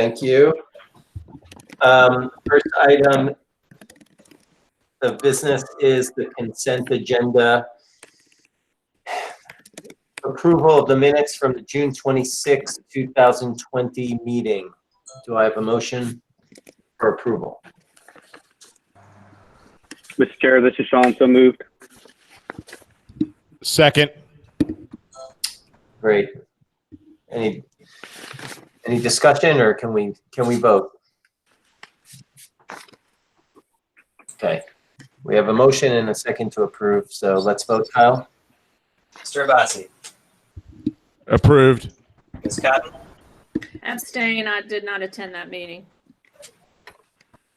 Thank you. First item of business is the consent agenda. Approval of the minutes from the June 26, 2020 meeting. Do I have a motion for approval? Mr. Chair, this is Sean. So moved. Second. Great. Any discussion, or can we vote? Okay. We have a motion and a second to approve, so let's vote. Kyle? Mr. Abbasi. Approved. Ms. Cotton. Abstain. I did not attend that meeting.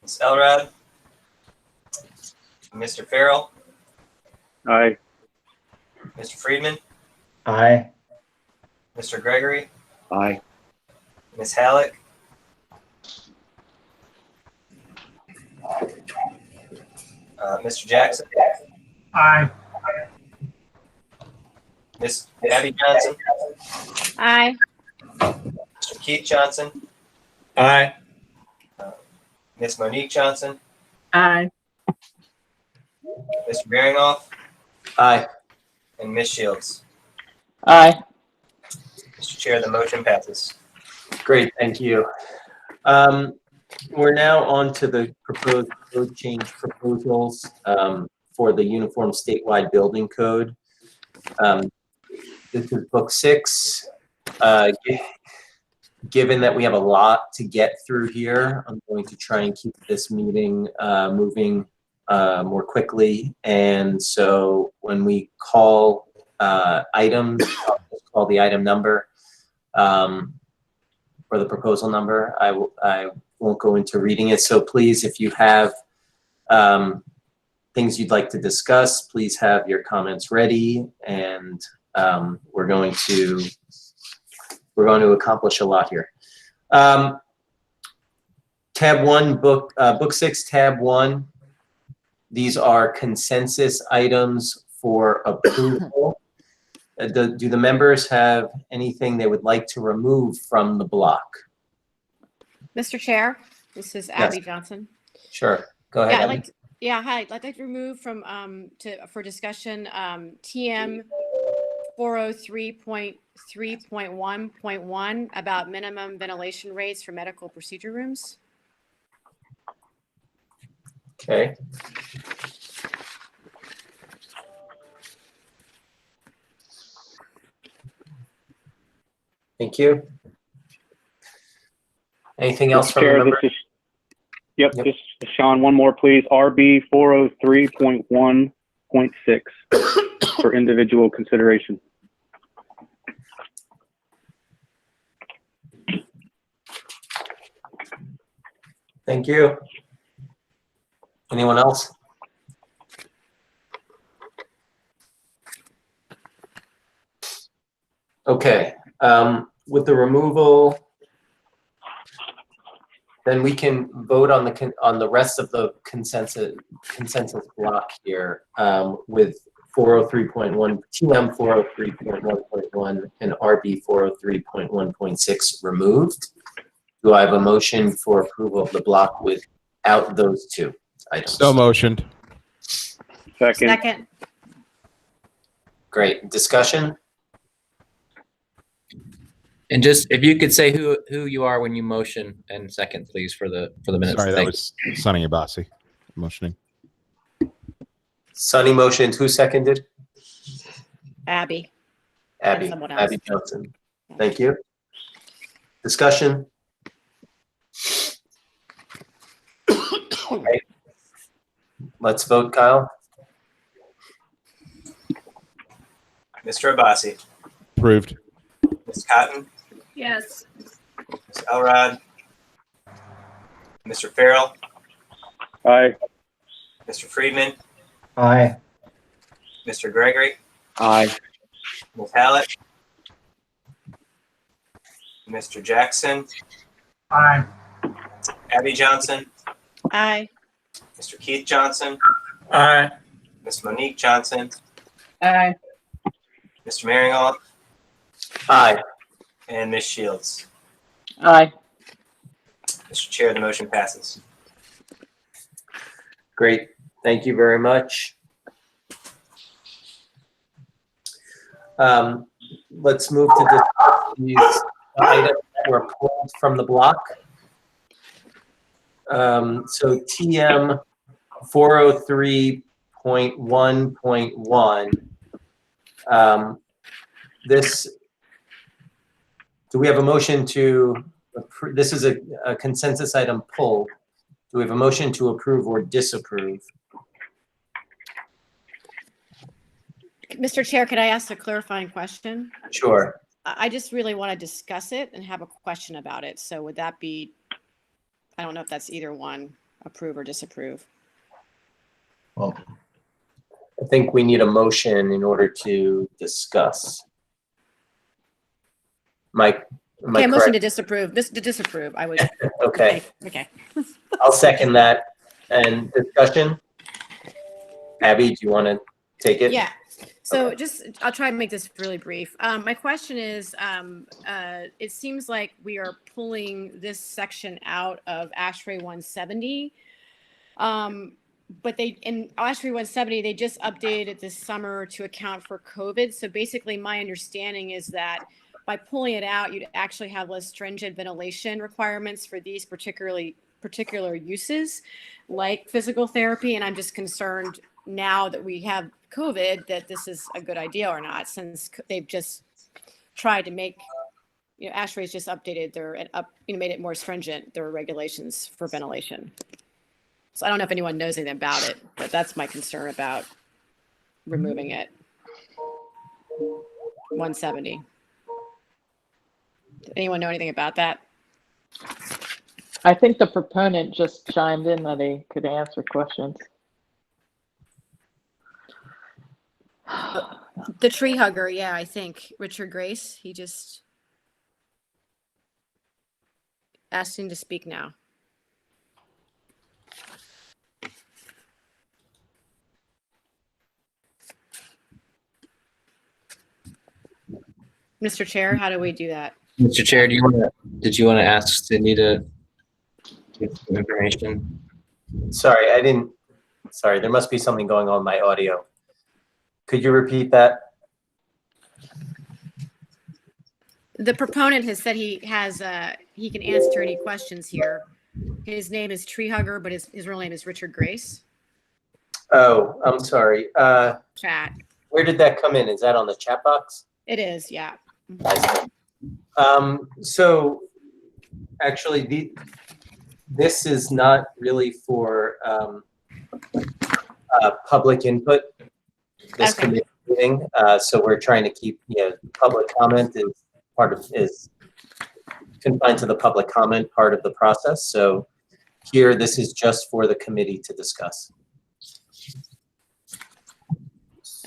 Ms. Elrod. Mr. Farrell. Aye. Mr. Friedman. Aye. Mr. Gregory. Aye. Ms. Halleck. Mr. Jackson. Aye. Ms. Abby Johnson. Aye. Mr. Keith Johnson. Aye. Ms. Monique Johnson. Aye. Mr. Beeringoff. Aye. And Ms. Shields. Aye. Mr. Chair, the motion passes. Great, thank you. We're now on to the proposed code change proposals for the Uniform Statewide Building Code. This is book 6. Given that we have a lot to get through here, I'm going to try and keep this meeting moving more quickly. And so when we call items, I'll just call the item number or the proposal number. I won't go into reading it. So please, if you have things you'd like to discuss, please have your comments ready, and we're going to accomplish a lot here. Tab 1, book 6, tab 1. These are consensus items for approval. Do the members have anything they would like to remove from the block? Mr. Chair, this is Abby Johnson. Sure, go ahead. Hi. I'd like to remove from for discussion TM 403.3.1.1 about minimum ventilation rates for medical procedure rooms. Okay. Thank you. Anything else from the Chair, member? this is, just Sean, one more, please. RB 403.1.6 for individual consideration. Thank you. Anyone else? Okay, with the removal, then we can vote on the rest of the consensus block here with 403.1, TM 403.1.1 and RB 403.1.6 removed. Do I have a motion for approval of the block without those two items? So motioned. Second. Great. Discussion? And just if you could say who you are when you motion and second, please, for the minutes. Sorry, that was Sonny Abbasi motioning. Sonny motioned. Who seconded? Abby. Abby. And someone else. Abby Johnson. Thank you. Discussion? Okay. Let's vote, Kyle. Mr. Abbasi. Approved. Ms. Cotton. Yes. Ms. Elrod. Mr. Farrell. Aye. Mr. Friedman. Aye. Mr. Gregory. Aye. Ms. Halleck. Mr. Jackson. Aye. Abby Johnson. Aye. Mr. Keith Johnson. Aye. Ms. Monique Johnson. Aye. Mr. Beeringoff. Aye. And Ms. Shields. Aye. Mr. Chair, the motion passes. Great, thank you very much. Let's move to these items that were pulled from the block. So TM 403.1.1. Do we have a motion to approve? This is a consensus item pulled. Do we have a motion to approve or disapprove? Mr. Chair, could I ask a clarifying question? Sure. I just really want to discuss it and have a question about it. So would that be, I don't know if that's either one, approve or disapprove. I think we need a motion in order to discuss. Mike, am I Okay, a motion to correct? disapprove, to disapprove, I would. Okay, Okay. I'll second that. And discussion? Abby, do you want to take it? Yeah, so Okay. I'll try and make this really brief. My question is, it seems like we are pulling this section out of ASHRAE 170. But in ASHRAE 170, they just updated it this summer to account for COVID. So basically my understanding is that by pulling it out, you'd actually have less stringent ventilation requirements for these particular uses like physical therapy. And I'm just concerned now that we have COVID that this is a good idea or not, since they've just tried to make, ASHRAE's just updated made it more stringent, their regulations for ventilation. So I don't know if anyone knows anything about it, but that's my concern about removing it. 170. Does anyone know anything about that? I think the proponent just chimed in that he could answer questions. The tree hugger, yeah, I think. Richard Grace, he just asked him to speak now. Mr. Chair, how do we do that? Mr. Chair, did you want to ask Cindy to get some information? Sorry, sorry, there must be something going on with my audio. Could you repeat that? The proponent has said he can answer any questions here. His name is Tree Hugger, but his real name is Richard Grace. Oh, I'm sorry. Chat. Where did that come in? Is that on the chat box? It is, yeah. I see. So actually, this is not really for public input. This Okay. committee meeting, so we're trying to keep, public comment is confined to the public comment part of the process. So here, this is just for the committee to discuss.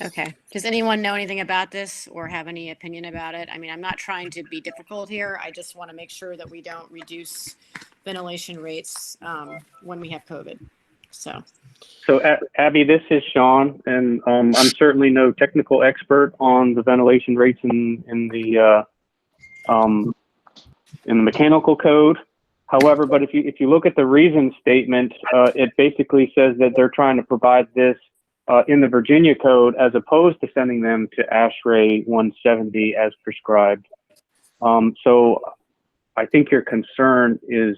Okay. Does anyone know anything about this or have any opinion about it? I mean, I'm not trying to be difficult here. I just want to make sure that we don't reduce ventilation rates when we have COVID. So Abby, this is Sean, and I'm certainly no technical expert on the ventilation rates in the mechanical code. However, but if you look at the reason statement, it basically says that they're trying to provide this in the Virginia code as opposed to sending them to ASHRAE 170 as prescribed. So I think your concern is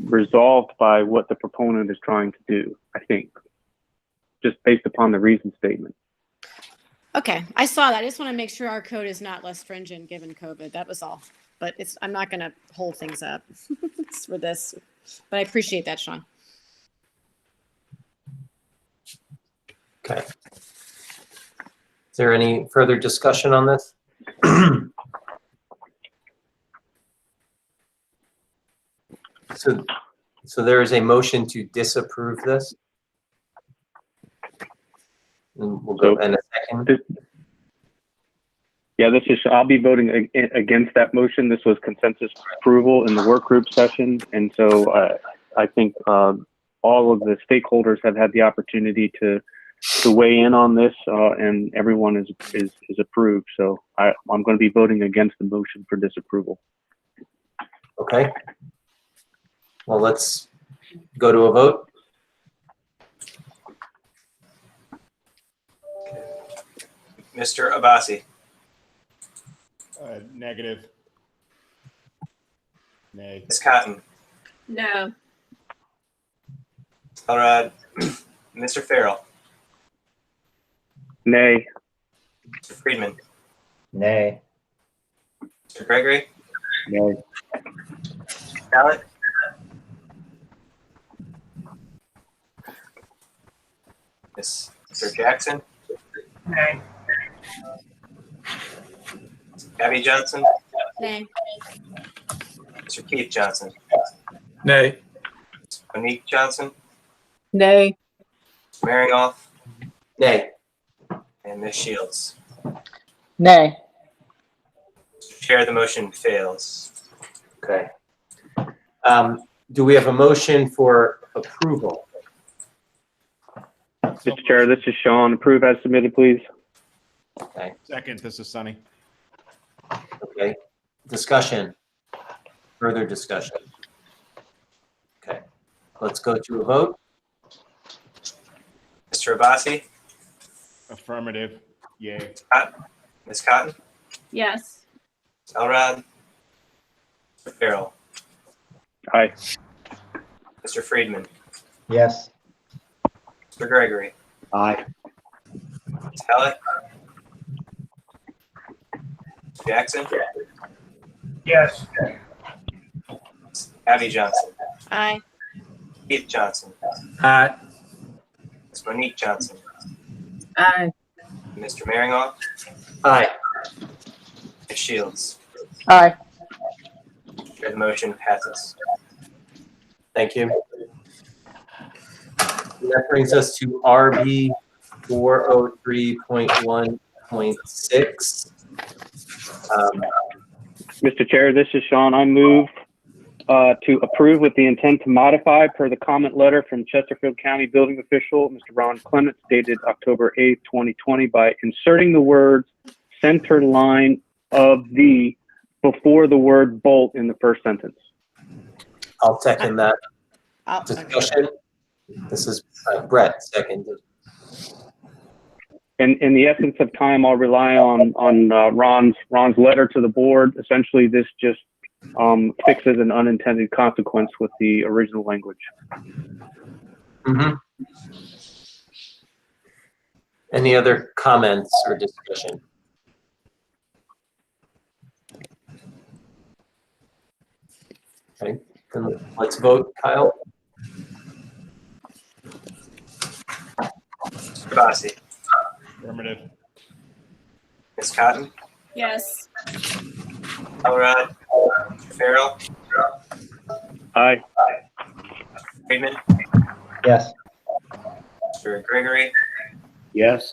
resolved by what the proponent is trying to do, I think, just based upon the reason statement. okay, I saw that. I just want to make sure our code is not less stringent given COVID. That was all. But I'm not going to hold things up for this. But I appreciate that, Sean. Okay. Is there any further discussion on this? So there is a motion to disapprove this. And we'll go in a second. Yeah, I'll be voting against that motion. This was consensus approval in the work group session. And so I think all of the stakeholders have had the opportunity to weigh in on this, and everyone is approved. So I'm going to be voting against the motion for disapproval. Okay. Well, let's go to a vote. Mr. Abassi, Negative. Nay. Ms. Cotton, No. Elrod, Mr. Farrell, Nay. Mr. Friedman, Nay. Mr. Gregory, Nay. Hallett, Mr. Jackson, Nay. Abby Johnson, Nay. Mr. Keith Johnson, Nay. Monique Johnson, Nay. Maringoff, Nay. and Ms. Shields. Nay. Mr. Chair, the motion fails. Okay. Do we have a motion for approval? Mr. Chair, this is Sean. Approve as submitted, please. Second, this is Sonny. Okay. Discussion. Further discussion. Okay. Let's go to a vote. Mr. Abassi, Affirmative. Yay. Ms. Cotton, Yes. Elrod, Mr. Farrell, Aye. Mr. Friedman, Yes. Mr. Gregory, Aye. Ms. Hallett, Jackson, Yes. Abby Johnson, Aye. Keith Johnson, Aye. Ms. Monique Johnson, Aye. Mr. Maringoff, Aye. Ms. Shields. Aye. Chair, the motion passes. Thank you. That brings us to RB 403.1.6. Mr. Chair, this is Sean. I move to approve with the intent to modify per the comment letter from Chesterfield County Building Official, Mr. Ron Clements, dated October 8th, 2020, by inserting the words center line of the before the word bolt in the first sentence. I'll second that. Okay. Discussion. This is Brett, seconded. In the essence of time, I'll rely on Ron's letter to the board. Essentially, this just fixes an unintended consequence with the original language. Mm-hmm. Any other comments or discussion? Okay, then let's vote. Kyle? Mr. Abassi, Affirmative. Ms. Cotton, Yes. Elrod, Mr. Farrell, Aye. Friedman, Yes. Mr. Gregory, Yes.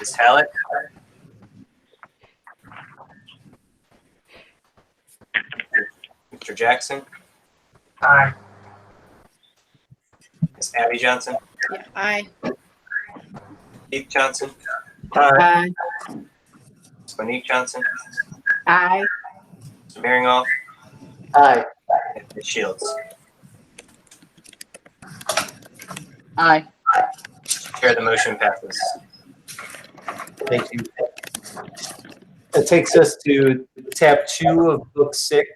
Ms. Hallett, Mr. Jackson, Aye. Ms. Abby Johnson, Yeah. Aye. Keith Johnson, Aye. Ms. Monique Johnson, Aye. Mr. Maringoff, Aye. and Ms. Shields. Aye. Chair, the motion passes. Thank you. That takes us to tab 2 of book 6.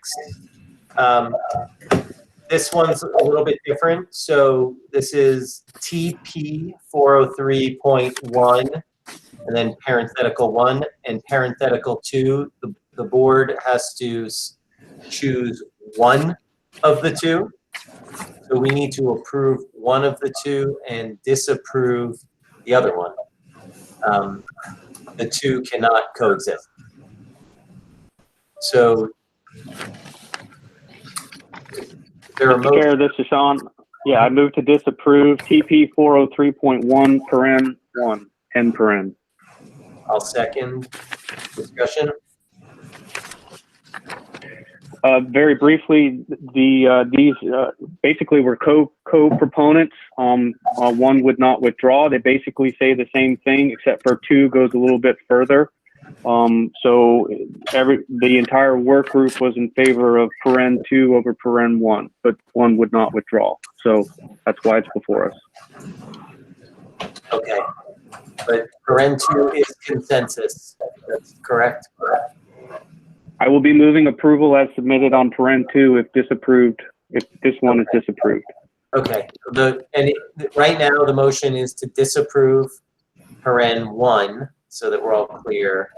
This one's a little bit different. So this is TP 403.1 and then parenthetical 1 and parenthetical 2. The board has to choose one of the two. So we need to approve one of the two and disapprove the other one. The two cannot coexist. So there are Mr. Chair, this is Sean. Yeah, I move to disapprove TP 403.1 paren 1 end paren. I'll second. Discussion. Very briefly, these basically were co-proponents. One would not withdraw. They basically say the same thing, except for 2 goes a little bit further. So the entire work group was in favor of paren 2 over paren 1, but 1 would not withdraw. So that's why it's before us. Okay. But paren 2 is consensus. That's correct? I will be moving approval as submitted on paren 2 if disapproved, if this one is disapproved. Okay. Right now, the motion is to disapprove paren 1, so that we're all clear.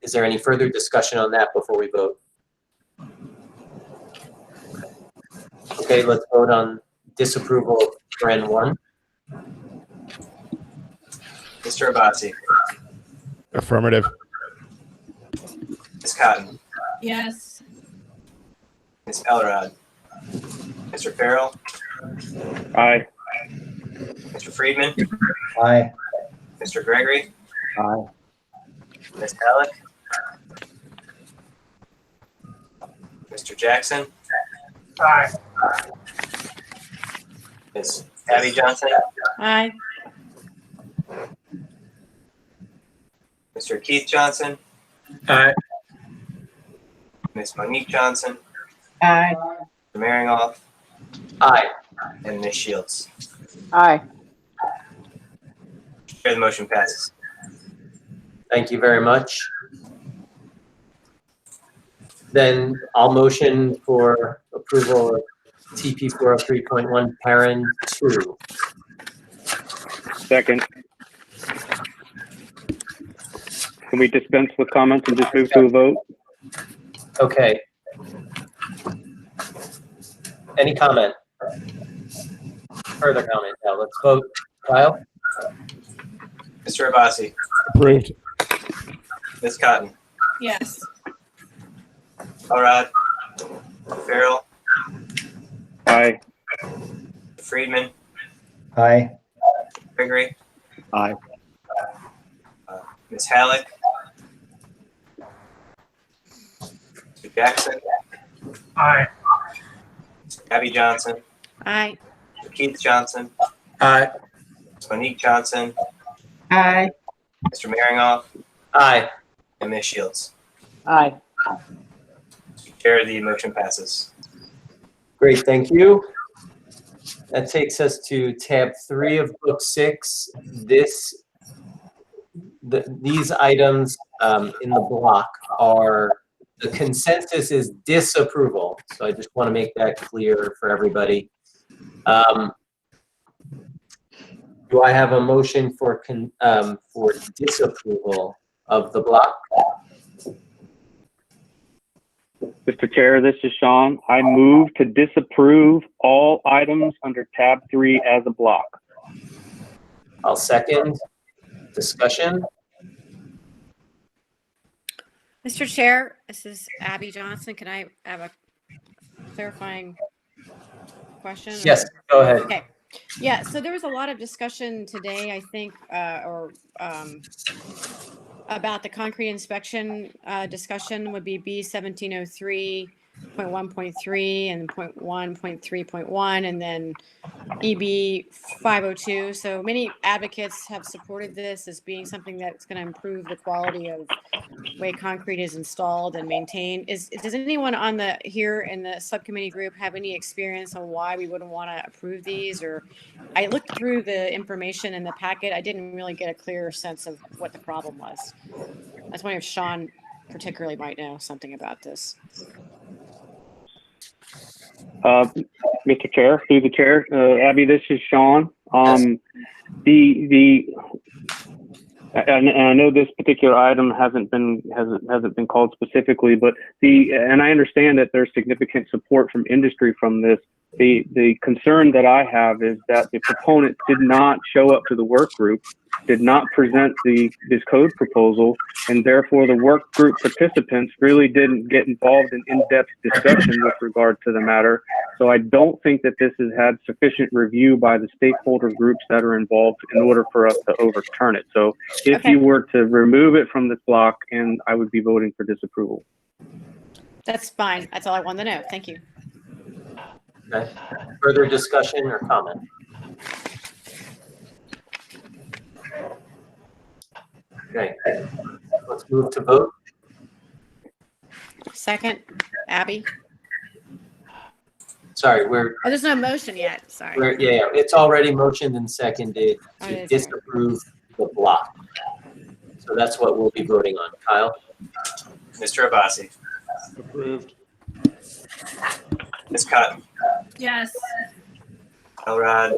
Is there any further discussion on that before we vote? Okay, let's vote on disapproval of paren 1. Mr. Abbasi, Affirmative. Ms. Cotton, Yes. Ms. Elrod, Mr. Farrell, Aye. Mr. Friedman, Aye. Mr. Gregory, Aye. Ms. Halleck, Mr. Jackson, Aye. Ms. Abby Johnson, Aye. Mr. Keith Johnson, Aye. Ms. Monique Johnson, Aye. Mr. Maringoff, Aye. and Ms. Shields. Aye. Chair, the motion passes. Thank you very much. Then I'll motion for approval of TP 403.1 paren 2. Second. Can we dispense with comments and just move to a vote? Okay. Any comment? Further comment? Now let's vote. Kyle? Mr. Abbasi, Approved. Ms. Cotton, Yes. Elrod, Farrell, Aye. Friedman, Aye. Gregory, Aye. Ms. Halleck, Mr. Jackson, Aye. Abby Johnson, Aye. Mr. Keith Johnson, Aye. Ms. Monique Johnson, Aye. Mr. Maringoff, Aye. and Ms. Shields. Aye. Chair, the motion passes. Great, thank you. That takes us to tab 3 of book 6. These items in the block are, the consensus is disapproval. So I just want to make that clear for everybody. Do I have a motion for disapproval of the block? Mr. Chair, this is Sean. I move to disapprove all items under tab 3 as a block. I'll second. Discussion? Mr. Chair, this is Abby Johnson. Can I have a clarifying question? Yes, go ahead. Okay. Yeah, so there was a lot of discussion today, I think, about the concrete inspection discussion would be B 1703.1.3 and 0.1.3.1 and then EB 502. So many advocates have supported this as being something that's going to improve the quality of the way concrete is installed and maintained. Does anyone on here in the subcommittee group have any experience on why we wouldn't want to approve these? Or I looked through the information in the packet. I didn't really get a clear sense of what the problem was. I was wondering if Sean particularly might know something about this. Mr. Chair, through the chair, Abby, this is Sean. And I know this particular item hasn't been called specifically, but and I understand that there's significant support from industry from this. The concern that I have is that the proponent did not show up to the work group, did not present this code proposal, and therefore the work group participants really didn't get involved in in-depth discussion with regard to the matter. So I don't think that this has had sufficient review by the stakeholder groups that are involved in order for us to overturn it. So if Okay. you were to remove it from this block, and I would be voting for disapproval. That's fine. That's all I wanted to know. Thank you. Okay. Further discussion or comment? Okay. let's move to vote. Second, Abby. Sorry, we're, Oh, there's no motion yet. Sorry. yeah, it's already motioned and seconded Oh, it to is. disapprove the block. So that's what we'll be voting on. Kyle? Mr. Abbasi. Approved. Ms. Cotton. Yes. Elrod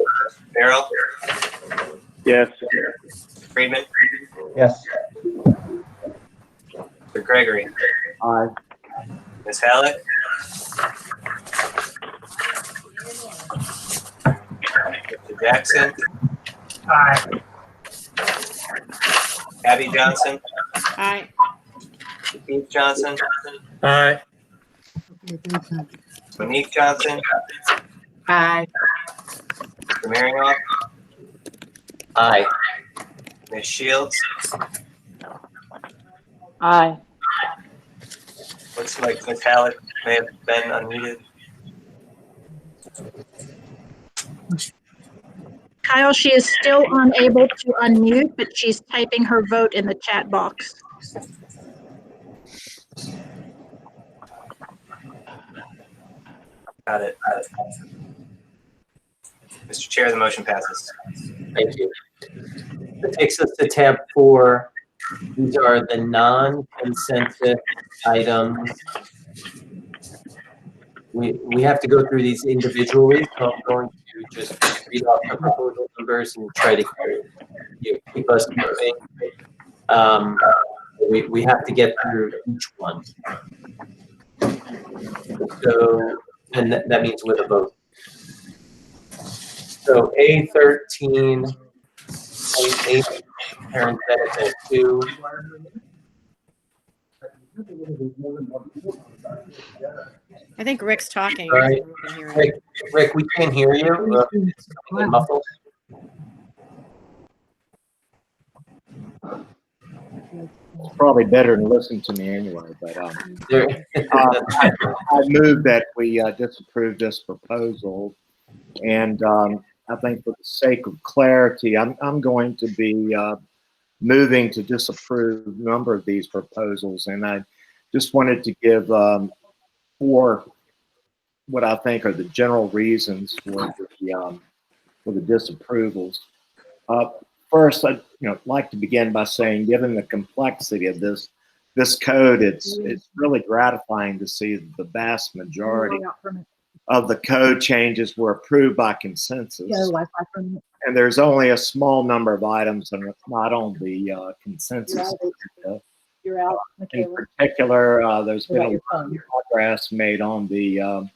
Barrel. Yes. Friedman. Yes. Mr. Gregory. Aye. Ms. Halleck. Mr. Jackson. Aye. Abby Johnson. Aye. Keith Johnson. Aye. Monique Johnson. Aye. Mr. Marinoff. Aye. Ms. Shields. Aye. Looks like Ms. Halleck may have been unmuted. Kyle, she is still unable to unmute, but she's typing her vote in the chat box. Got it. Mr. Chair, the motion passes. Thank you. That takes us to tab 4. These are the non-consensus items. We have to go through these individually, so I'm going to just read off the proposal numbers and try to keep us moving. We have to get through each one. So, and that means with a vote. So A13.8, parenthetical 2. I think Rick's talking. All right. We can hear him. Rick, we can't hear you. It's coming in muffled. It's probably better than listen to me anyway, but There- I move that we disapprove this proposal. And I think for the sake of clarity, I'm going to be moving to disapprove a number of these proposals. And I just wanted to give 4 what I think are the general reasons for the disapprovals. First, I'd like to begin by saying, given the complexity of this code, it's really gratifying to see the vast majority of the code changes were approved by consensus. And there's only a small number of items that are not on the consensus. In particular, there's been a lot of progress made on the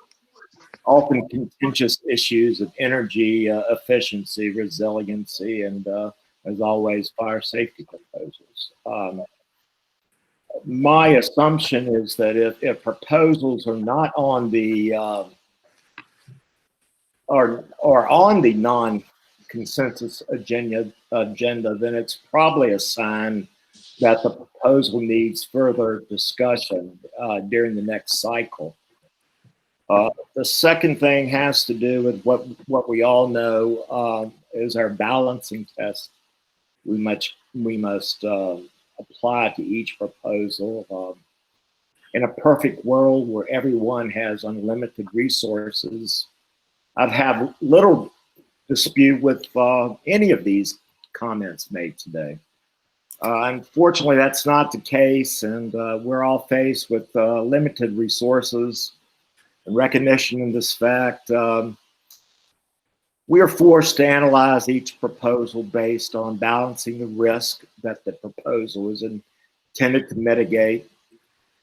often contentious issues of energy efficiency, resiliency, and as always, fire safety proposals. My assumption is that if proposals are not on the or on the non-consensus agenda, then it's probably a sign that the proposal needs further discussion during the next cycle. The second thing has to do with what we all know is our balancing test. We must apply to each proposal. In a perfect world where everyone has unlimited resources, I'd have little dispute with any of these comments made today. Unfortunately, that's not the case, and we're all faced with limited resources. And recognition of this fact, we are forced to analyze each proposal based on balancing the risk that the proposal is intended to mitigate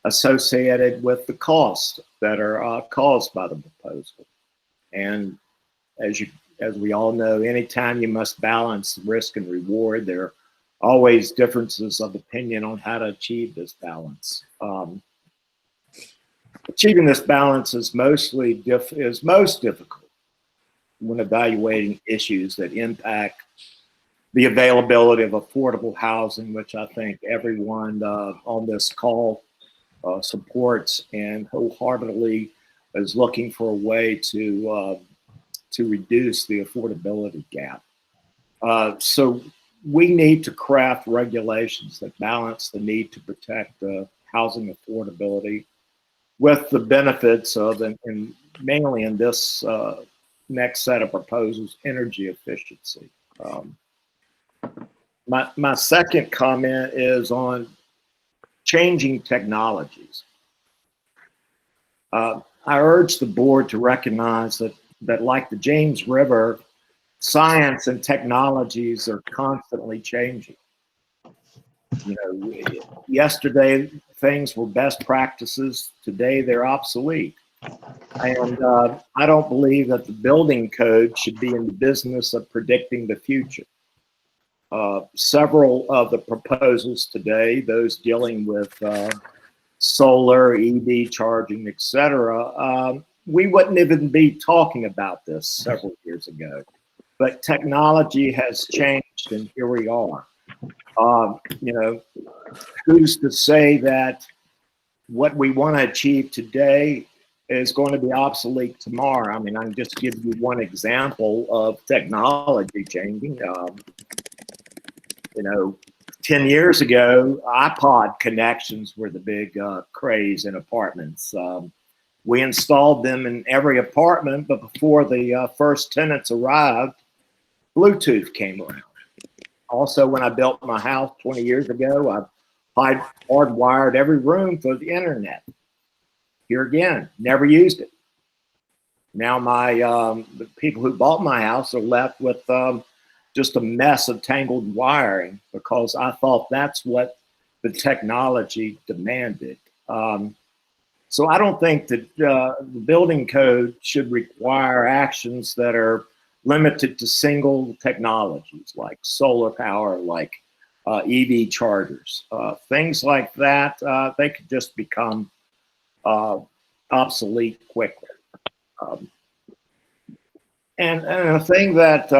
associated with the costs that are caused by the proposal. And as we all know, anytime you must balance risk and reward, there are always differences of opinion on how to achieve this balance. Achieving this balance is most difficult when evaluating issues that impact the availability of affordable housing, which I think everyone on this call supports and wholeheartedly is looking for a way to reduce the affordability gap. So we need to craft regulations that balance the need to protect housing affordability with the benefits of, and mainly in this next set of proposals, energy efficiency. My second comment is on changing technologies. I urge the board to recognize that like the James River, science and technologies are constantly changing. You know, yesterday things were best practices, today they're obsolete. And I don't believe that the building code should be in the business of predicting the future. Several of the proposals today, those dealing with solar, EV charging, etc., we wouldn't even be talking about this several years ago. But technology has changed, and here we are. You know, who's to say that what we want to achieve today is going to be obsolete tomorrow? I mean, I can just give you one example of technology changing. You know, 10 years ago, iPod connections were the big craze in apartments. We installed them in every apartment, but before the first tenants arrived, Bluetooth came around. Also, when I built my house 20 years ago, I hardwired every room for the internet. Here again, never used it. Now the people who bought my house are left with just a mess of tangled wiring because I thought that's what the technology demanded. So I don't think that the building code should require actions that are limited to single technologies like solar power, like EV chargers. Things like that, they could just become obsolete quickly. And a thing that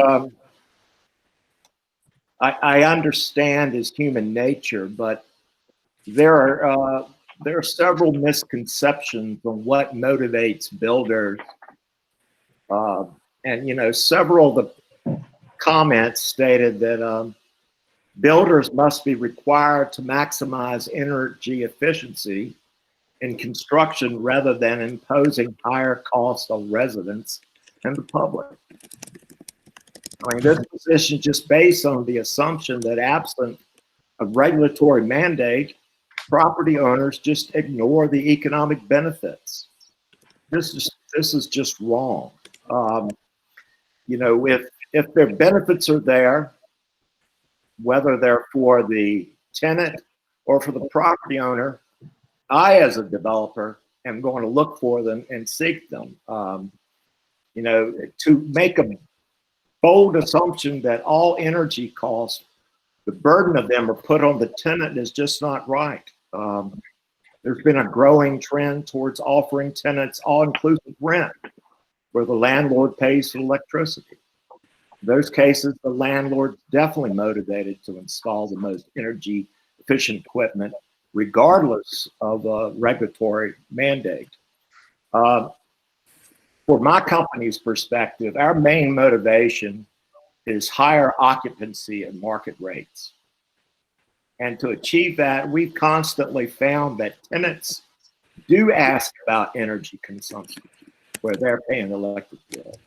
I understand is human nature, but there are several misconceptions on what motivates builders. And, you know, several of the comments stated that builders must be required to maximize energy efficiency in construction rather than imposing higher costs on residents and the public. I mean, this position is just based on the assumption that absent a regulatory mandate, property owners just ignore the economic benefits. This is just wrong. You know, if their benefits are there, whether they're for the tenant or for the property owner, I, as a developer, am going to look for them and seek them. You know, to make a bold assumption that all energy costs, the burden of them are put on the tenant is just not right. There's been a growing trend towards offering tenants all-inclusive rent, where the landlord pays for electricity. In those cases, the landlord's definitely motivated to install the most energy efficient equipment, regardless of a regulatory mandate. For my company's perspective, our main motivation is higher occupancy and market rates. And to achieve that, we've constantly found that tenants do ask about energy consumption, where they're paying the electric bill.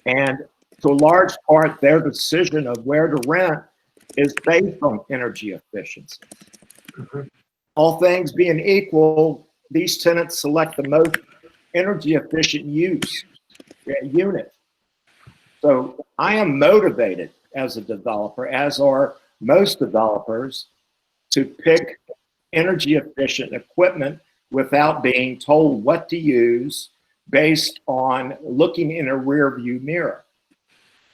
And to a large part, their decision of where to rent is based on energy efficiency. All things being equal, these tenants select the most energy efficient unit. So I am motivated as a developer, as are most developers, to pick energy efficient equipment without being told what to use based on looking in a rear view mirror.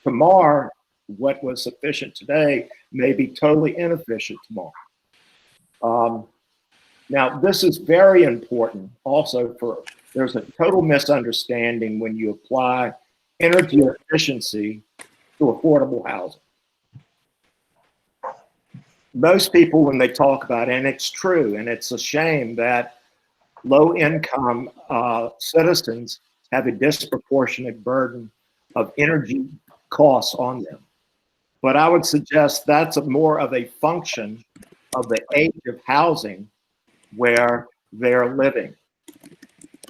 Tomorrow, what was efficient today may be totally inefficient tomorrow. Now, this is very important also there's a total misunderstanding when you apply energy efficiency to affordable housing. Most people, when they talk about it, and it's true, and it's a shame that low-income citizens have a disproportionate burden of energy costs on them. but I would suggest that's more of a function of the age of housing where they're living.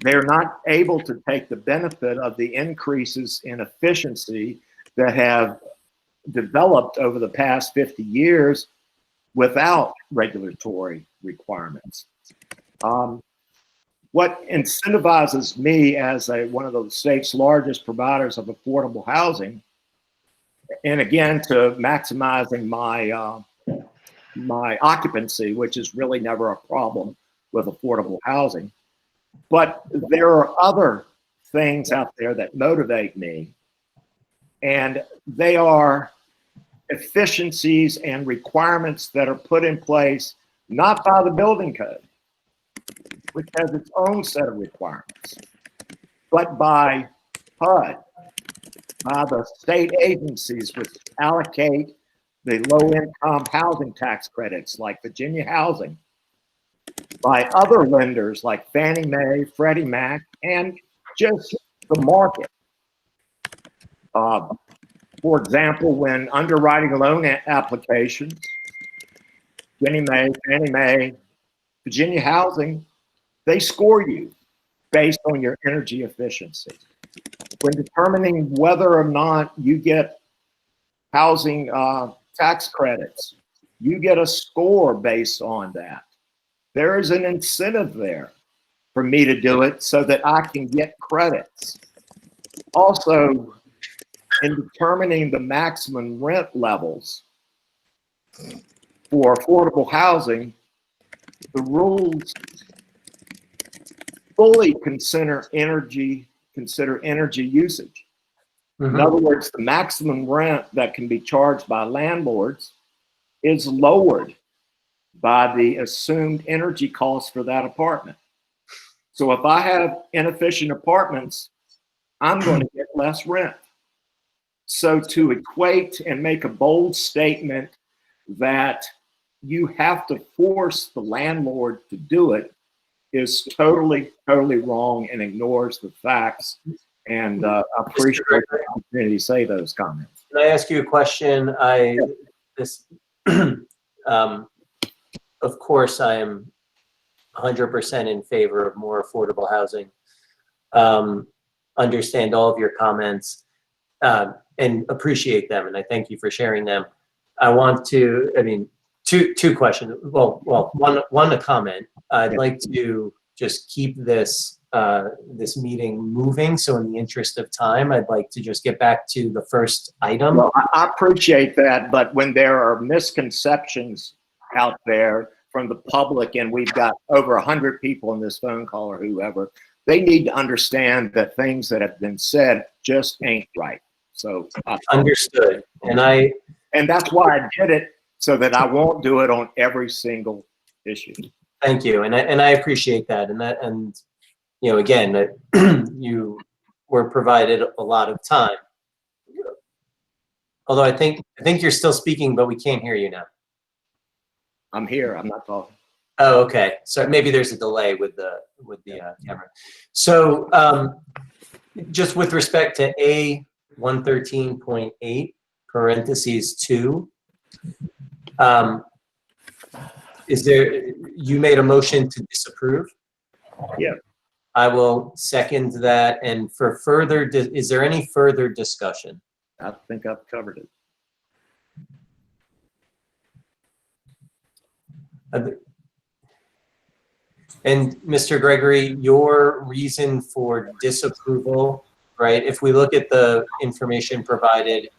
They're not able to take the benefit of the increases in efficiency that have developed over the past 50 years without regulatory requirements. What incentivizes me as one of the state's largest providers of affordable housing, and again, to maximizing my occupancy, which is really never a problem with affordable housing. But there are other things out there that motivate me, and they are efficiencies and requirements that are put in place not by the building code, which has its own set of requirements, but by HUD, by the state agencies which allocate the low-income housing tax credits like Virginia Housing, by other lenders like Fannie Mae, Freddie Mac, and just the market. For example, when underwriting loan applications, Fannie Mae, Virginia Housing, they score you based on your energy efficiency. When determining whether or not you get housing tax credits, you get a score based on that. There is an incentive there for me to do it so that I can get credits. Also, in determining the maximum rent levels for affordable housing, the rules fully consider energy usage. In other words, the maximum rent that can be charged by landlords is lowered by the assumed energy costs for that apartment. So if I have inefficient apartments, I'm going to get less rent. So to equate and make a bold statement that you have to force the landlord to do it is totally wrong and ignores the facts. And I appreciate the opportunity to say those comments. Can I ask you a question? Of course, I am 100% in favor of more affordable housing. Understand all of your comments and appreciate them, and I thank you for sharing them. I want to, two questions. Well, one a comment. I'd like to just keep this this meeting moving. So in the interest of time, I'd like to just get back to the first item. Well, I appreciate that, but when there are misconceptions out there from the public, and we've got over 100 people in this phone call or whoever, they need to understand that things that have been said just ain't right. So understood. And that's why I did it, so that I won't do it on every single issue. Thank you, and I appreciate that, and you know, again, that you were provided a lot of time. Although I think you're still speaking, but we can't hear you now. I'm here. I'm not talking. Oh, okay. So maybe there's a delay with the camera. So just with respect to A 113.8 parentheses 2, is there? You made a motion to disapprove? Yeah. I will second that. And for further, is there any further discussion? I think I've covered it. And Mr. Gregory, your reason for disapproval, right? If we look at the information provided,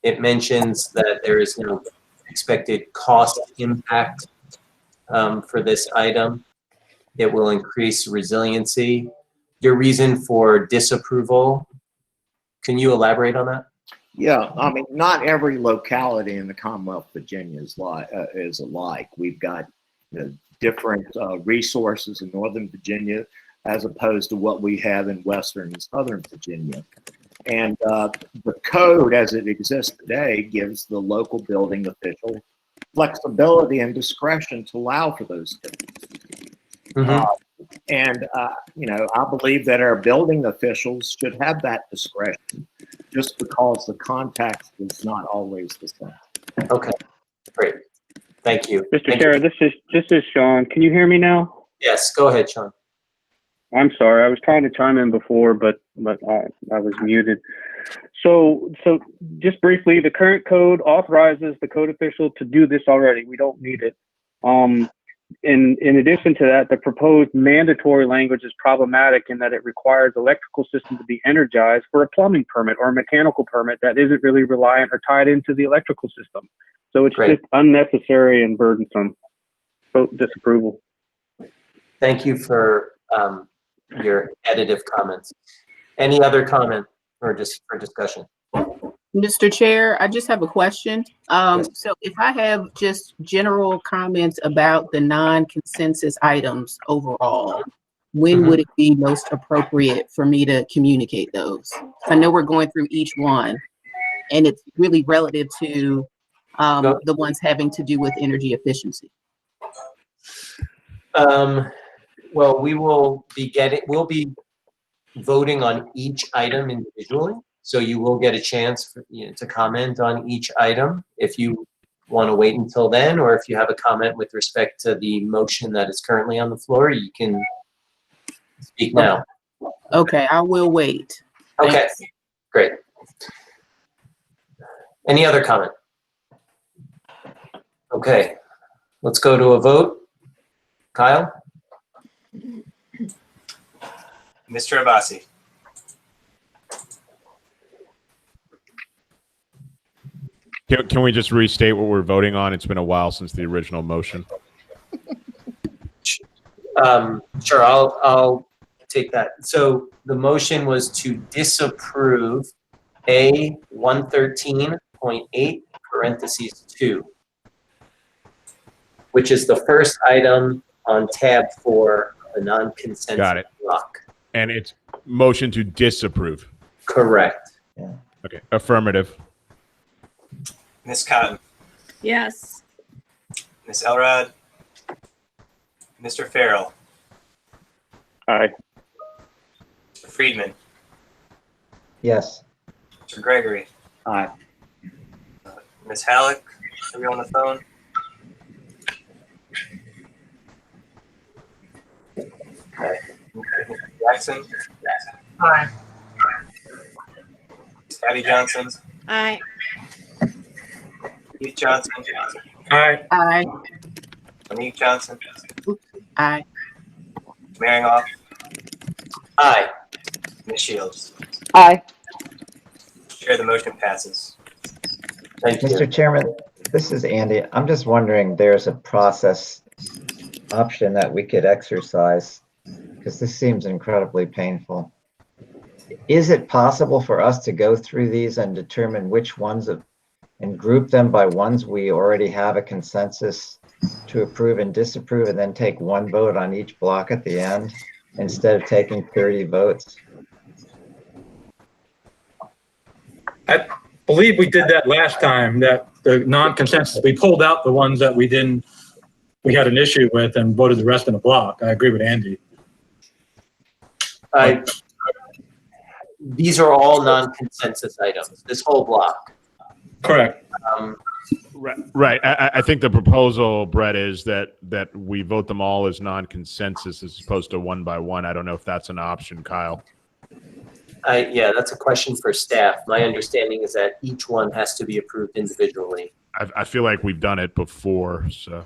it mentions that there is no expected cost impact for this item. It will increase resiliency. Your reason for disapproval, can you elaborate on that? Yeah, I mean, not every locality in the Commonwealth of Virginia is alike. We've got different resources in Northern Virginia as opposed to what we have in Western and Southern Virginia. And the code as it exists today gives the local building official flexibility and discretion to allow for those things. And, I believe that our building officials should have that discretion just because the context is not always the same. Okay, great. Thank you. Mr. Thank Chair, you. this is Sean. Can you hear me now? Yes, go ahead, Sean. I'm sorry. I was trying to chime in before, but I was muted. So just briefly, the current code authorizes the code official to do this already. We don't need it. In addition to that, the proposed mandatory language is problematic in that it requires electrical system to be energized for a plumbing permit or a mechanical permit that isn't really reliant or tied into the electrical system. So it's Great. just unnecessary and burdensome. Vote disapproval. Thank you for your additive comments. Any other comment or just for discussion? Mr. Chair, I just have a question. Yes. So if I have just general comments about the non-consensus items overall, when would it be most appropriate for me to communicate those? I know we're going through each one, and it's really relative to the ones having to do with energy efficiency. Well, we'll be voting on each item individually. So you will get a chance to comment on each item if you want to wait until then, or if you have a comment with respect to the motion that is currently on the floor, you can speak now. Okay, I will wait. Okay, Thanks. great. Any other comment? Okay, let's go to a vote. Kyle? Mr. Abbasi. Can we just restate what we're voting on? It's been a while since the original motion. Sure, I'll take that. So the motion was to disapprove A 113.8 parentheses 2, which is the first item on tab 4, the non-consensus Got it. block. And it's motion to disapprove. Correct. Okay, affirmative. Ms. Cotton. Yes. Ms. Elrod. Mr. Farrell. Aye. Mr. Friedman. Yes. Mr. Gregory. Aye. Ms. Halleck. Are we on the phone? Okay. Mr. Jackson. Aye. Abby Johnson. Aye. Keith Johnson. Aye. Aye. Monique Johnson. Aye. Maringoff. Aye. Ms. Shields. Aye. Chair, the motion passes. Thank you. Mr. Chairman, this is Andy. I'm just wondering, there's a process option that we could exercise because this seems incredibly painful. Is it possible for us to go through these and determine which ones and group them by ones we already have a consensus to approve and disapprove, and then take one vote on each block at the end instead of taking 30 votes? I believe we did that last time, that the non-consensus, we pulled out the ones that we had an issue with and voted the rest in a block. I agree with Andy. These are all non-consensus items, this whole block. Correct. Right. I think the proposal, Brett, is that we vote them all as non-consensus as opposed to one by one. I don't know if that's an option, Kyle. Yeah, that's a question for staff. My understanding is that each one has to be approved individually. I feel like we've done it before, so.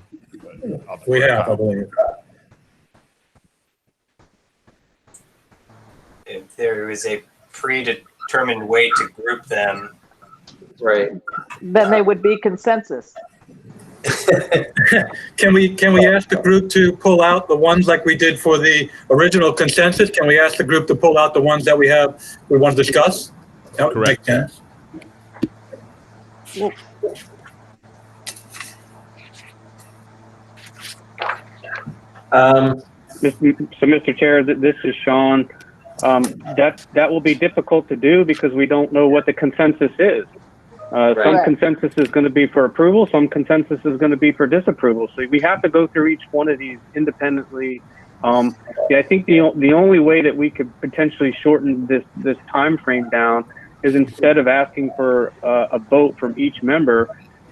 We have, I believe. If there is a predetermined way to group them, Right. Then they would be consensus. Can we ask the group to pull out the ones like we did for the original consensus? Can we ask the group to pull out the ones that we want to discuss? That would make sense. So, Mr. Chair, this is Sean. That will be difficult to do because we don't know what the consensus is. Some consensus is going to be for approval, some consensus is going to be for disapproval. So we have to go through each one of these independently Yeah, I think the only way that we could potentially shorten this time frame down is instead of asking for a vote from each member,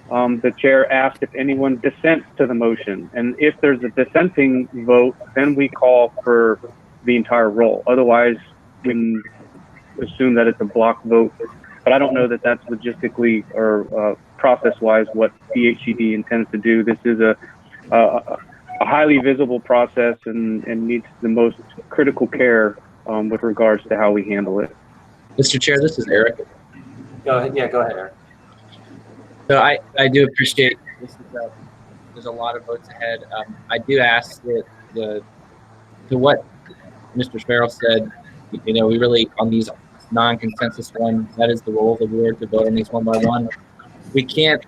the chair asked if anyone dissents to the motion. And if there's a dissenting vote, then we call for the entire roll. Otherwise, we can assume that it's a block vote. But I don't know that that's logistically or process-wise what BHED intends to do. This is a highly visible process and needs the most critical care with regards to how we handle it. Mr. Chair, this is Eric. Go ahead. Yeah, go ahead, Eric. So I do appreciate this is there's a lot of votes ahead. I do ask that to what Mr. Farrell said, we really, on these non-consensus ones, that is the role of the board to vote on these one by one. We can't,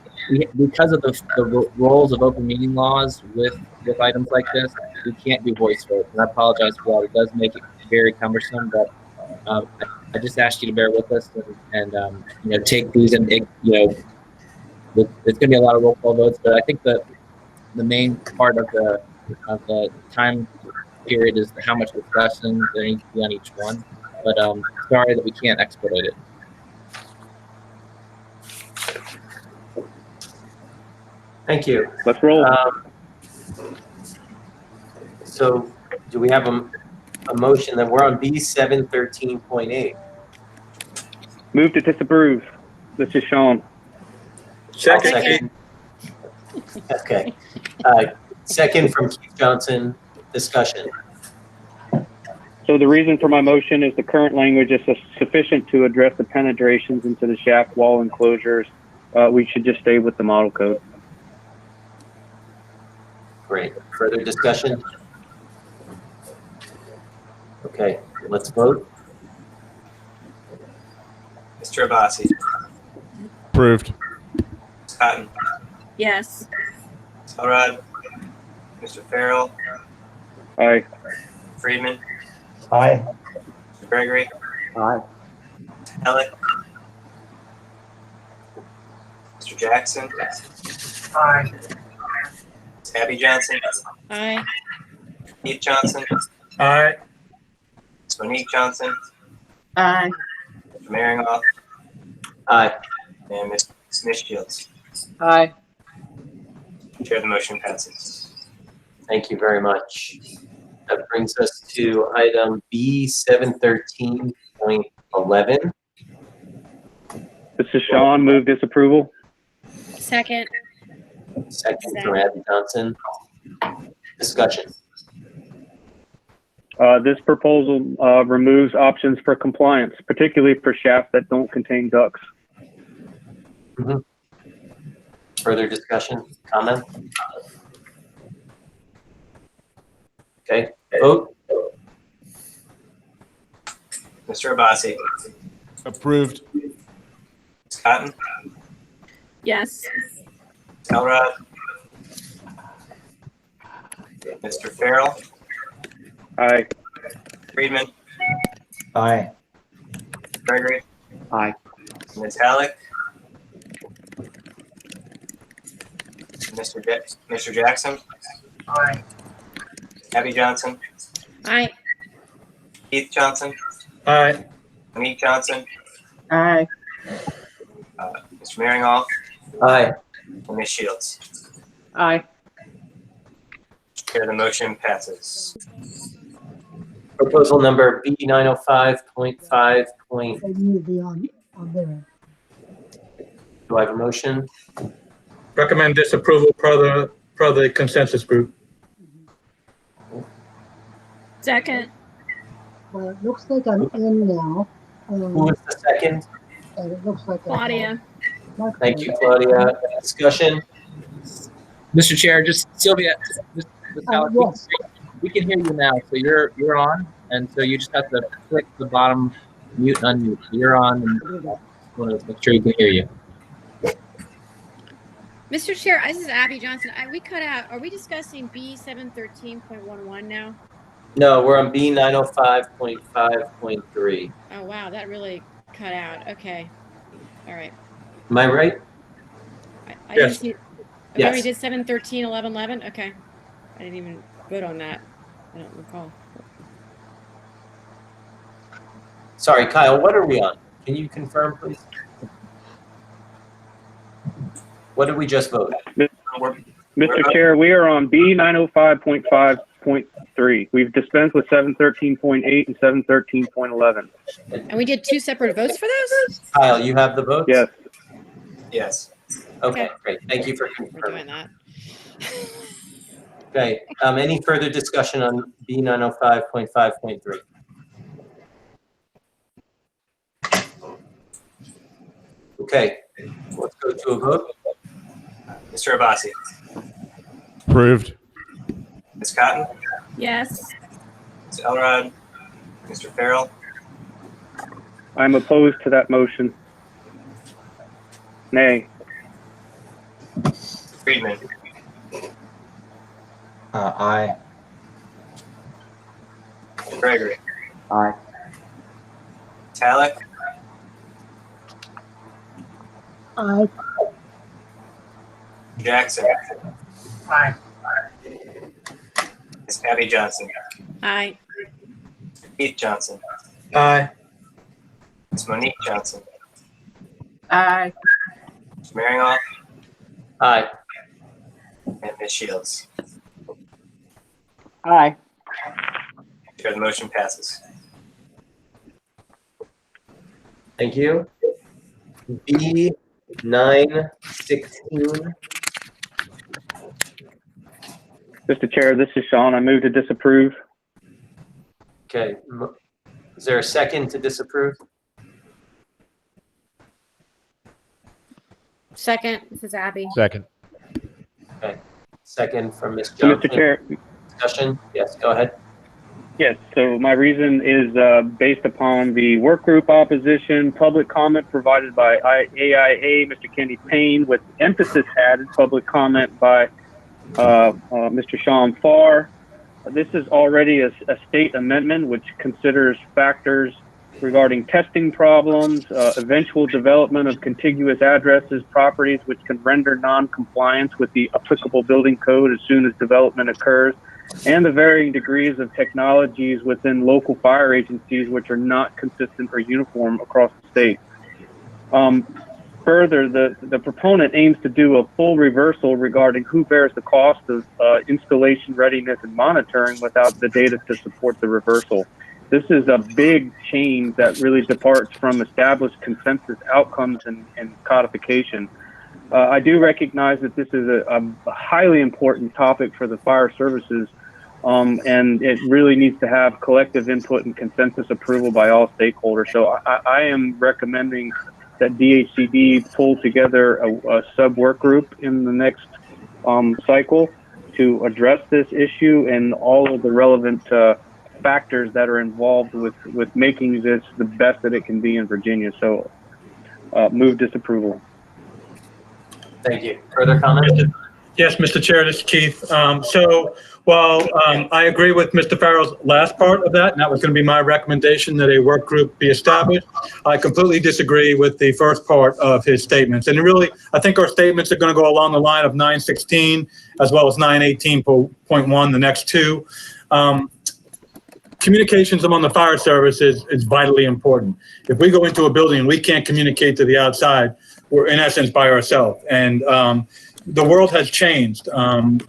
because of the roles of open meeting laws with items like this, we can't do voice votes. And I apologize for that. It does make it very cumbersome, but I just ask you to bear with us and take these and, it's going to be a lot of roll call votes, but I think that the main part of the time period is how much discussion there needs to be on each one. But sorry that we can't expedite it. Thank you. Let's roll. So do we have a motion that we're on B713.8? Move to disapprove. This is Sean. Second. Okay. Second from Keith Johnson. Discussion. So the reason for my motion is the current language is sufficient to address the penetrations into the shaft wall enclosures. We should just stay with the model code. Great. Further discussion? Okay, let's vote. Mr. Abbasi, Approved. Ms. Cotton, Yes. Ms. Elrod, Mr. Farrell, Aye. Friedman, Aye. Mr. Gregory, Aye. Alec, Mr. Jackson. Aye. Ms. Abby Johnson, Aye. Keith Johnson, Aye. Ms. Monique Johnson, Aye. Mr. Maringoff, Aye. and Ms. Shields. Aye. Chair, the motion passes. Thank you very much. That brings us to item B713.11. This is Sean. Move disapproval. Second. Second from Abby Johnson. Discussion. This proposal removes options for compliance, particularly for shafts that don't contain ducts. Further discussion, comment? Okay, vote. Mr. Abbasi, Approved. Ms. Cotton, Yes. Ms. Elrod, Mr. Farrell, Aye. Friedman, Aye. Gregory, Aye. Ms. Halleck, Mr. Jackson. Aye. Abby Johnson, Aye. Keith Johnson, Aye. Monique Johnson, Aye. Mr. Maringoff, Aye. and Ms. Shields. Aye. Chair, the motion passes. Proposal number B905.5. Do I have a motion? Recommend disapproval per the consensus group. Second. Well, it looks like I'm in now. Who was the second? And it looks like Claudia. Thank you, Claudia. Discussion? Mr. Chair, just Sylvia, Alex, yes. we can hear you now. So you're on, and so you just have to click the bottom mute and unmute. So you're on, and I want to make sure you can hear you. Mr. Chair, this is Abby Johnson. We cut out. Are we discussing B713.11 now? No, we're on B905.5.3. Oh, wow. That really cut out. Okay. All right. Am I right? I didn't Yes. see. We Yes. already did 713, 11, 11. Okay. I didn't even vote on that. I don't recall. Sorry, Kyle, what are we on? Can you confirm, please? What did we just vote? Mr. Chair, we are on B 905.5.3. We've dispensed with 713.8 and 713.11. And we did two separate votes for those? Kyle, you have the votes? Yes. Yes. Okay, great. Thank you for We're confirming. doing that. Okay, any further discussion on B 905.5.3? Okay, let's go to a vote. Mr. Abbasi. Approved. Ms. Cotton. Yes. Ms. Elrod. Mr. Farrell. I'm opposed to that motion. Nay. Friedman. Aye. Gregory. Aye. Talek. Aye. Jackson. Aye. Ms. Abby Johnson. Aye. Keith Johnson. Aye. Ms. Monique Johnson. Aye. Ms. Maringoff. Aye. And Ms. Shields. Aye. Chair, the motion passes. Thank you. B 916. Mr. Chair, this is Sean. I move to disapprove. Okay, is there a second to disapprove? Second, this is Abby. Second. Okay, second from Ms. So, Johnson. Mr. Chair, Discussion? Yes, go ahead. yes, so my reason is based upon the work group opposition, public comment provided by AIA, Mr. Kenny Payne, with emphasis added, public comment by Mr. Sean Farr. This is already a state amendment which considers factors regarding testing problems, eventual development of contiguous addresses, properties which can render non-compliance with the applicable building code as soon as development occurs, and the varying degrees of technologies within local fire agencies which are not consistent or uniform across the state. Further, the proponent aims to do a full reversal regarding who bears the cost of installation readiness and monitoring without the data to support the reversal. This is a big change that really departs from established consensus outcomes and codification. I do recognize that this is a highly important topic for the fire services, and it really needs to have collective input and consensus approval by all stakeholders. So I am recommending that DHCD pull together a sub-work group in the next cycle to address this issue and all of the relevant factors that are involved with making this the best that it can be in Virginia. So move disapproval. Thank you. Further comments? Yes, Mr. Chair, this is Keith. So while I agree with Mr. Farrell's last part of that, and that was going to be my recommendation that a work group be established, I completely disagree with the first part of his statements. And really, I think our statements are going to go along the line of 916 as well as 918.1, the next two. Communications among the fire service is vitally important. If we go into a building and we can't communicate to the outside, we're in essence by ourselves. And the world has changed.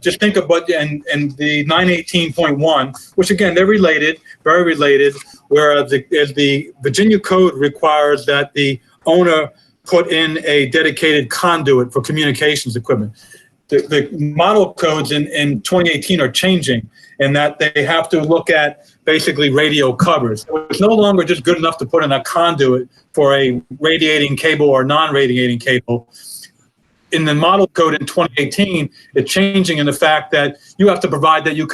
Just think of what, and the 918.1, which again, they're related, very related, where the Virginia code requires that the owner put in a dedicated conduit for communications equipment. The model codes in 2018 are changing in that they have to look at basically radio covers. So it's no longer just good enough to put in a conduit for a radiating cable or non-radiating cable. In the model code in 2018, it's changing in the fact that you have to provide that you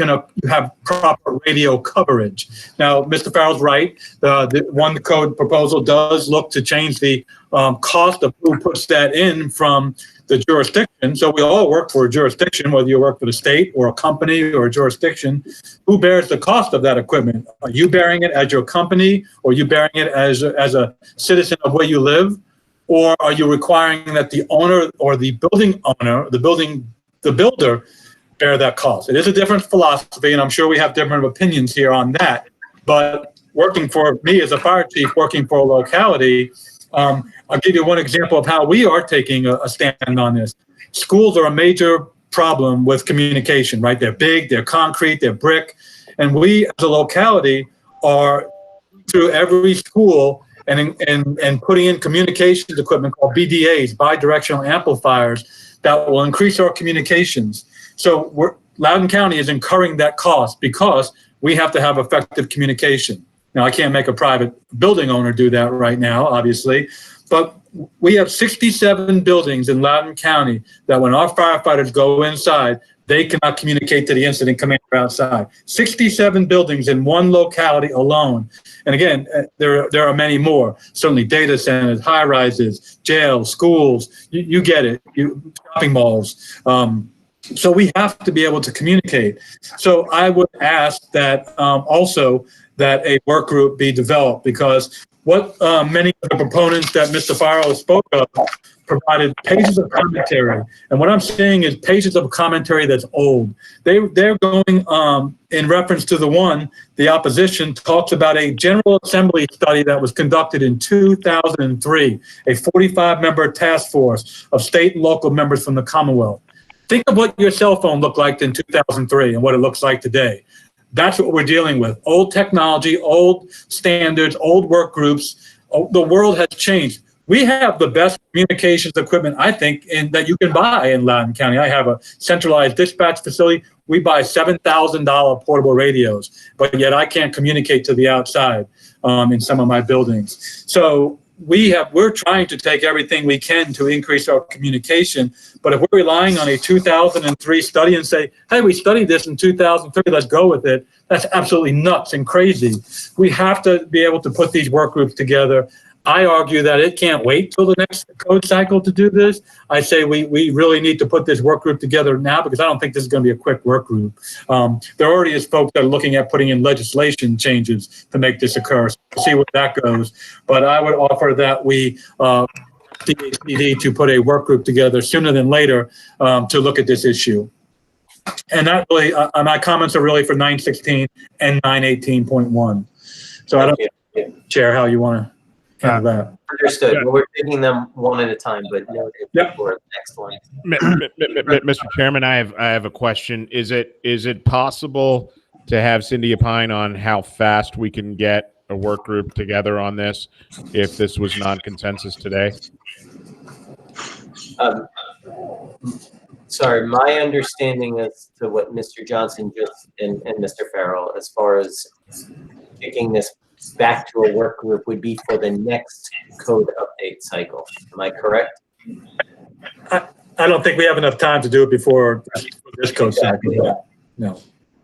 have proper radio coverage. Now, Mr. Farrell's right. The one code proposal does look to change the cost of who puts that in from the jurisdiction. So we all work for a jurisdiction, whether you work for the state or a company or a jurisdiction. Who bears the cost of that equipment? Are you bearing it as your company, or are you bearing it as a citizen of where you live? Or are you requiring that the owner or the building owner, the builder, bear that cost. It is a different philosophy, and I'm sure we have different opinions here on that. But working for me as a fire chief, working for a locality, I'll give you one example of how we are taking a stand on this. Schools are a major problem with communication, right? They're big, they're concrete, they're brick. And we as a locality are to every school and putting in communications equipment called BDAs, bidirectional amplifiers, that will increase our communications. So Loudoun County is incurring that cost because we have to have effective communication. Now, I can't make a private building owner do that right now, obviously, but we have 67 buildings in Loudoun County that when our firefighters go inside, they cannot communicate to the incident commander outside. 67 buildings in one locality alone. And again, there are many more. Certainly data centers, high rises, jails, schools, you get it, shopping malls. So we have to be able to communicate. So I would ask that also that a work group be developed, because what many of the proponents that Mr. Farrell spoke of provided pages of commentary. And what I'm saying is pages of commentary that's old. They're going in reference to the opposition talks about a General Assembly study that was conducted in 2003, a 45-member task force of state and local members from the Commonwealth. Think of what your cell phone looked like in 2003 and what it looks like today. That's what we're dealing with. Old technology, old standards, old work groups. The world has changed. We have the best communications equipment, I think, that you can buy in Loudoun County. I have a centralized dispatch facility. We buy $7,000 portable radios, but yet I can't communicate to the outside in some of my buildings. So we're trying to take everything we can to increase our communication. But if we're relying on a 2003 study and say, hey, we studied this in 2003, let's go with it, that's absolutely nuts and crazy. We have to be able to put these work groups together. I argue that it can't wait till the next code cycle to do this. I say we really need to put this work group together now, because I don't think this is going to be a quick work group. There already is folks that are looking at putting in legislation changes to make this occur. So we'll see where that goes. But I would offer that we DHCD to put a work group together sooner than later to look at this issue. And that really, my comments are really for 916 and 918.1. So I don't know, Chair, how you want to. Understood. Well, we're taking them one at a time, but for the next one. Mr. Chairman, I have a question. Is it possible to have Cindy opine on how fast we can get a work group together on this if this was non-consensus today? Sorry, my understanding as to what Mr. Johnson just and Mr. Farrell, as far as taking this back to a work group, would be for the next code update cycle. Am I correct? I don't think we have enough time to do it before this code cycle.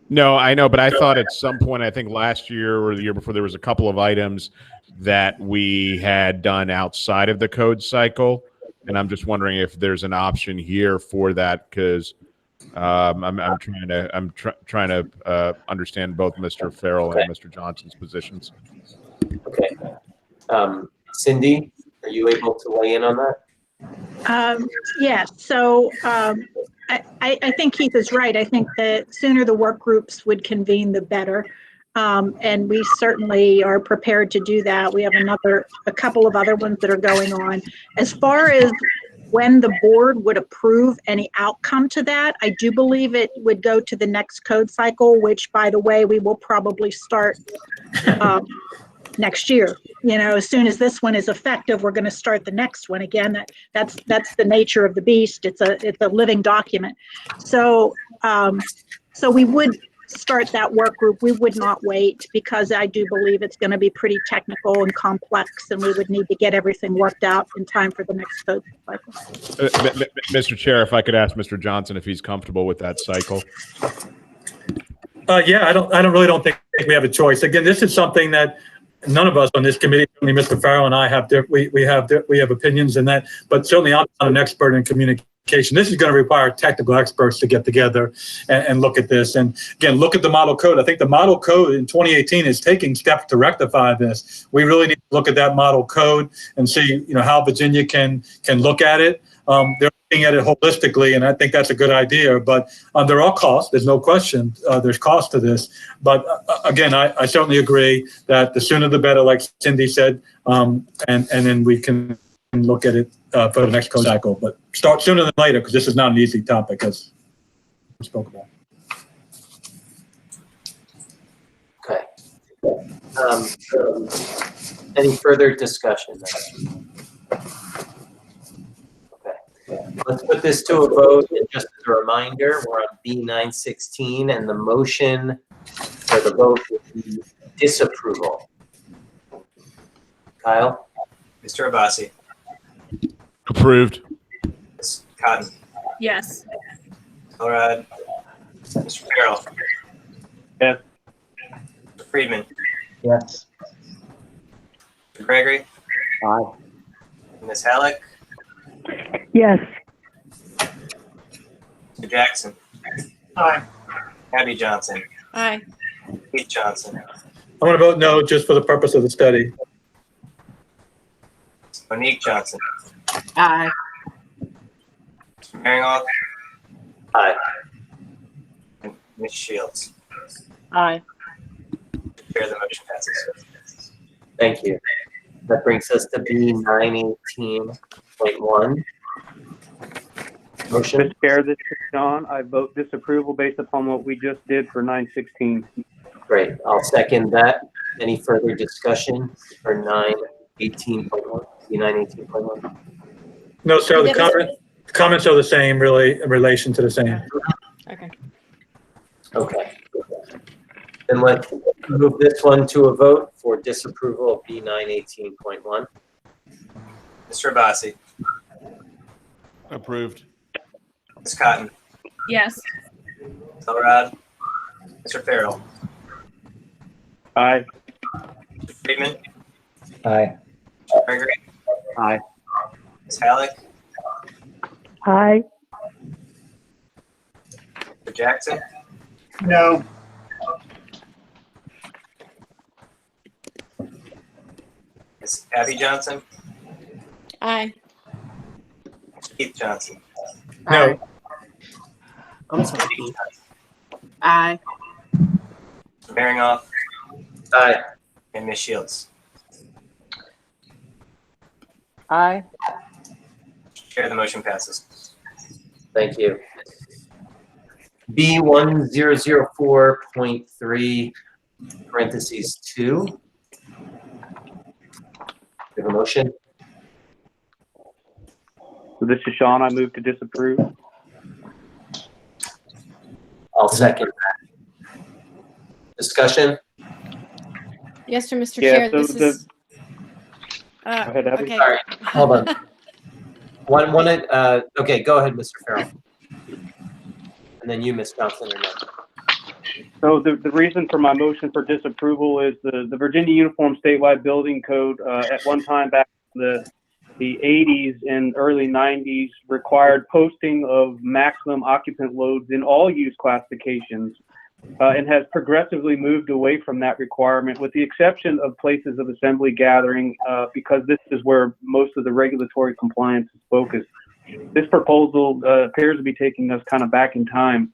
No, I know, but I thought at some point, I think last year or the year before, there was a couple of items that we had done outside of the code cycle, and I'm just wondering if there's an option here for that, because I'm trying to understand both Mr. Farrell and Mr. Johnson's positions. Okay. Cindy, are you able to weigh in on that? Yeah, so I think Keith is right. I think the sooner the work groups would convene, the better. And we certainly are prepared to do that. We have a couple of other ones that are going on. As far as when the board would approve any outcome to that, I do believe it would go to the next code cycle, which, by the way, we will probably start next year. You know, as soon as this one is effective, we're going to start the next one again. That's the nature of the beast. It's a living document. So so we would start that work group. We would not wait, because I do believe it's going to be pretty technical and complex, and we would need to get everything worked out in time for the next code cycle. Mr. Chair, if I could ask Mr. Johnson if he's comfortable with that cycle. Yeah, I don't think we have a choice. Again, this is something that none of us on this committee, certainly Mr. Farrell and I, we have opinions in that, but certainly I'm not an expert in communication. This is going to require technical experts to get together and look at this. And again, look at the model code. I think the model code in 2018 is taking steps to rectify this. We really need to look at that model code and see, how Virginia can look at it. There are looking at it holistically, and I think that's a good idea. But there are costs. There's no question. There's cost to this. But again, I certainly agree that the sooner the better, like Cindy said, and then we can look at it for the next code cycle. But start sooner than later, because this is not an easy topic, as we spoke about. Okay. Any further discussion? Let's put this to a vote, and just as a reminder, we're on B916, and the motion for the vote would be disapproval. Kyle? Mr. Abbasi. Approved. Ms. Cotton. Yes. Elrod. Mr. Farrell. Yes. Mr. Friedman. Yes. Mr. Gregory. Aye. Ms. Halleck. Yes. Mr. Jackson. Aye. Abby Johnson. Aye. Keith Johnson. I want to vote no, just for the purpose of the study. Monique Johnson. Aye. Mr. Maringoff. Aye. And Ms. Shields. Aye. Chair, the motion passes. Thank you. That brings us to B918.1. Motion? Mr. Chair, this is John. I vote disapproval based upon what we just did for 916. Great. I'll second that. Any further discussion for 918.1? B918.1? No, sir. Yeah, The comments are the same, really, in relation to the same. Okay. Okay. Then let's move this one to a vote for disapproval of B918.1. Mr. Abbasi. Approved. Ms. Cotton. Yes. Elrod. Mr. Farrell. Aye. Mr. Friedman. Aye. Mr. Gregory. Aye. Ms. Halleck. Aye. Mr. Jackson. No. Ms. Abby Johnson. Aye. Mr. Keith Johnson. No. I'm sorry. Aye. Mr. Maringoff. Aye. And Ms. Shields. Aye. Chair, the motion passes. Thank you. B1004.3 parentheses 2. We have a motion? So this is Sean. I move to disapprove. I'll second that. Discussion? Yes, sir, Mr. Yeah, Chair, so this is. Go ahead, Abby. Okay. Sorry, hold on. Okay, go ahead, Mr. Farrell. And then you, Ms. Johnson. So the reason for my motion for disapproval is the Virginia Uniform Statewide Building Code at one time back in the 80s and early 90s required posting of maximum occupant loads in all use classifications and has progressively moved away from that requirement with the exception of places of assembly gathering because this is where most of the regulatory compliance is focused. This proposal appears to be taking us kind of back in time.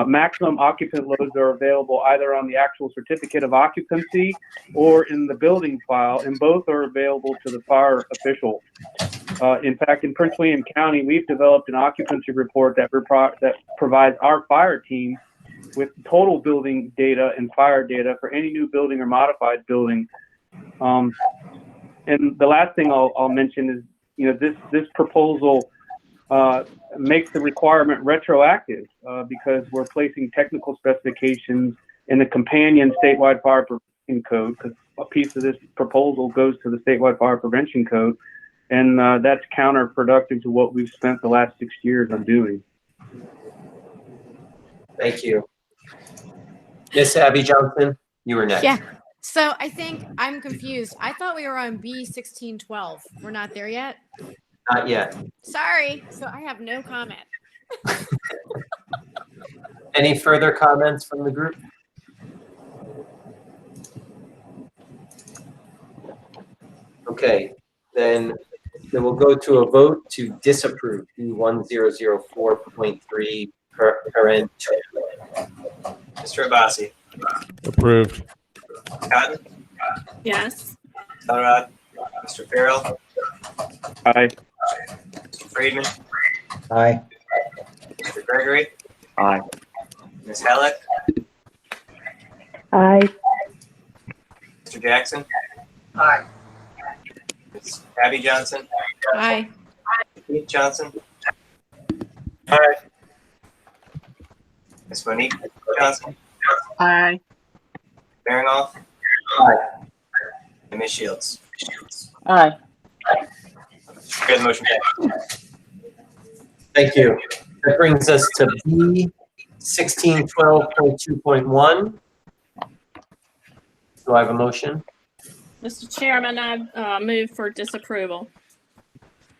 Maximum occupant loads are available either on the actual certificate of occupancy or in the building file, and both are available to the fire official. In fact, in Prince William County, we've developed an occupancy report that provides our fire team with total building data and fire data for any new building or modified building. And the last thing I'll mention is, this proposal makes the requirement retroactive because we're placing technical specifications in the companion statewide fire prevention code, because a piece of this proposal goes to the statewide fire prevention code, and that's counterproductive to what we've spent the last 6 years on doing. Thank you. Miss Abby Johnson, you were next. Yeah. So I think I'm confused. I thought we were on B1612. We're not there yet? Not yet. Sorry. So I have no comment. Any further comments from the group? Okay, then Then we'll go to a vote to disapprove B1004.3 parent 2. Mr. Abbasi. Approved. Cotton. Yes. Elrod. Mr. Farrell. Aye. Mr. Friedman. Aye. Mr. Gregory. Aye. Ms. Hallett. Aye. Mr. Jackson. Aye. Ms. Abby Johnson. Aye. Keith Johnson. Aye. Ms. Monique Johnson. Aye. Baringoff. Aye. And Ms. Shields. Aye. Good, motion passed. Thank you. That brings us to B 1612.2.1. Do I have a motion? Mr. Chairman, I move for disapproval.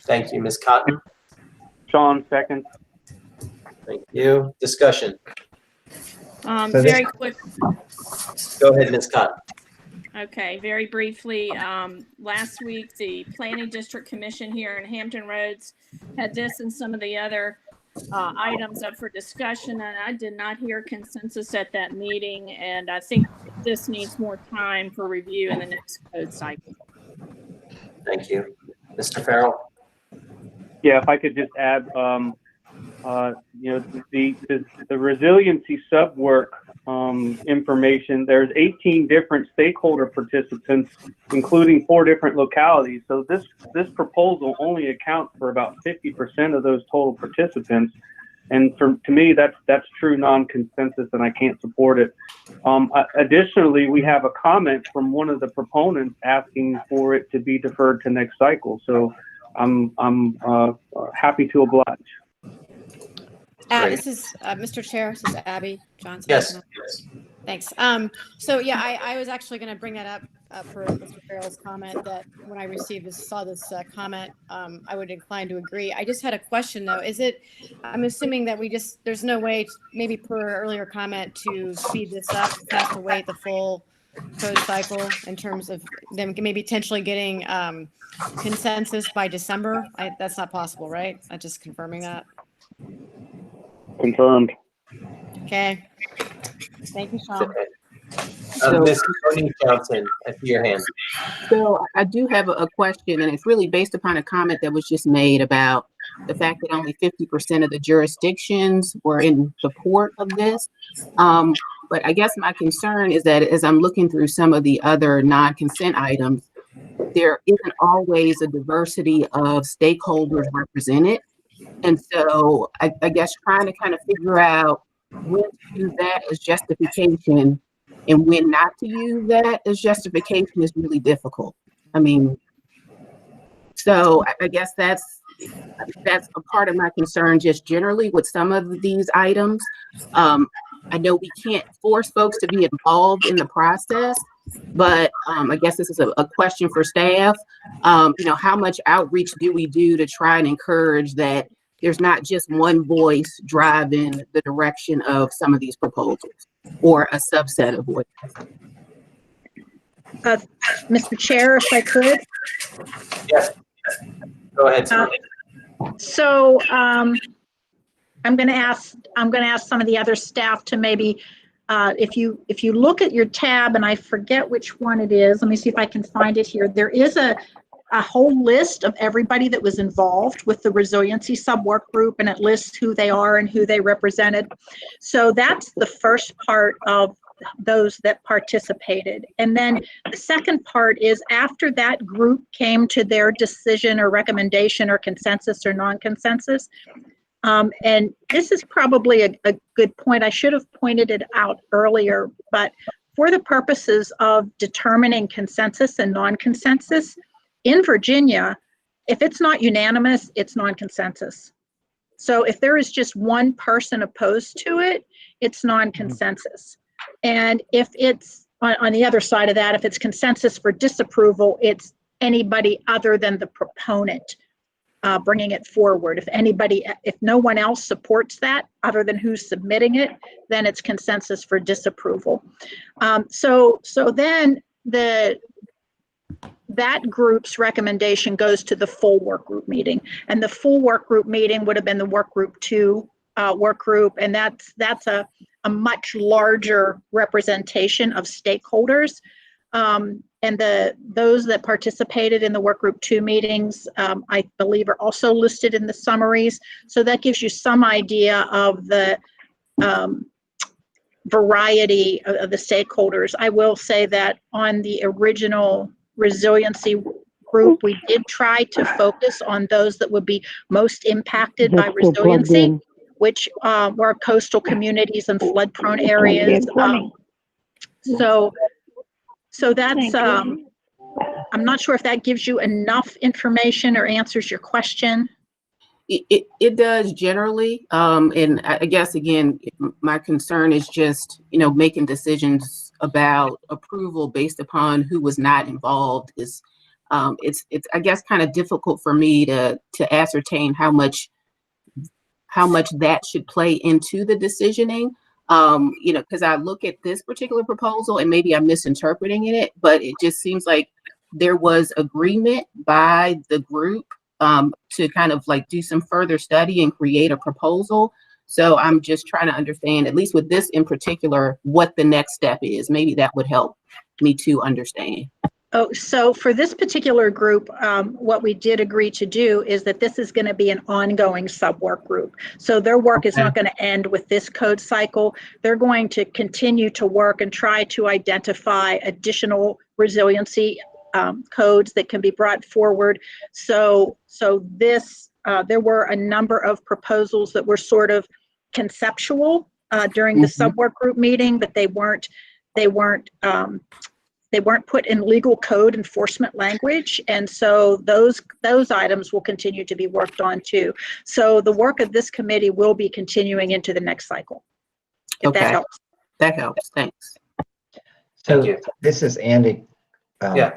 Thank you, Ms. Cotton. Sean, second. Thank you. Discussion. So this- Very quick. Go ahead, Ms. Cotton. Okay, very briefly, last week, the Planning District Commission here in Hampton Roads had this and some of the other items up for discussion, and I did not hear consensus at that meeting, and I think this needs more time for review in the next code cycle. Thank you. Mr. Farrell? Yeah, if I could just add, the resiliency sub work information, there's 18 different stakeholder participants, including 4 different localities. So this proposal only accounts for about 50% of those total participants. And to me, that's true non-consensus, and I can't support it. Additionally, we have a comment from one of the proponents asking for it to be deferred to next cycle. So I'm happy to oblige. This is Mr. Chair. This is Abby Johnson. Yes. Thanks. So yeah, I was actually going to bring that up for Mr. Farrell's comment that when I saw this comment, I would incline to agree. I just had a question though. I'm assuming that there's no way, maybe per earlier comment, to speed this up, have to wait the full code cycle in terms of them maybe potentially getting consensus by December. That's not possible, right? I'm just confirming that. Confirmed. Okay. Thank you, Sean. Ms. Monique Johnson, I see your hand. So I do have a question, and it's really based upon a comment that was just made about the fact that only 50% of the jurisdictions were in support of this. But I guess my concern is that as I'm looking through some of the other non-consent items, there isn't always a diversity of stakeholders represented. And so I guess trying to kind of figure out when to use that as justification and when not to use that as justification is really difficult. I mean, so I guess that's a part of my concern just generally with some of these items. I know we can't force folks to be involved in the process, but I guess this is a question for staff. How much outreach do we do to try and encourage that there's not just one voice driving the direction of some of these proposals or a subset of voices? Mr. Chair, if I could. Yes. Go ahead. So I'm going to ask some of the other staff to maybe, if you look at your tab, and I forget which one it is, let me see if I can find it here. There is a whole list of everybody that was involved with the resiliency sub-work group, and it lists who they are and who they represented. So that's the first part of those that participated. And then the second part is after that group came to their decision or recommendation or consensus or non-consensus, and this is probably a good point. I should have pointed it out earlier, but for the purposes of determining consensus and non-consensus, in Virginia, if it's not unanimous, it's non-consensus. So if there is just one person opposed to it, it's non-consensus. And if it's on the other side of that, if it's consensus for disapproval, it's anybody other than the proponent bringing it forward. If no one else supports that other than who's submitting it, then it's consensus for disapproval. So then that group's recommendation goes to the full work group meeting, and the full work group meeting would have been the work group 2 work group, and that's a much larger representation of stakeholders. And those that participated in the work group 2 meetings, I believe, are also listed in the summaries. So that gives you some idea of the variety of the stakeholders. I will say that on the original resiliency group, we did try to focus on those that would be most impacted by resiliency, which were coastal communities and flood-prone areas. So that's, I'm not sure if that gives you enough information or answers your question. It does generally. And I guess, again, my concern is just, making decisions about approval based upon who was not involved is, it's I guess, kind of difficult for me to ascertain how much that should play into the decisioning. Because I look at this particular proposal and maybe I'm misinterpreting it, but it just seems like there was agreement by the group to kind of like do some further study and create a proposal. So I'm just trying to understand, at least with this in particular, what the next step is. Maybe that would help me to understand. Oh, so for this particular group, what we did agree to do is that this is going to be an ongoing sub-work group. So their work is not going to end with this code cycle. They're going to continue to work and try to identify additional resiliency codes that can be brought forward. So this, there were a number of proposals that were sort of conceptual during the sub-work group meeting, but they weren't put in legal code enforcement language. And so those items will continue to be worked on too. So the work of this committee will be continuing into the next cycle. If that helps. That helps. Thanks. So this is Andy. Yeah.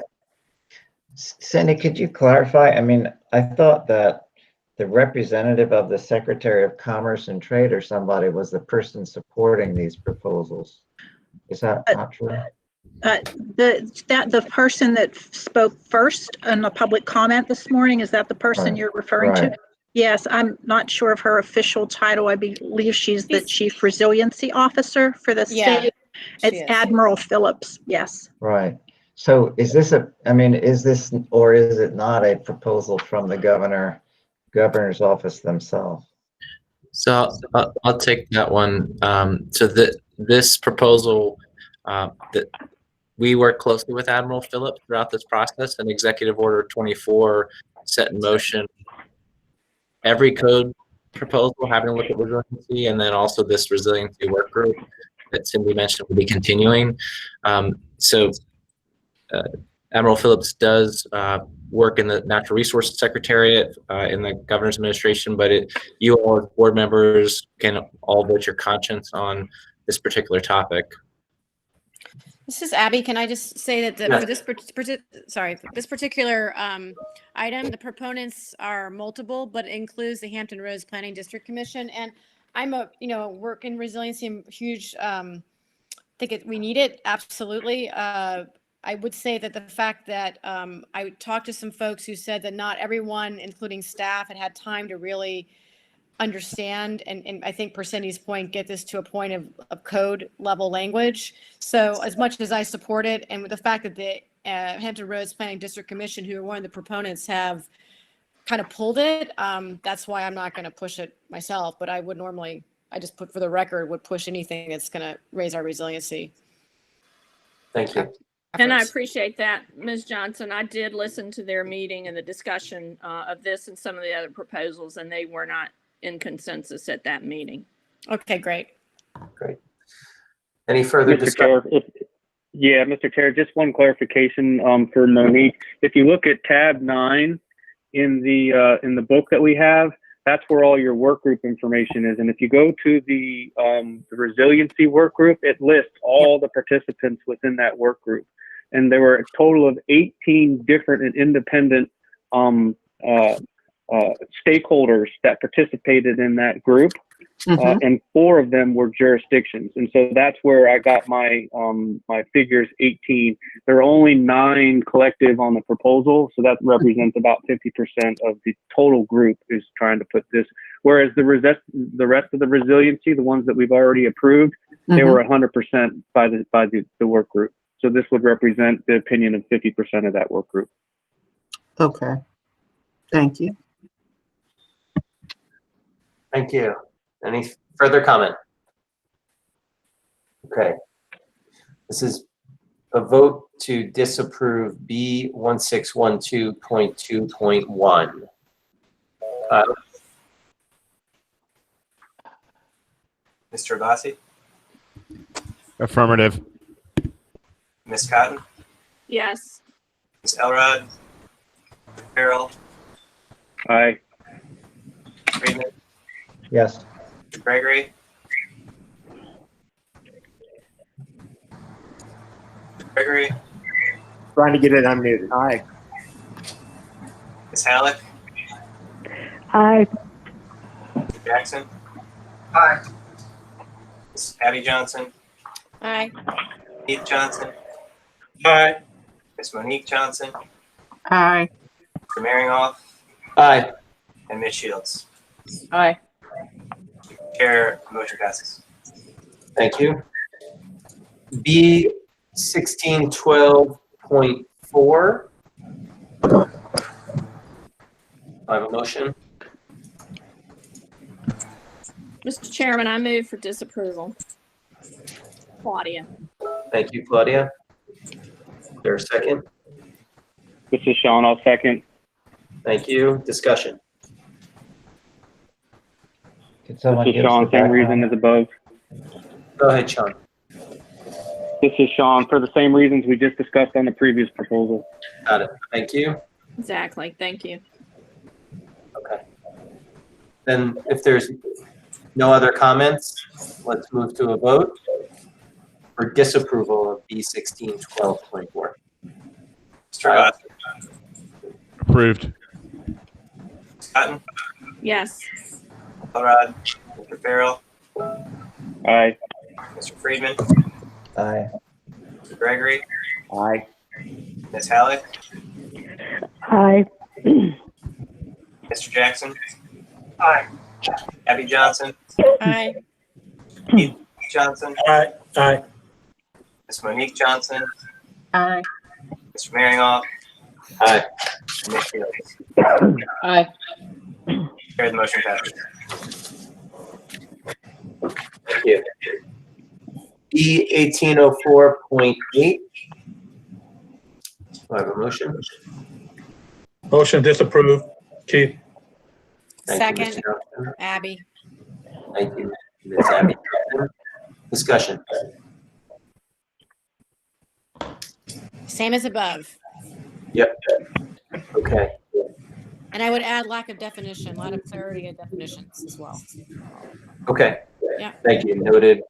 Cindy, could you clarify? I mean, I thought that the representative of the Secretary of Commerce and Trade or somebody was the person supporting these proposals. Is that not true? The person that spoke first in the public comment this morning, is that the person you're referring to? Yes, I'm not sure of her official title. I believe she's the Chief Resiliency Officer for the state. It's Admiral Phillips, yes. Right. So is this is this or is it not a proposal from the governor's office themselves? So I'll take that one. So this proposal, that we work closely with Admiral Phillips throughout this process, and Executive Order 24 set in motion every code proposal having a look at resiliency, and then also this resiliency work group that Cindy mentioned will be continuing. Admiral Phillips does work in the Natural Resources Secretariat in the Governor's Administration, but you all as board members can all vote your conscience on this particular topic. This is Abby. Can I just say that for this particular item, the proponents are multiple, but it includes the Hampton Roads Planning District Commission. And I'm work in resiliency. I'm huge. Think we need it absolutely. I would say that the fact that I talked to some folks who said that not everyone, including staff, had time to really understand, and I think per Cindy's point, get this to a point of code level language. So as much as I support it, and with the fact that the Hampton Roads Planning District Commission, who are one of the proponents, have kind of pulled it, that's why I'm not going to push it myself. But I would normally, I just put for the record, would push anything that's going to raise our resiliency. Thank you. And I appreciate that, Ms. Johnson. I did listen to their meeting and the discussion of this and some of the other proposals, and they were not in consensus at that meeting. Okay, great. Great. Any further discussion? Mr. Chair, just one clarification for Monique. If you look at tab 9 in the book that we have, that's where all your work group information is. And if you go to the resiliency work group, it lists all the participants within that work group. And there were a total of 18 different and independent stakeholders that participated in that group, and 4 of them were jurisdictions. And so that's where I got my my figures 18. There are only 9 collective on the proposal, so that represents about 50% of the total group is trying to put this. Whereas the rest of the resiliency, the ones that we've already approved, they were 100% by the work group. So this would represent the opinion of 50% of that work group. Okay. Thank you. Thank you. Any further comment? Okay. This is a vote to disapprove B1612.2.1. Mr. Abbasi, Affirmative. Ms. Cotton, Yes. Ms. Elrod, Farrell, Aye. Friedman, Yes. Gregory, Trying to get it unmuted. Aye. Ms. Halleck, Aye. Mr. Jackson, Aye. Ms. Abby Johnson, Aye. Keith Johnson, Aye. Ms. Monique Johnson, Aye. Mr. Maringoff, Aye. and Ms. Shields. Aye. Chair, motion passes. Thank you. B1612.4. I have a motion. Mr. Chairman, I move for disapproval. Claudia. Thank you, Claudia. Is there a second? This is Sean. I'll second. Thank you. Discussion. Could someone This is give us Sean. the Same reason background? as above. Go ahead, Sean. This is Sean for the same reasons we just discussed on the previous proposal. Got it. Thank you. Exactly. Thank you. Okay. Then if there's no other comments, let's move to a vote for disapproval of B1612.4. Mr. Abbasi, Approved. Ms. Cotton, Yes. Elrod, Mr. Farrell, Aye. Mr. Friedman, Aye. Mr. Gregory, Aye. Ms. Halleck, Aye. Mr. Jackson, Aye. Abby Johnson, Aye. Keith Johnson, Aye. Aye. Ms. Monique Johnson, Aye. Mr. Maringoff, Aye. and Ms. Shields. Aye. Chair, the motion passes. Thank you. B1804.8. Do I have a motion? Motion disapproved. Keith. Thank you, Mr. Second. Johnson. Abby. Thank you, Ms. Abby. Discussion. Same as above. Yep. Okay. And I would add lack of definition, lack of clarity of definitions as well. Okay. Yeah. Thank you. Noted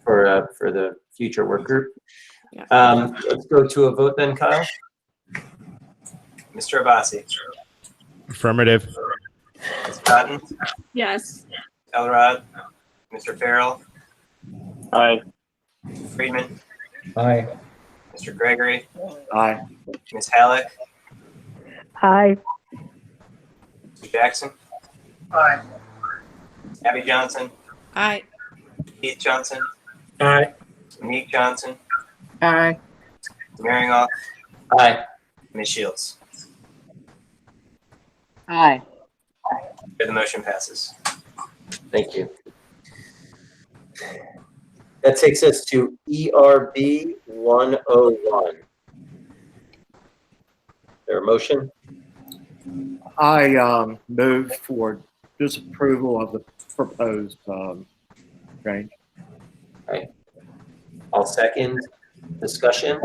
for the future work group. Yeah. Let's go to a vote then, Kyle. Mr. Abbasi, Affirmative. Ms. Cotton, Yes. Elrod, Mr. Farrell, Aye. Friedman, Aye. Mr. Gregory, Aye. Ms. Halleck, Aye. Mr. Jackson, Aye. Abby Johnson, Aye. Keith Johnson, Aye. Monique Johnson, Aye. Maringoff, Aye. Ms. Shields. Aye. Chair, the motion passes. Thank you. That takes us to ERB 101. There a motion? I move for disapproval of the proposed change. Right. I'll second. Discussion.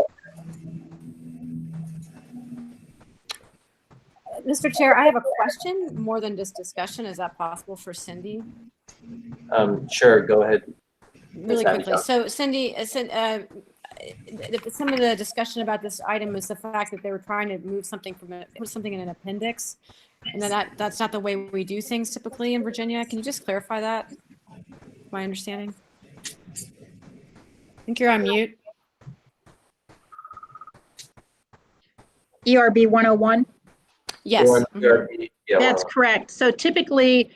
Mr. Chair, I have a question more than just discussion. Is that possible for Cindy? Sure, go ahead. Really Ms. Abby quickly. So Cindy, some of the discussion about this item is the fact that they were trying to move something put something in an appendix. And then that's not the way we do things typically in Virginia. Can you just clarify that? My understanding. I think you're on mute. ERB 101? Yes. That's correct. So typically,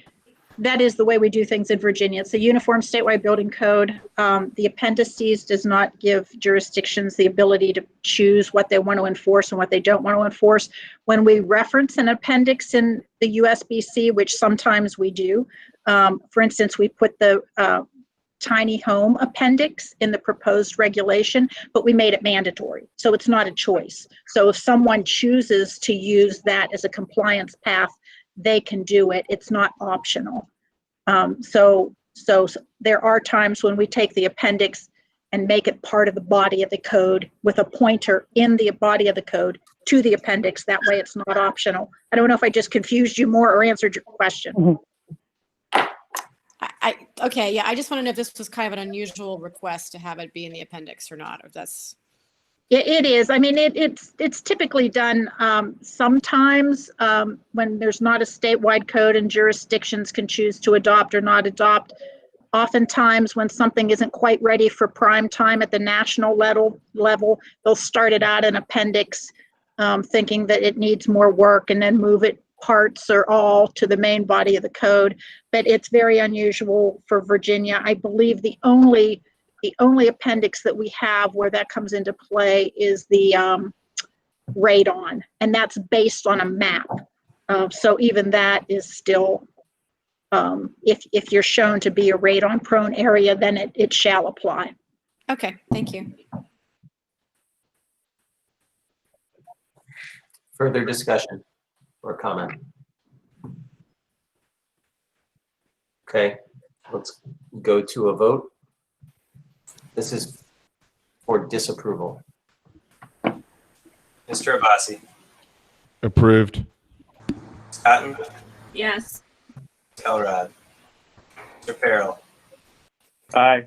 that is the way we do things in Virginia. It's a uniform statewide building code. The appendices does not give jurisdictions the ability to choose what they want to enforce and what they don't want to enforce. When we reference an appendix in the USBC, which sometimes we do, for instance, we put the tiny home appendix in the proposed regulation, but we made it mandatory. So it's not a choice. So if someone chooses to use that as a compliance path, they can do it. It's not optional. So there are times when we take the appendix and make it part of the body of the code with a pointer in the body of the code to the appendix. That way it's not optional. I don't know if I just confused you more or answered your question. Okay, yeah, I just want to know if this was kind of an unusual request to have it be in the appendix or not, or if that's. It is. I mean, it's typically done sometimes when there's not a statewide code and jurisdictions can choose to adopt or not adopt. Oftentimes, when something isn't quite ready for prime time at the national level, they'll start it out in appendix, thinking that it needs more work, and then move it parts or all to the main body of the code. But it's very unusual for Virginia. I believe the only appendix that we have where that comes into play is the radon, and that's based on a map. So even that is still, if you're shown to be a radon-prone area, then it shall apply. Okay, thank you. Further discussion or comment? Okay, let's go to a vote. This is for disapproval. Mr. Abbasi, Approved. Cotton, Yes. Elrod, Mr. Farrell, Aye.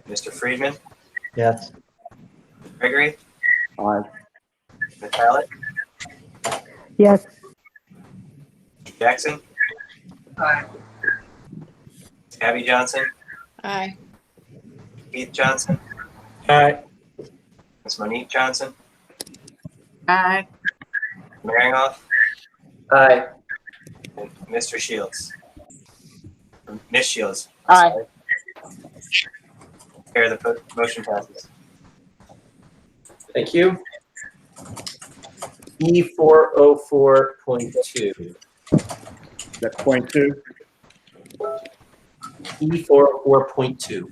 Mr. Friedman, Yes. Gregory, Aye. Metallic, Yes. Jackson, Aye. Abby Johnson, Aye. Keith Johnson, Aye. Ms. Monique Johnson, Aye. Maringoff, Aye. and Mr. Shields. Or Ms. Shields. Aye. Sorry. Chair, the motion passes. Thank you. E404.2. That point two? E404.2.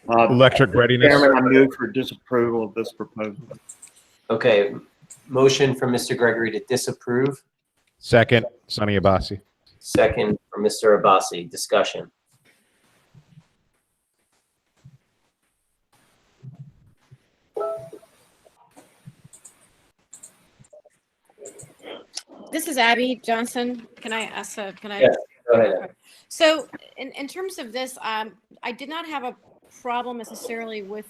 Electric readiness. Chairman, I move for disapproval of this proposal. Okay, motion from Mr. Gregory to disapprove, Second, Sunny Abbasi. second from Mr. Abbasi. Discussion. This is Abby Johnson. Can I ask Yes, go ahead. So in terms of this, I did not have a problem necessarily with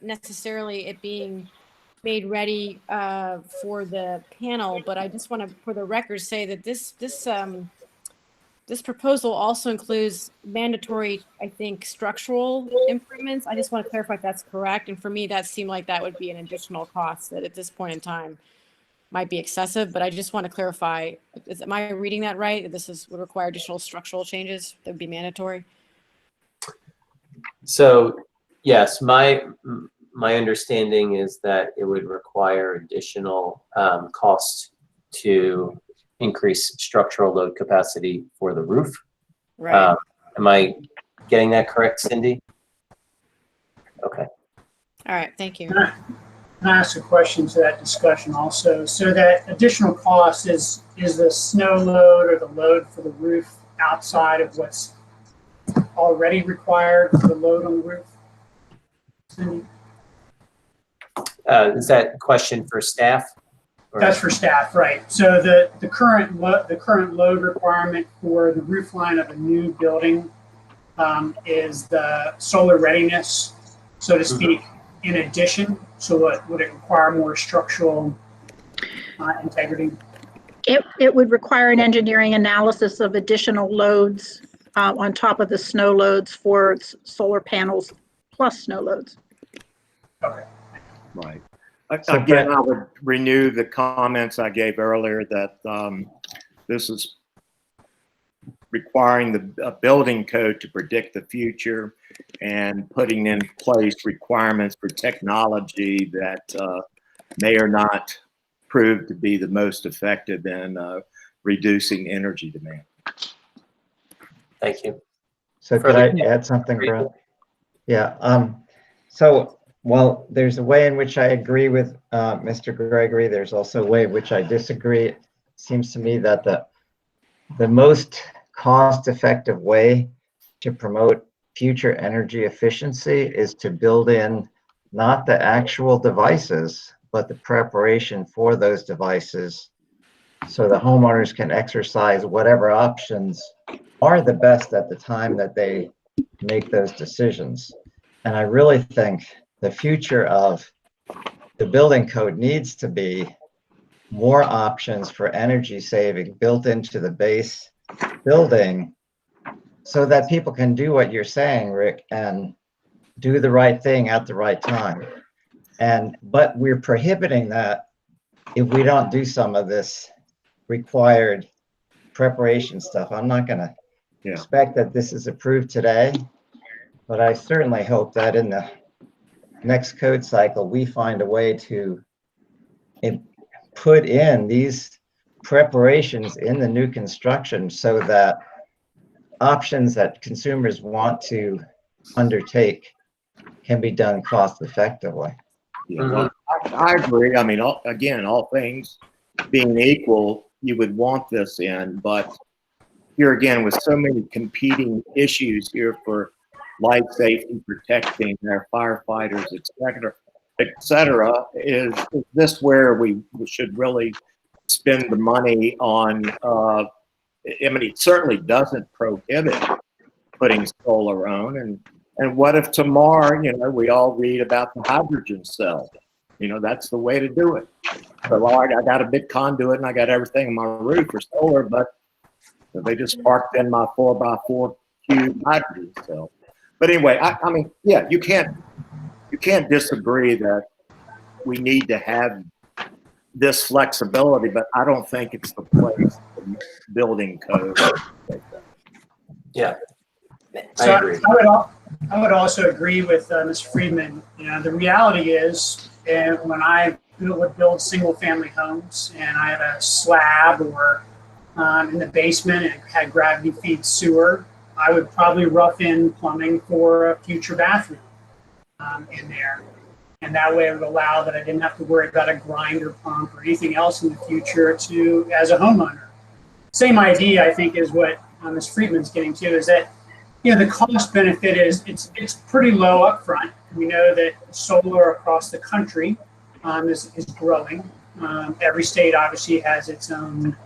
necessarily it being made ready for the panel, but I just want to, for the record, say that this proposal also includes mandatory, I think, structural improvements. I just want to clarify if that's correct. And for me, that seemed like that would be an additional cost that at this point in time might be excessive, but I just want to clarify, am I reading that right? That this would require additional structural changes that would be mandatory? So, yes, my understanding is that it would require additional costs to increase structural load capacity for the roof. Right. Am I getting that correct, Cindy? Okay. All right, thank you. Can I ask a question to that discussion also? So that additional cost is the snow load or the load for the roof outside of what's already required for the load on the roof? Cindy? Is that a question for staff? Or- That's for staff, right? So the current load requirement for the roof line of a new building is the solar readiness, so to speak. In addition, so would it require more structural integrity? It would require an engineering analysis of additional loads on top of the snow loads for solar panels plus snow loads. Right. So Again, I would renew the comments I gave earlier that this is requiring the building code to predict the future and putting in place requirements for technology that may or not prove to be the most effective in reducing energy demand. Thank you. So could I add something, Brett? Yeah. So, well, there's a way in which I agree with Mr. Gregory. There's also a way in which I disagree. It seems to me that the most cost-effective way to promote future energy efficiency is to build in not the actual devices, but the preparation for those devices so the homeowners can exercise whatever options are the best at the time that they make those decisions. And I really think the future of the building code needs to be more options for energy saving built into the base building so that people can do what you're saying, Rick, and do the right thing at the right time. But we're prohibiting that if we don't do some of this required preparation stuff. I'm not going to expect that this is approved today, but I certainly hope that in the next code cycle, we find a way to put in these preparations in the new construction so that options that consumers want to undertake can be done cost effectively. Yeah, well, I agree. I mean, again, all things being equal, you would want this in, but here again, with so many competing issues here for life safety, protecting our firefighters, et cetera, is this where we should really spend the money on? I mean, it certainly doesn't prohibit putting solar on, and what if tomorrow, we all read about the hydrogen cell? That's the way to do it. So, I got a big conduit and I got everything on my roof for solar, but they just parked in my 4x4 cube hydrogen cell. But anyway, I mean, yeah, you can't disagree that we need to have this flexibility, but I don't think it's the place for building code. Yeah, So I agree. I would also agree with Mr. Friedman. The reality is, when I would build single-family homes and I had a slab or in the basement and had gravity-feed sewer, I would probably rough in plumbing for a future bathroom in there. And that way it would allow that I didn't have to worry about a grinder pump or anything else in the future as a homeowner. Same idea, I think, is what Ms. Friedman's getting to, is that the cost benefit is it's pretty low up front. We know that solar across the country is growing. Every state obviously has its own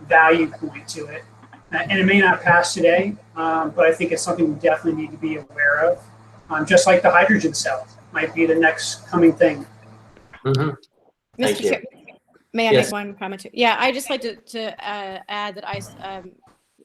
value point to it. And it may not pass today, but I think it's something we definitely need to be aware of. Just like the hydrogen cell might be the next coming thing. Mm-hmm. Thank you. May I Yes. make one comment too? Yeah, I just like to add that I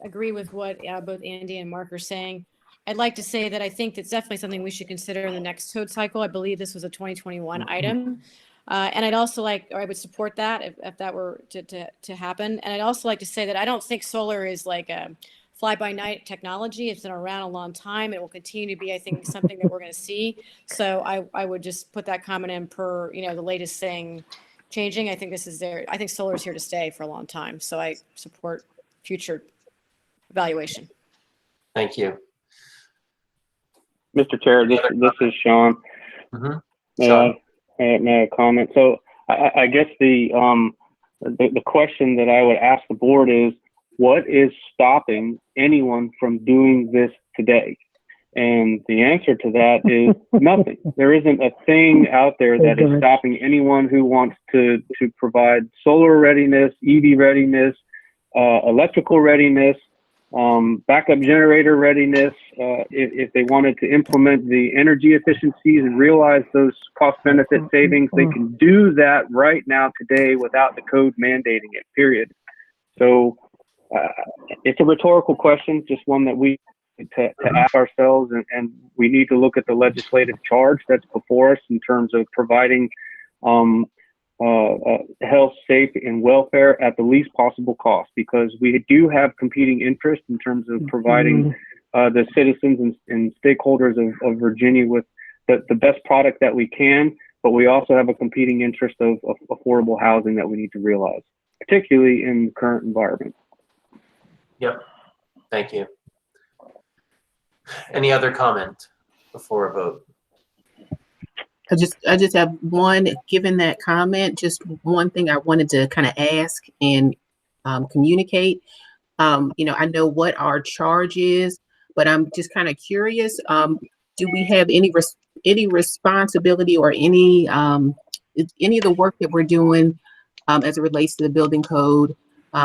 agree with what both Andy and Mark are saying. I'd like to say that I think that's definitely something we should consider in the next code cycle. I believe this was a 2021 item. And I'd also I would support that if that were to happen. And I'd also like to say that I don't think solar is like a fly-by-night technology. It's been around a long time. It will continue to be, I think, something that we're going to see. So I would just put that comment in per, the latest thing changing. I think this is there. I think solar is here to stay for a long time. So I support future evaluation. Thank you. Mr. Chair, this is Sean. Mm-hmm. Sean. May I comment? So I guess the question that I would ask the board is, what is stopping anyone from doing this today? And the answer to that is nothing. There isn't a thing out there that is stopping anyone who wants to provide solar readiness, EV readiness, electrical readiness, backup generator readiness, if they wanted to implement the energy efficiencies and realize those cost benefit savings, they can do that right now today without the code mandating it, period. So it's a rhetorical question, just one that we need to ask ourselves, and we need to look at the legislative charge that's before us in terms of providing health, safety, and welfare at the least possible cost, because we do have competing interests in terms of providing the citizens and stakeholders of Virginia with the best product that we can, but we also have a competing interest of affordable housing that we need to realize, particularly in the current environment. Yep. Thank you. Any other comment before a vote? I just have one, given that comment, just one thing I wanted to kind of ask and communicate. I know what our charge is, but I'm just kind of curious. Do we have any responsibility or any of the work that we're doing as it relates to the building code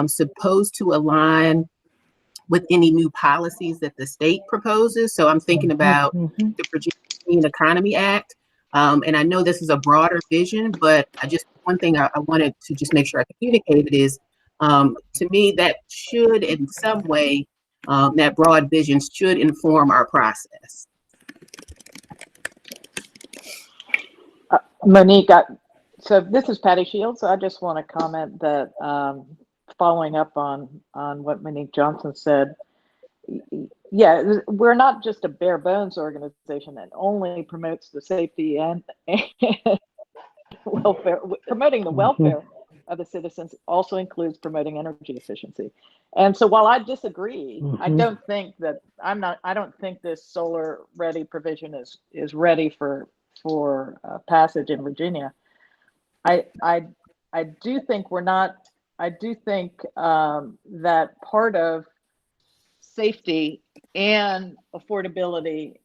supposed to align with any new policies that the state proposes? So I'm thinking about the Virginia Clean Economy Act. And I know this is a broader vision, but one thing I wanted to just make sure I communicated is, to me, that should in some way, that broad vision should inform our process. Monique, so this is Patty Shields. I just want to comment that following up on what Monique Johnson said, yeah, we're not just a bare bones organization that only promotes the safety and welfare. Promoting the welfare of the citizens also includes promoting energy efficiency. And so while I disagree, I don't think this solar ready provision is ready for passage in Virginia. I do think that part of safety and affordability,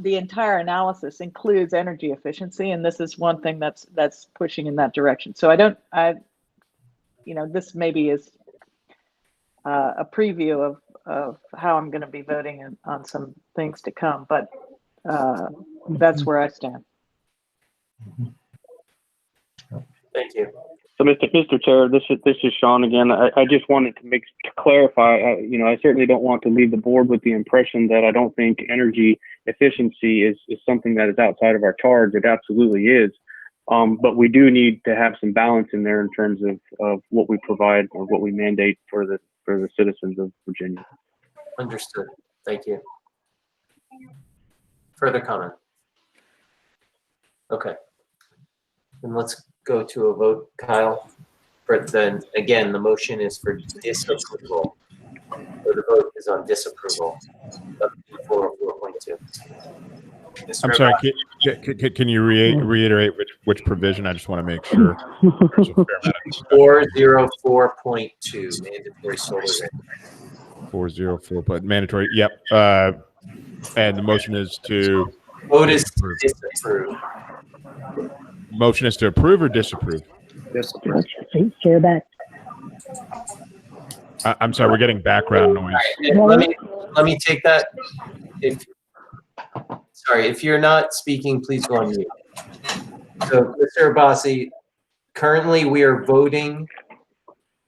the entire analysis includes energy efficiency, and this is one thing that's pushing in that direction. So this maybe is a preview of how I'm going to be voting on some things to come, but that's where I stand. Thank you. So, Mr. Chair, this is Sean again. I just wanted to clarify. I certainly don't want to leave the board with the impression that I don't think energy efficiency is something that is outside of our charge. It absolutely is, but we do need to have some balance in there in terms of what we provide or what we mandate for the citizens of Virginia. Understood. Thank you. Further comment? Okay. Then let's go to a vote, Kyle. But then again, the motion is for disapproval. So the vote is on disapproval of 404.2. I'm sorry. Can you reiterate which provision? I just want to make sure. 404.2 mandatory solar rate. 404, but mandatory. Yep. And the motion is to vote is to disapprove. Motion is to approve or disapprove? Disapprove. I'm sorry, we're getting background noise. Let me take that. If you're not speaking, please go on mute. So, Mr. Abbasi, currently we are voting.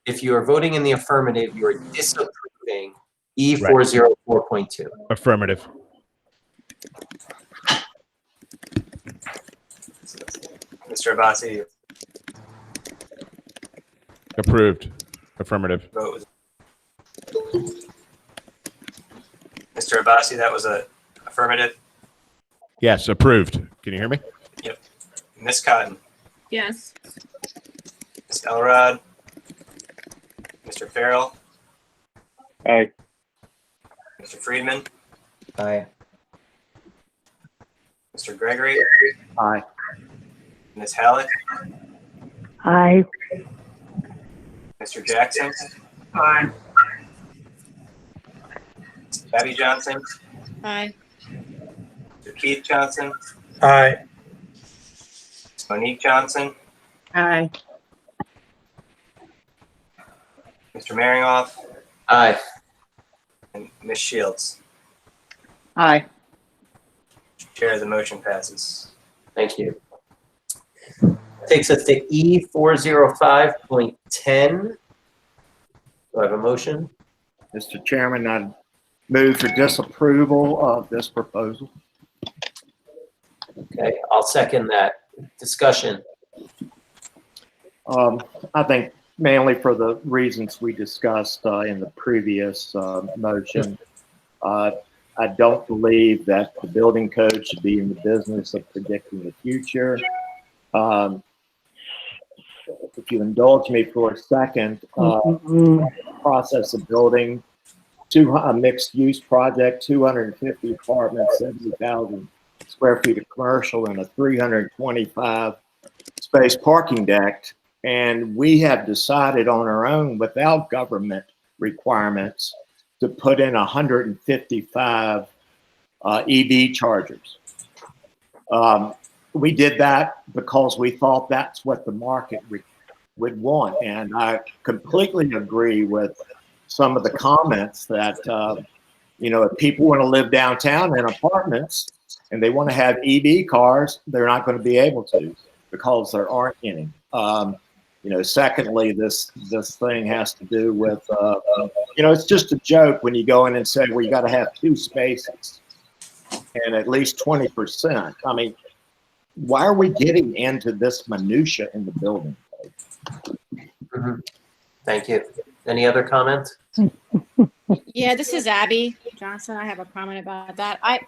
If you are voting in the affirmative, you are disapproving E404.2. Affirmative. Mr. Abbasi. Approved. Affirmative. Vote. Mr. Abbasi, that was a affirmative. Yes, approved. Can you hear me? Yep. Ms. Cotton. Yes. Ms. Elrod. Mr. Farrell. Aye. Mr. Friedman. Aye. Mr. Gregory. Aye. Ms. Hallett. Aye. Mr. Jackson. Aye. Patty Johnson. Aye. Mr. Keith Johnson. Aye. Ms. Monique Johnson. Aye. Mr. Maringoff. Aye. And Ms. Shields. Aye. Chair, the motion passes. Thank you. Takes us to E405.10. Do I have a motion? Mr. Chairman, I move for disapproval of this proposal. Okay, I'll second that. Discussion. I think mainly for the reasons we discussed in the previous motion. I don't believe that the building code should be in the business of predicting the future. If you indulge me for a second, process of building a mixed-use project, 250 apartments, 70,000 square feet of commercial, and a 325 space parking deck. And we have decided on our own, without government requirements, to put in 155 EV chargers. We did that because we thought that's what the market would want. And I completely agree with some of the comments that, if people want to live downtown in apartments and they want to have EV cars, they're not going to be able to because there aren't any. Secondly, this thing has to do with, it's just a joke when you go in and say, well, you got to have 2 spaces and at least 20%. I mean, why are we getting into this minutia in the building? Thank you. Any other comments? Yeah, this is Abby Johnson. I have a comment about that. I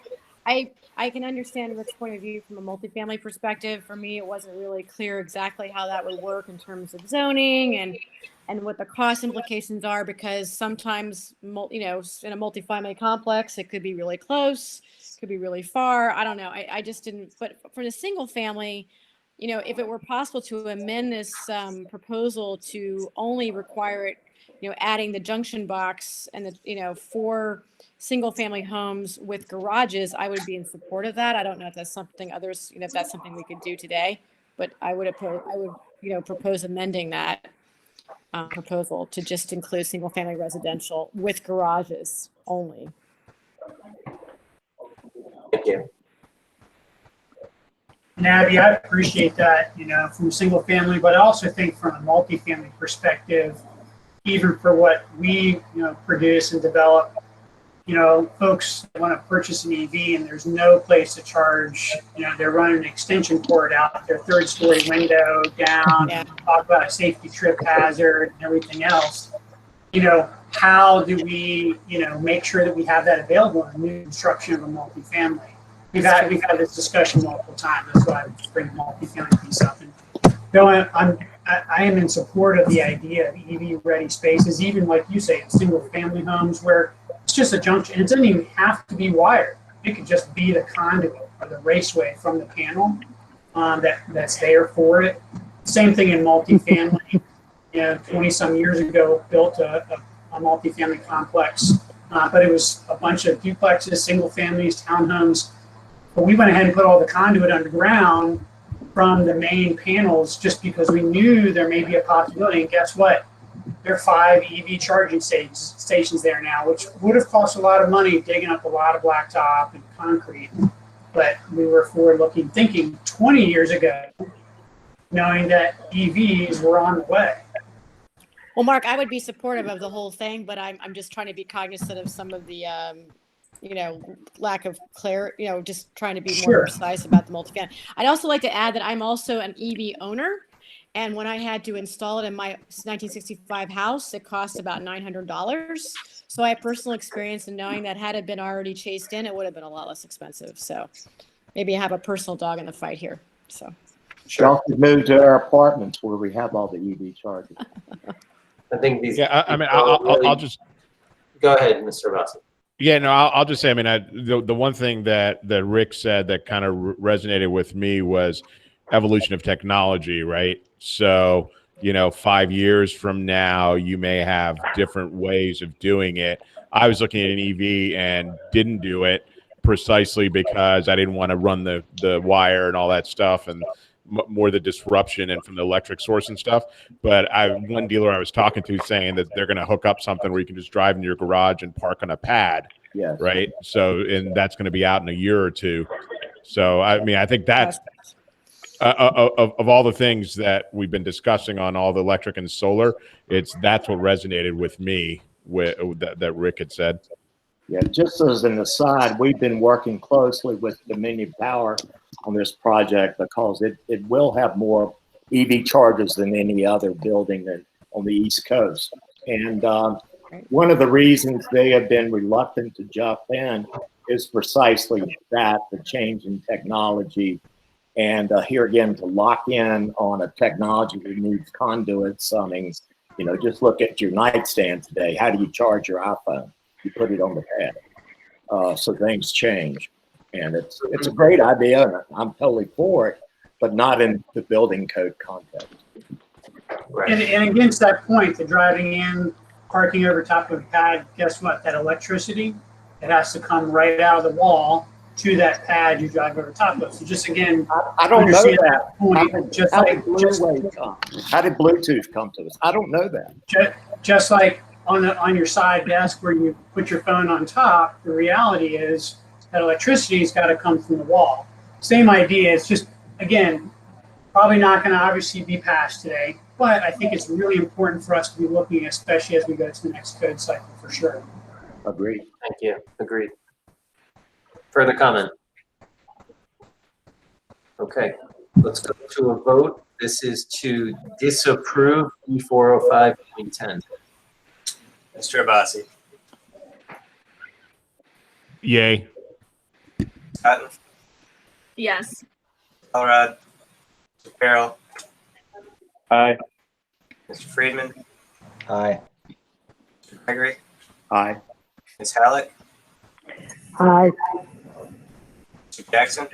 can understand Rick's point of view from a multifamily perspective. For me, it wasn't really clear exactly how that would work in terms of zoning and what the cost implications are, because sometimes, in a multifamily complex, it could be really close, could be really far. I don't know. I just didn't. But for the single family, if it were possible to amend this proposal to only require it, adding the junction box and the, for single family homes with garages, I would be in support of that. I don't know if that's something others, if that's something we could do today, but I would propose amending that proposal to just include single family residential with garages only. Thank you. And Abby, I appreciate that, from a single family, but I also think from a multifamily perspective, even for what we, produce and develop, folks want to purchase an EV and there's no place to charge, they're running an extension cord out their 3rd-story window down, talk about a safety trip hazard and everything else. How do we, make sure that we have that available in new construction of a multifamily? We've had this discussion multiple times. That's why I bring the multifamily piece up. And though I am in support of the idea of EV-ready spaces, even like you say, in single-family homes where it's just a junction. It doesn't even have to be wired. It could just be the conduit or the raceway from the panel that's there for it. Same thing in multifamily. 20-some years ago, built a multifamily complex, but it was a bunch of duplexes, single families, townhomes. But we went ahead and put all the conduit underground from the main panels just because we knew there may be a possibility. And guess what? There are 5 EV charging stations there now, which would have cost a lot of money digging up a lot of blacktop and concrete. But we were forward-looking, thinking 20 years ago, knowing that EVs were on the way. Well, Mark, I would be supportive of the whole thing, but I'm just trying to be cognizant of some of the lack of clarity, just trying to be more precise about the multifamily. I'd also like to add that I'm also an EV owner. And when I had to install it in my 1965 house, it cost about $900. So I have personal experience in knowing that had it been already chased in, it would have been a lot less expensive. So maybe I have a personal dog in the fight here. So y'all could move to our apartments where we have all the EV chargers. I think these. Yeah, I'll just go ahead, Mr. Rossi. Yeah, no, I'll just say, the one thing that Rick said that kind of resonated with me was evolution of technology, right? So, 5 years from now, you may have different ways of doing it. I was looking at an EV and didn't do it precisely because I didn't want to run the wire and all that stuff. And more the disruption and from the electric source and stuff. But one dealer I was talking to saying that they're going to hook up something where you can just drive in your garage and park on a pad. Yes. Right. So, and that's going to be out in a year or two. So, I mean, I think that's of all the things that we've been discussing on all the electric and solar, that's what resonated with me that Rick had said. Yeah, just as an aside, we've been working closely with Dominion Power on this project because it will have more EV chargers than any other building on the East Coast. And one of the reasons they have been reluctant to jump in is precisely that, the change in technology. And here again, to lock in on a technology that needs conduits. I mean, just look at your nightstand today. How do you charge your iPhone? You put it on the pad. So things change. And it's a great idea, and I'm totally for it, but not in the building code context. Right. And against that point, the driving in, parking over top of a pad, guess what? That electricity, it has to come right out of the wall to that pad you drive over top of. So just again, I don't know that. Point, how did Bluetooth come to us? I don't know that. Just like on your side desk where you put your phone on top, the reality is that electricity's got to come from the wall. Same idea. It's just, again, probably not going to obviously be passed today, but I think it's really important for us to be looking, especially as we go to the next code cycle, for sure. Agreed. Thank you. Agreed. Further comment? Okay, let's go to a vote. This is to disapprove E405.10. Mr. Abbasi. Yay. Patton. Yes. Elrod. Mr. Farrell. Aye. Mr. Friedman. Aye. Mr. Gregory. Aye. Ms. Halleck. Aye. Mr. Jackson.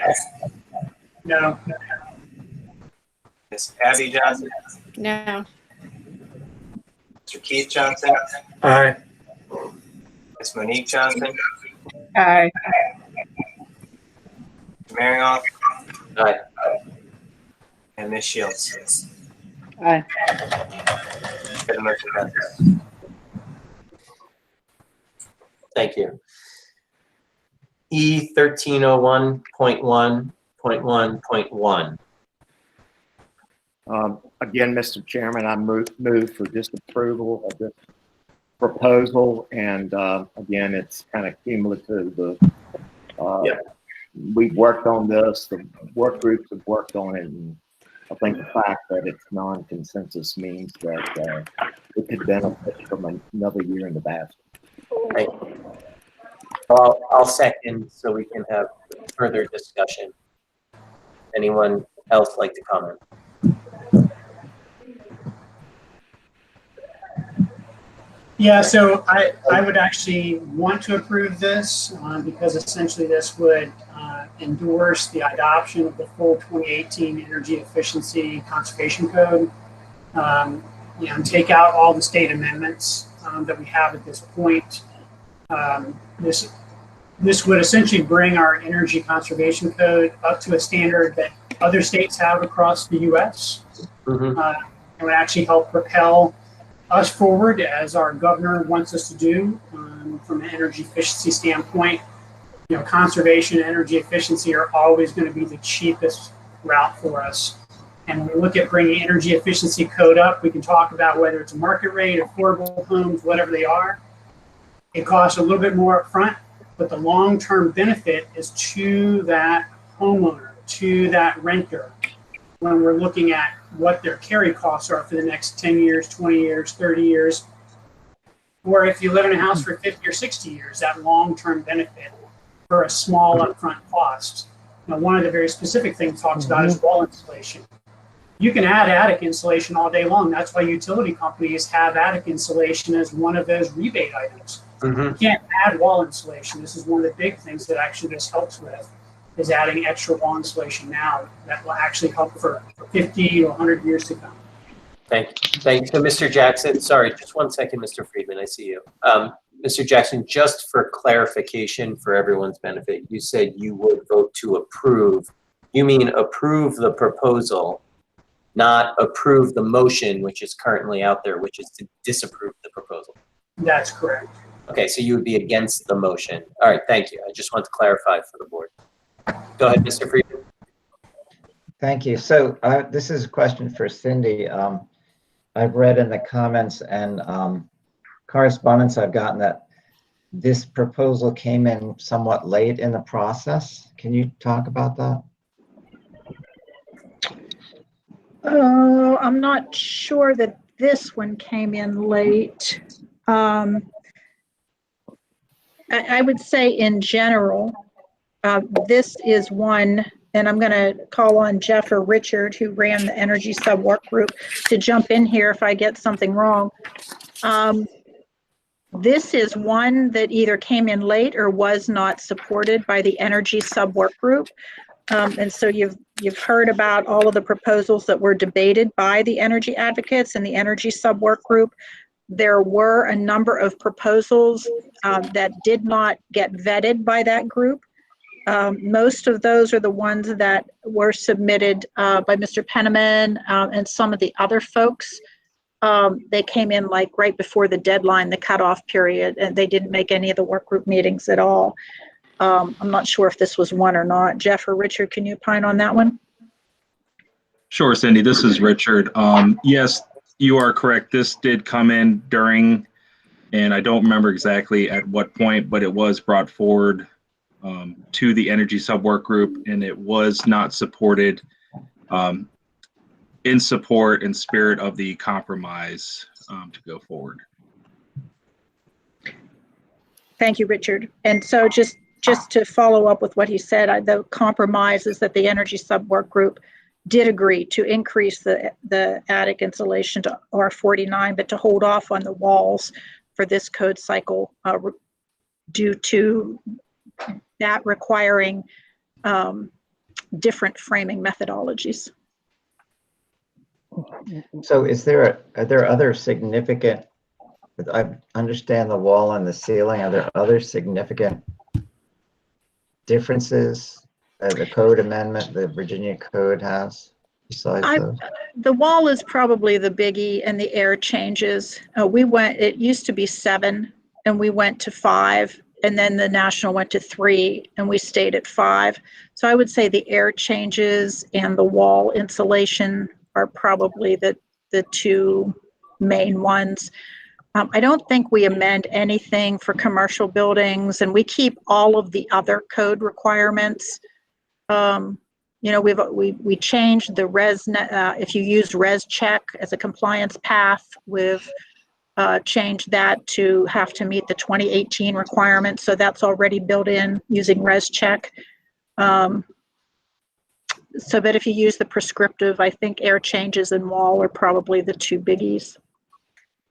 No. Ms. Abby Johnson. No. Mr. Keith Johnson. Aye. Ms. Monique Johnson. Aye. Mr. Marinoff. Aye. And Ms. Shields. Aye. The motion passes. Thank you. E1301.1.1.1. Again, Mr. Chairman, I move for disapproval of this proposal. And again, it's kind of cumulative. We've worked on this. The work groups have worked on it. And I think the fact that it's non-consensus means that it could benefit from another year in the basket. Thank you. I'll second so we can have further discussion. Anyone else like to comment? Yeah, so I would actually want to approve this because essentially this would endorse the adoption of the full 2018 Energy Efficiency Conservation Code. And take out all the state amendments that we have at this point. This would essentially bring our energy conservation code up to a standard that other states have across the U.S. It would actually help propel us forward as our governor wants us to do from an energy efficiency standpoint. Conservation and energy efficiency are always going to be the cheapest route for us. And when we look at bringing energy efficiency code up, we can talk about whether it's a market rate, affordable homes, whatever they are. It costs a little bit more upfront, but the long-term benefit is to that homeowner, to that renter, when we're looking at what their carry costs are for the next 10 years, 20 years, 30 years, or if you live in a house for 50 or 60 years, that long-term benefit for a small upfront cost. Now, one of the very specific things it talks about is wall insulation. You can add attic insulation all day long. That's why utility companies have attic insulation as one of those rebate items. You can't add wall insulation. This is one of the big things that actually this helps with, is adding extra wall insulation now that will actually help for 50 to 100 years to come. Thank you. Thank you. Mr. Jackson, sorry, just one second, Mr. Friedman, I see you. Mr. Jackson, just for clarification for everyone's benefit, you said you would vote to approve You mean approve the proposal, not approve the motion which is currently out there, which is to disapprove the proposal. That's correct. Okay, so you would be against the motion. All right, thank you. I just want to clarify for the board. Go ahead, Mr. Friedman. Thank you. So this is a question for Cindy. I've read in the comments and correspondence I've gotten that this proposal came in somewhat late in the process. Can you talk about that? Oh, I'm not sure that this one came in late. I would say in general, this is one, and I'm going to call on Jeff or Richard, who ran the energy sub-work group, to jump in here if I get something wrong. This is one that either came in late or was not supported by the energy sub-work group. And so you've heard about all of the proposals that were debated by the energy advocates and the energy sub-work group. There were a number of proposals that did not get vetted by that group. Most of those are the ones that were submitted by Mr. Penniman and some of the other folks. They came in like right before the deadline, the cutoff period, and they didn't make any of the work group meetings at all. I'm not sure if this was one or not. Jeff or Richard, can you opine on that one? Sure, Cindy, this is Richard. Yes, you are correct. This did come in during, and I don't remember exactly at what point, but it was brought forward to the energy sub-work group, and it was not supported in support and spirit of the compromise to go forward. Thank you, Richard. And so just to follow up with what he said, the compromise is that the energy sub-work group did agree to increase the attic insulation to R49, but to hold off on the walls for this code cycle due to that requiring different framing methodologies. So are there other significant, I understand the wall and the ceiling, are there other significant differences that the code amendment, the Virginia code has besides those? The wall is probably the biggie, and the air changes. It used to be 7 and we went to 5, and then the national went to 3 and we stayed at 5. So I would say the air changes and the wall insulation are probably the two main ones. I don't think we amend anything for commercial buildings, and we keep all of the other code requirements. You know, we changed the if you use res check as a compliance path, we've changed that to have to meet the 2018 requirements. So that's already built in using res check. So that if you use the prescriptive, I think air changes and wall are probably the two biggies.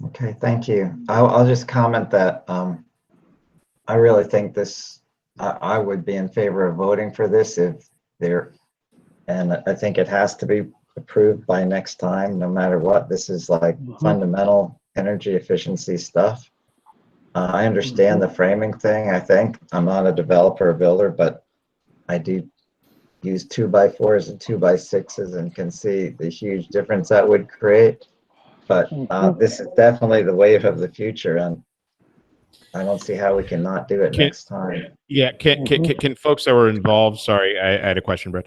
Okay, thank you. I'll just comment that I really think this, I would be in favor of voting for this if there, and I think it has to be approved by next time, no matter what. This is like fundamental energy efficiency stuff. I understand the framing thing, I think. I'm not a developer or builder, but I do use 2x4s and 2x6s and can see the huge difference that would create. But this is definitely the wave of the future, and I don't see how we can not do it next time. Yeah, can folks that were involved, sorry, I had a question, Brett.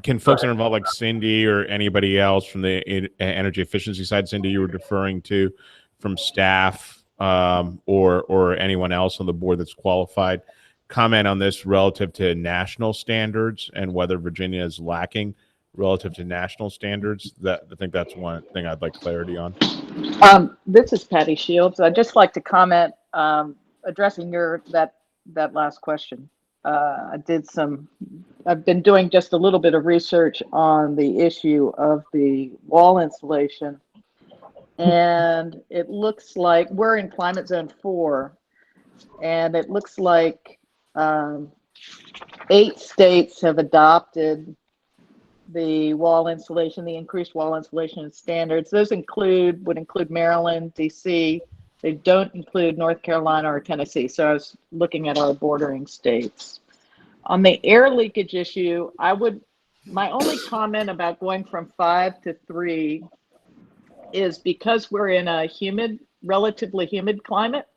Can folks that are involved, like Cindy or anybody else from the energy efficiency side, Cindy, you were deferring to, from staff or anyone else on the board that's qualified, comment on this relative to national standards and whether Virginia is lacking relative to national standards? I think that's one thing I'd like clarity on. This is Patty Shields. I'd just like to comment addressing that last question. I've been doing just a little bit of research on the issue of the wall insulation, and it looks like we're in climate zone 4, and it looks like 8 states have adopted the wall insulation, the increased wall insulation standards. Those would include Maryland, DC. They don't include North Carolina or Tennessee. So I was looking at our bordering states. On the air leakage issue, I would My only comment about going from 5 to 3 is because we're in a relatively humid climate.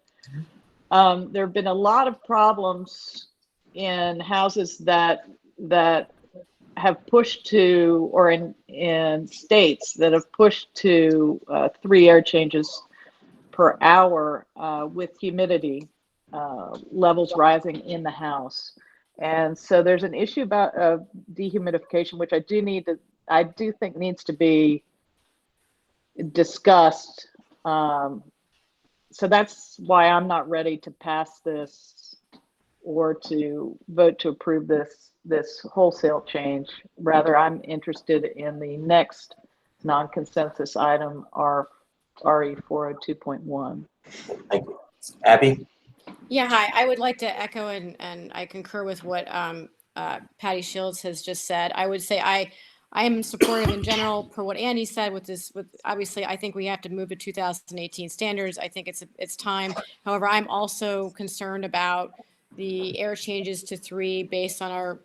There have been a lot of problems in houses that have pushed to, or in states that have pushed to 3 air changes per hour with humidity levels rising in the house. And so there's an issue about dehumidification, which I do think needs to be discussed. So that's why I'm not ready to pass this or to vote to approve this wholesale change. Rather, I'm interested in the next non-consensus item, RE 402.1. Thank you. Abby? Yeah, hi. I would like to echo and I concur with what Patty Shields has just said. I would say I am supportive in general per what Andy said with obviously I think we have to move to 2018 standards. I think it's time. However, I'm also concerned about the air changes to 3 based on our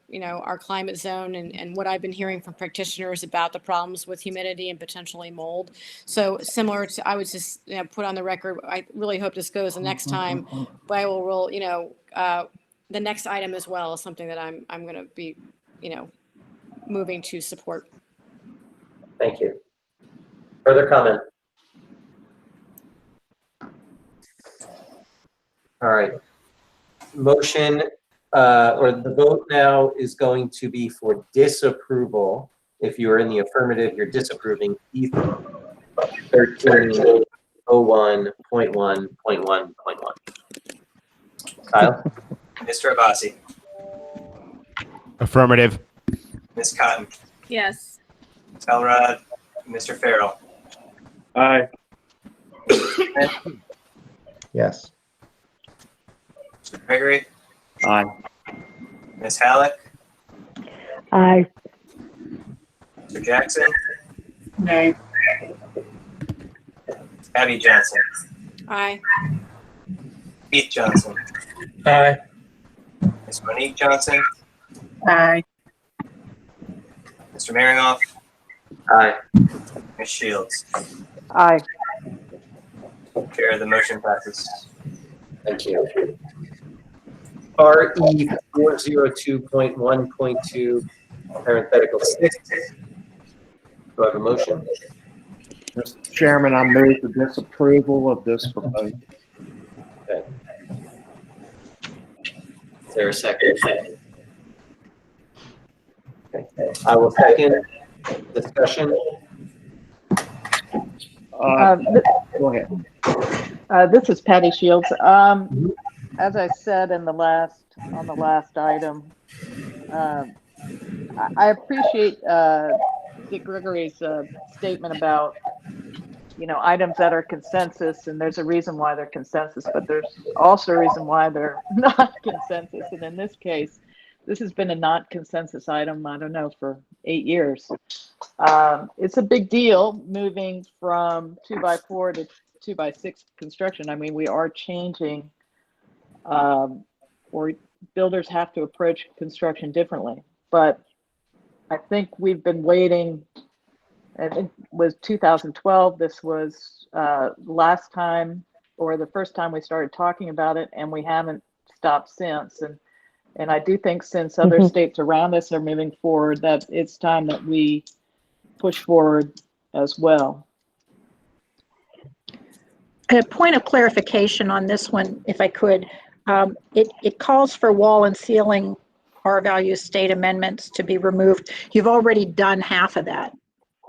climate zone and what I've been hearing from practitioners about the problems with humidity and potentially mold. So similar to, I would just put on the record, I really hope this goes the next time, but I will roll, the next item as well is something that I'm going to be, moving to support. Thank you. Further comment? All right. Motion or the vote now is going to be for disapproval. If you're in the affirmative, you're disapproving E1301.1.1.1. Kyle? Mr. Abbasi, Affirmative. Ms. Cotton, Yes. Ms. Elrod, Mr. Farrell, Aye. Yes. Mr. Gregory, Aye. Ms. Halleck, Aye. Mr. Jackson, Nay. Abby Johnson, Aye. Keith Johnson, Aye. Ms. Monique Johnson, Aye. Mr. Maringoff, Aye. Ms. Shields. Aye. Chair, the motion passes. Thank you. RE 402.1.2, parenthetical 6. Do I have a motion? Mr. Chairman, I move the disapproval of this proposal. Okay. Is there a second? Okay. I will second. Discussion. Go ahead. This is Patty Shields. As I said on the last item, I appreciate Dick Gregory's statement about items that are consensus, and there's a reason why they're consensus, but there's also a reason why they're not consensus. And in this case, this has been a not consensus item, I don't know, for 8 years. It's a big deal moving from 2x4 to 2x6 construction. I mean, we are changing, or builders have to approach construction differently. But I think we've been waiting. I think it was 2012. This was last time, or the first time we started talking about it, and we haven't stopped since. And I do think since other states around us are moving forward, that it's time that we push forward as well. A point of clarification on this one, if I could. It calls for wall and ceiling R-value state amendments to be removed. You've already done half of that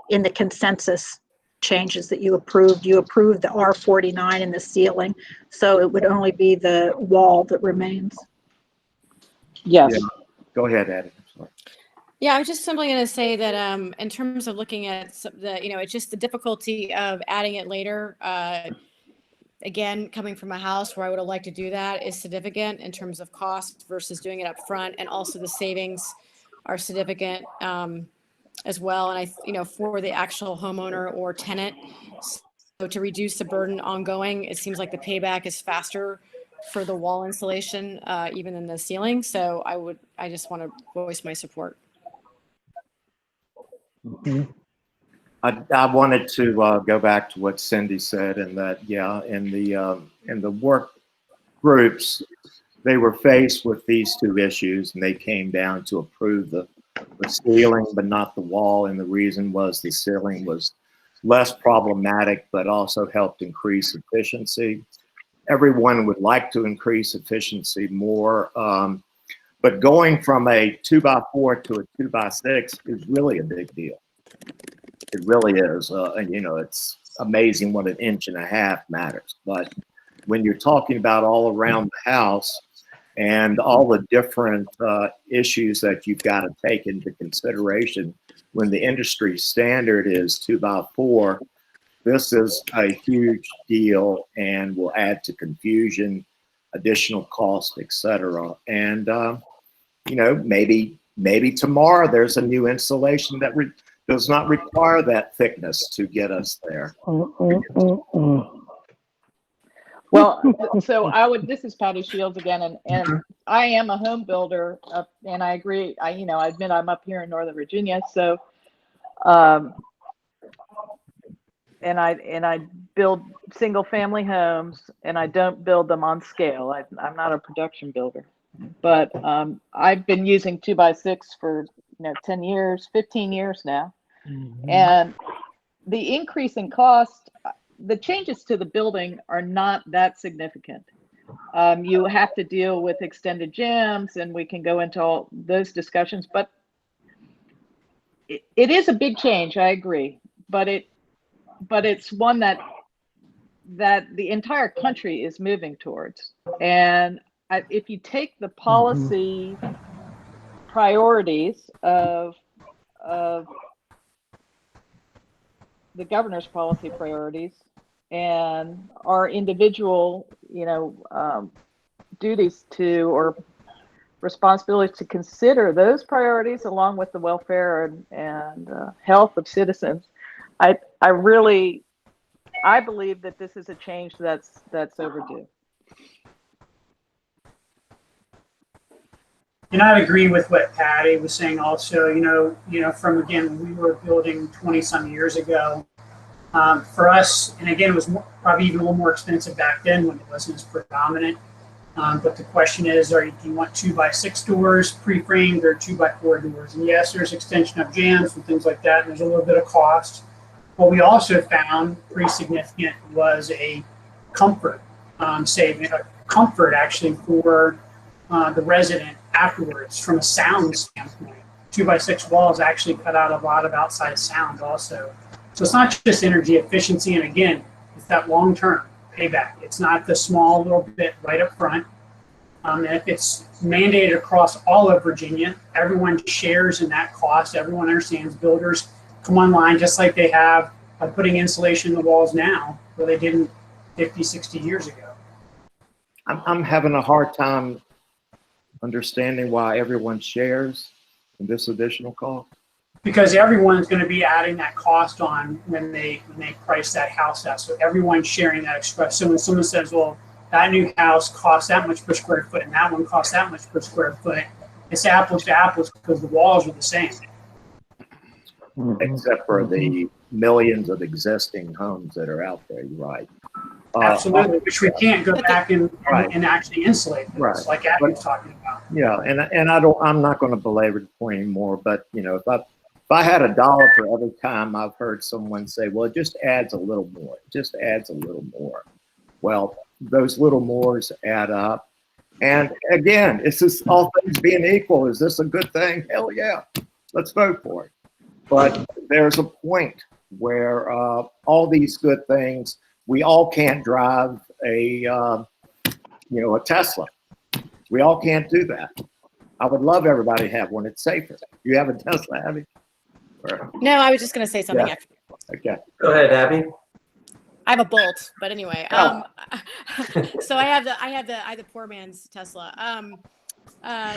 in the consensus changes that you approved. You approved the R49 and the ceiling, so it would only be the wall that remains. Yes. Yeah. Go ahead, Addie. Yeah, I was just simply going to say that in terms of looking at it's just the difficulty of adding it later. Again, coming from a house where I would have liked to do that is significant in terms of cost versus doing it up front, and also the savings are significant as well. And for the actual homeowner or tenant, so to reduce the burden ongoing, it seems like the payback is faster for the wall insulation, even than the ceiling. So I just want to voice my support. I wanted to go back to what Cindy said, and that in the work groups, they were faced with these two issues, and they came down to approve the ceiling, but not the wall. And the reason was the ceiling was less problematic, but also helped increase efficiency. Everyone would like to increase efficiency more, but going from a 2x4 to a 2x6 is really a big deal. It really is. And it's amazing what 1.5 inches matters. But when you're talking about all around the house and all the different issues that you've got to take into consideration, when the industry standard is 2x4, this is a huge deal and will add to confusion, additional cost, etc. And maybe tomorrow there's a new installation that does not require that thickness to get us there. Well, so this is Patty Shields again, and I am a home builder, and I agree. I admit I'm up here in Northern Virginia, so, and I build single family homes, and I don't build them on scale. I'm not a production builder, but I've been using 2x6 for 10 years, 15 years now. And the increase in cost, the changes to the building are not that significant. You have to deal with extended gyms, and we can go into all those discussions, but it is a big change, I agree, but it's one that the entire country is moving towards. And if you take the policy priorities of the governor's policy priorities and our individual, duties to, or responsibilities to consider those priorities along with the welfare and health of citizens, I believe that this is a change that's overdue. And I agree with what Patty was saying also, from, again, when we were building 20 some years ago, for us, and again, it was probably even a little more expensive back then when it wasn't as predominant. But the question is, do you want 2x6 doors pre-framed or 2x4 doors? And yes, there's extension of jambs and things like that, and there's a little bit of cost. What we also found pretty significant was a comfort saving, a comfort actually for the resident afterwards from a sound standpoint. 2x6 walls actually cut out a lot of outside sound also. So it's not just energy efficiency, and again, it's that long-term payback. It's not the small little bit right up front. And if it's mandated across all of Virginia, everyone shares in that cost. Everyone understands. Builders come online just like they have by putting insulation in the walls now, where they didn't 50, 60 years ago. I'm having a hard time understanding why everyone shares in this additional cost. Because everyone's going to be adding that cost on when they price that house out. So everyone's sharing that express. So when someone says, well, that new house costs that much per square foot and that one costs that much per square foot, it's apples to apples because the walls are the same. Except for the millions of existing homes that are out there, you're right. Absolutely, which we can't go back and actually insulate those, right, like Adam was talking about. Yeah, and I'm not going to belabor the point anymore, but if I had $1 for every time I've heard someone say, well, it just adds a little more, it just adds a little more. Well, those little mores add up. And again, it's just all things being equal. Is this a good thing? Hell yeah, let's vote for it. But there's a point where all these good things, we all can't drive a Tesla. We all can't do that. I would love everybody to have one. It's safer. You have a Tesla, Abby? No, I was just going to say something. Yeah. Okay. Go ahead, Abby. I have a Bolt, but anyway. So I have the poor man's Tesla.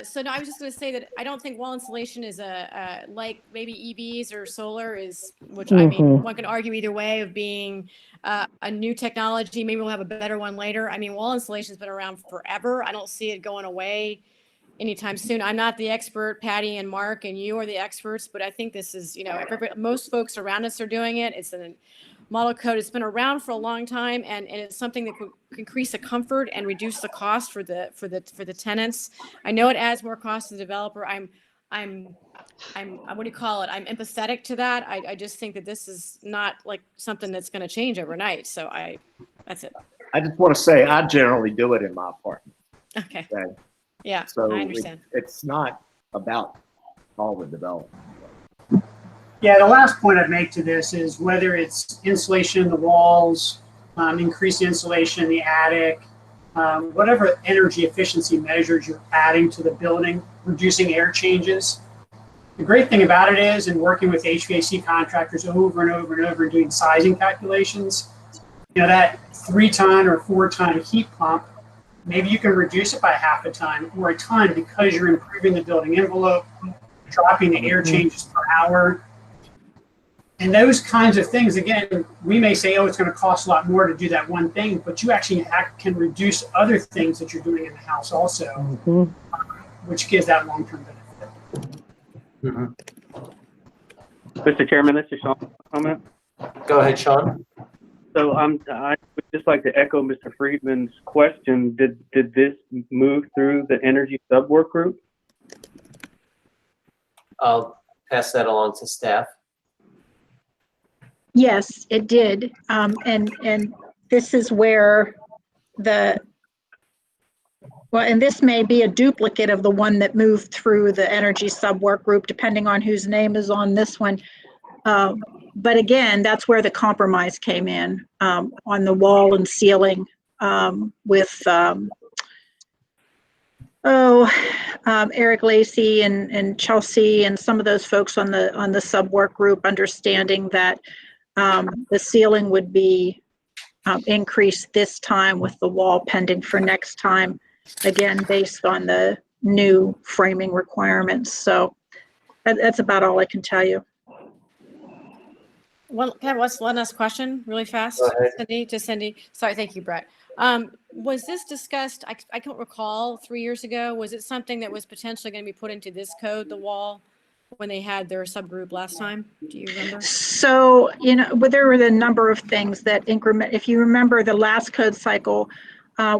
So no, I was just going to say that I don't think wall insulation is like maybe EVs or solar is, which I mean, one could argue either way of being a new technology. Maybe we'll have a better one later. I mean, wall insulation has been around forever. I don't see it going away anytime soon. I'm not the expert, Patty and Mark, and you are the experts, but I think this is, most folks around us are doing it. It's a model code. It's been around for a long time, and it's something that could increase the comfort and reduce the cost for the tenants. I know it adds more cost to the developer. I'm what do you call it? I'm empathetic to that. I just think that this is not like something that's going to change overnight. So that's it. I just want to say I generally do it in my apartment. Okay. Okay? Yeah, So I understand. it's not about all the development. Yeah, the last point I'd make to this is whether it's insulation in the walls, increased insulation in the attic, whatever energy efficiency measures you're adding to the building, reducing air changes. The great thing about it is, in working with HVAC contractors over and over and over and doing sizing calculations, that 3-ton or 4-ton heat pump, maybe you can reduce it by half a ton or a ton because you're improving the building envelope, dropping the air changes per hour. And those kinds of things, again, we may say, oh, it's going to cost a lot more to do that one thing, but you actually can reduce other things that you're doing in the house also, which gives that long-term benefit. Mr. Chairman, this is Sean. Comment. Go ahead, Sean. So I would just like to echo Mr. Friedman's question. Did this move through the energy subwork group? I'll pass that along to staff. Yes, it did. And this is where and this may be a duplicate of the one that moved through the energy subwork group, depending on whose name is on this one. But again, that's where the compromise came in, on the wall and ceiling, with Eric Lacey and Chelsea and some of those folks on the subwork group, understanding that the ceiling would be increased this time with the wall pending for next time, again, based on the new framing requirements. So that's about all I can tell you. Well, can I ask one last question really fast? Cindy. Sorry, thank you, Brett. Was this discussed, I can't recall, 3 years ago? Was it something that was potentially going to be put into this code, the wall, when they had their subgroup last time? Do you remember? So, but there were a number of things that increment. If you remember the last code cycle,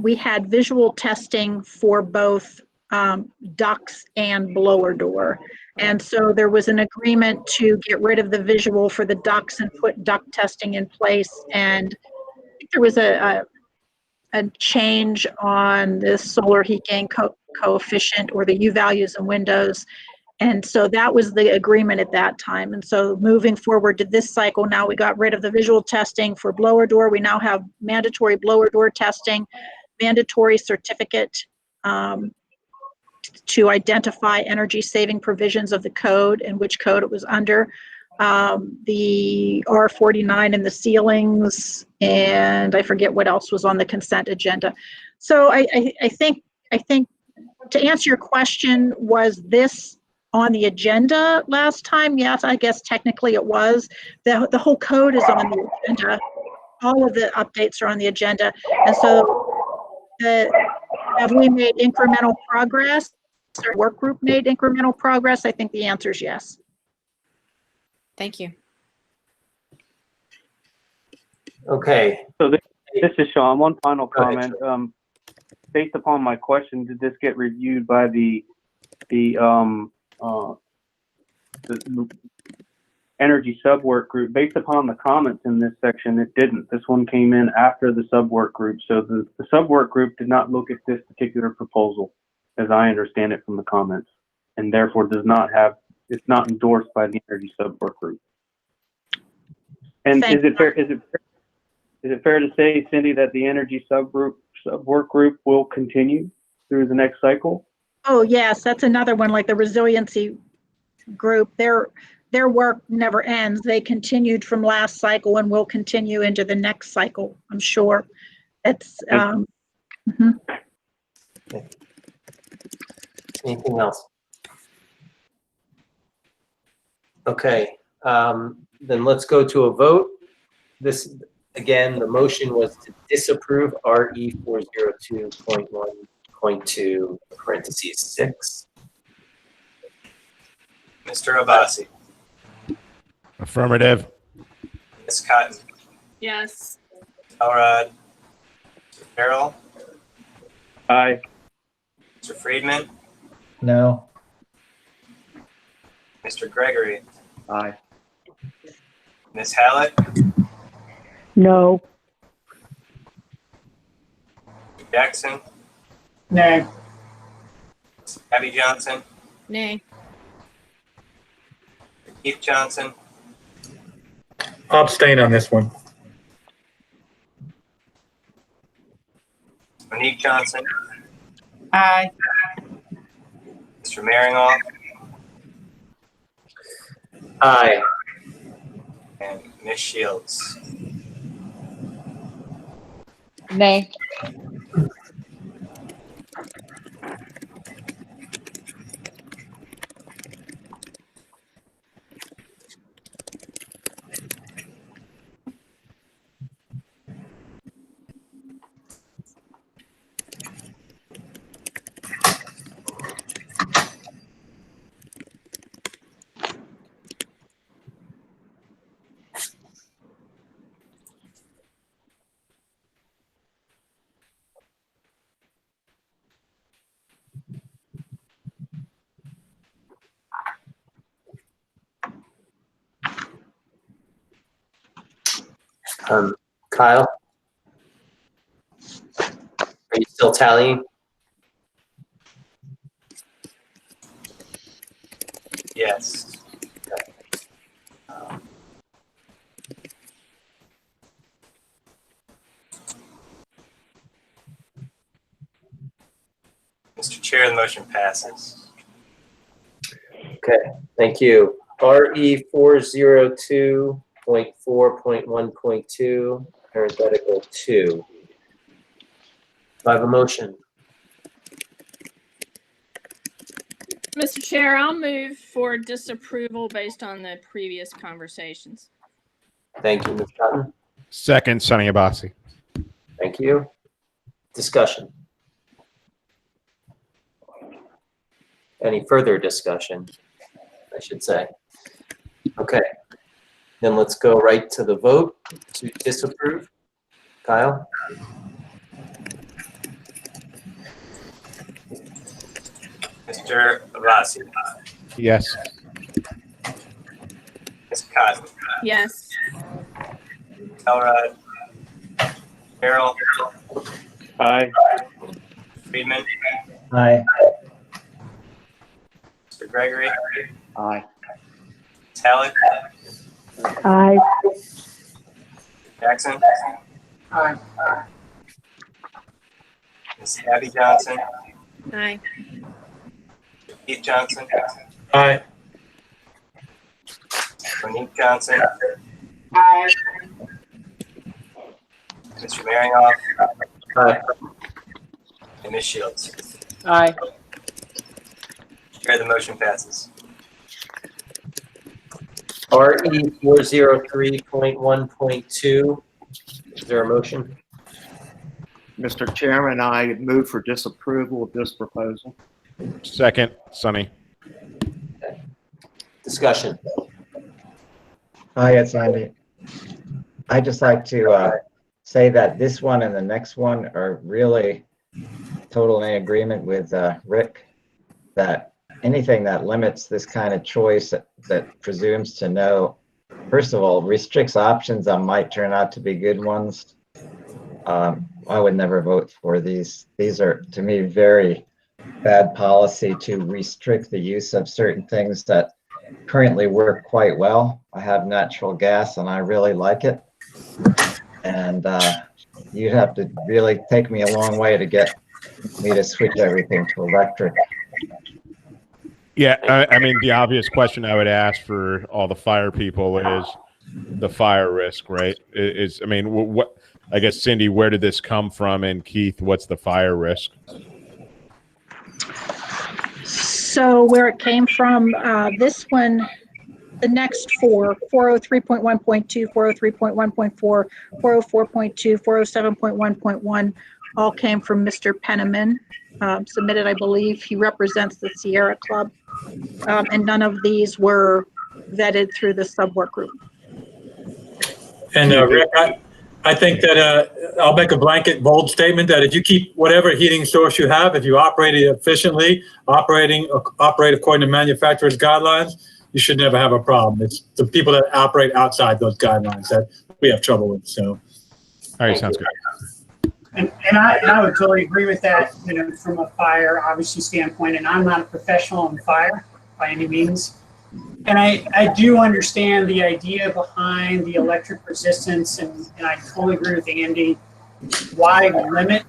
we had visual testing for both ducts and blower door. And so there was an agreement to get rid of the visual for the ducts and put duct testing in place. And I think there was a change on the solar heat gain coefficient or the U values in windows. And so that was the agreement at that time. And so moving forward to this cycle, now we got rid of the visual testing for blower door. We now have mandatory blower door testing, mandatory certificate to identify energy saving provisions of the code and which code it was under, the R49 in the ceilings, and I forget what else was on the consent agenda. So I think to answer your question, was this on the agenda last time? Yes, I guess technically it was. The whole code is on the agenda. All of the updates are on the agenda. And so have we made incremental progress? Our work group made incremental progress? I think the answer is yes. Thank you. Okay. So this is Sean. One final comment. Based upon my question, did this get reviewed by the energy subwork group? Based upon the comments in this section, it didn't. This one came in after the subwork group. So the subwork group did not look at this particular proposal, as I understand it from the comments, and therefore it's not endorsed by the energy subwork group. And is it fair to say, Cindy, that the energy subwork group will continue through the next cycle? Oh yes, that's another one, like the resiliency group. Their work never ends. They continued from last cycle and will continue into the next cycle, I'm sure. It's Anything else? Okay, then let's go to a vote. This, again, the motion was to disapprove RE 402.1 403.2 parentheses 6. Mr. Abbasi, Affirmative. Ms. Cotton, Yes. Elrod, Mr. Farrell, Aye. Mr. Friedman, No. Mr. Gregory, Aye. Ms. Hallett, No. Mr. Jackson, Nay. Abby Johnson, Nay. Keith Johnson, I'll abstain on this one. Monique Johnson, Aye. Mr. Maringoff, Aye. and Ms. Shields. Nay. Kyle? Are you still tallying? Yes. Mr. Chair, the motion passes. Okay, thank you. RE 402.4.1.2, parenthetical 2. Do I have a motion? Mr. Chair, I'll move for disapproval based on the previous conversations. Thank you, Ms. Cotton. Second, Sunny Abbasi. Thank you. Discussion. Any further discussion, I should say. Okay, then let's go right to the vote to disapprove. Kyle? Mr. Abbasi, Yes. Ms. Cotton, Yes. Elrod, Farrell, Aye. Friedman, Aye. Mr. Gregory, Aye. Ms. Hallett, Aye. Jackson, Aye. Ms. Abby Johnson, Aye. Keith Johnson, Aye. Monique Johnson, Aye. Mr. Maringoff, Aye. and Ms. Shields. Aye. Chair, the motion passes. RE 403.1.2, is there a motion? Mr. Chairman, I move for disapproval of this proposal. Second, Sunny. Discussion. Hi, it's Andy. I'd just like to say that this one and the next one are really totally in agreement with Rick, that anything that limits this kind of choice that presumes to know, first of all, restricts options that might turn out to be good ones. I would never vote for these. These are, to me, very bad policy to restrict the use of certain things that currently work quite well. I have natural gas and I really like it. And you'd have to really take me a long way to get me to switch everything to electric. Yeah, I mean, the obvious question I would ask for all the fire people is the fire risk, right? I mean, what? I guess, Cindy, where did this come from? And Keith, what's the fire risk? So where it came from, this one the next four, 403.1.2, 403.1.4, 404.2, 407.1.1, all came from Mr. Penniman, submitted, I believe. He represents the Sierra Club. And none of these were vetted through the sub-work group. And Rick, I think that I'll make a blanket bold statement that if you keep whatever heating source you have, if you operate it efficiently, operate according to manufacturer's guidelines, you should never have a problem. It's the people that operate outside those guidelines that we have trouble with. So, all right, sounds good. And I would totally agree with that, you know, from a fire, obviously, standpoint. And I'm not a professional in fire by any means. And I do understand the idea behind the electric resistance, and I totally agree with Andy. Why limit?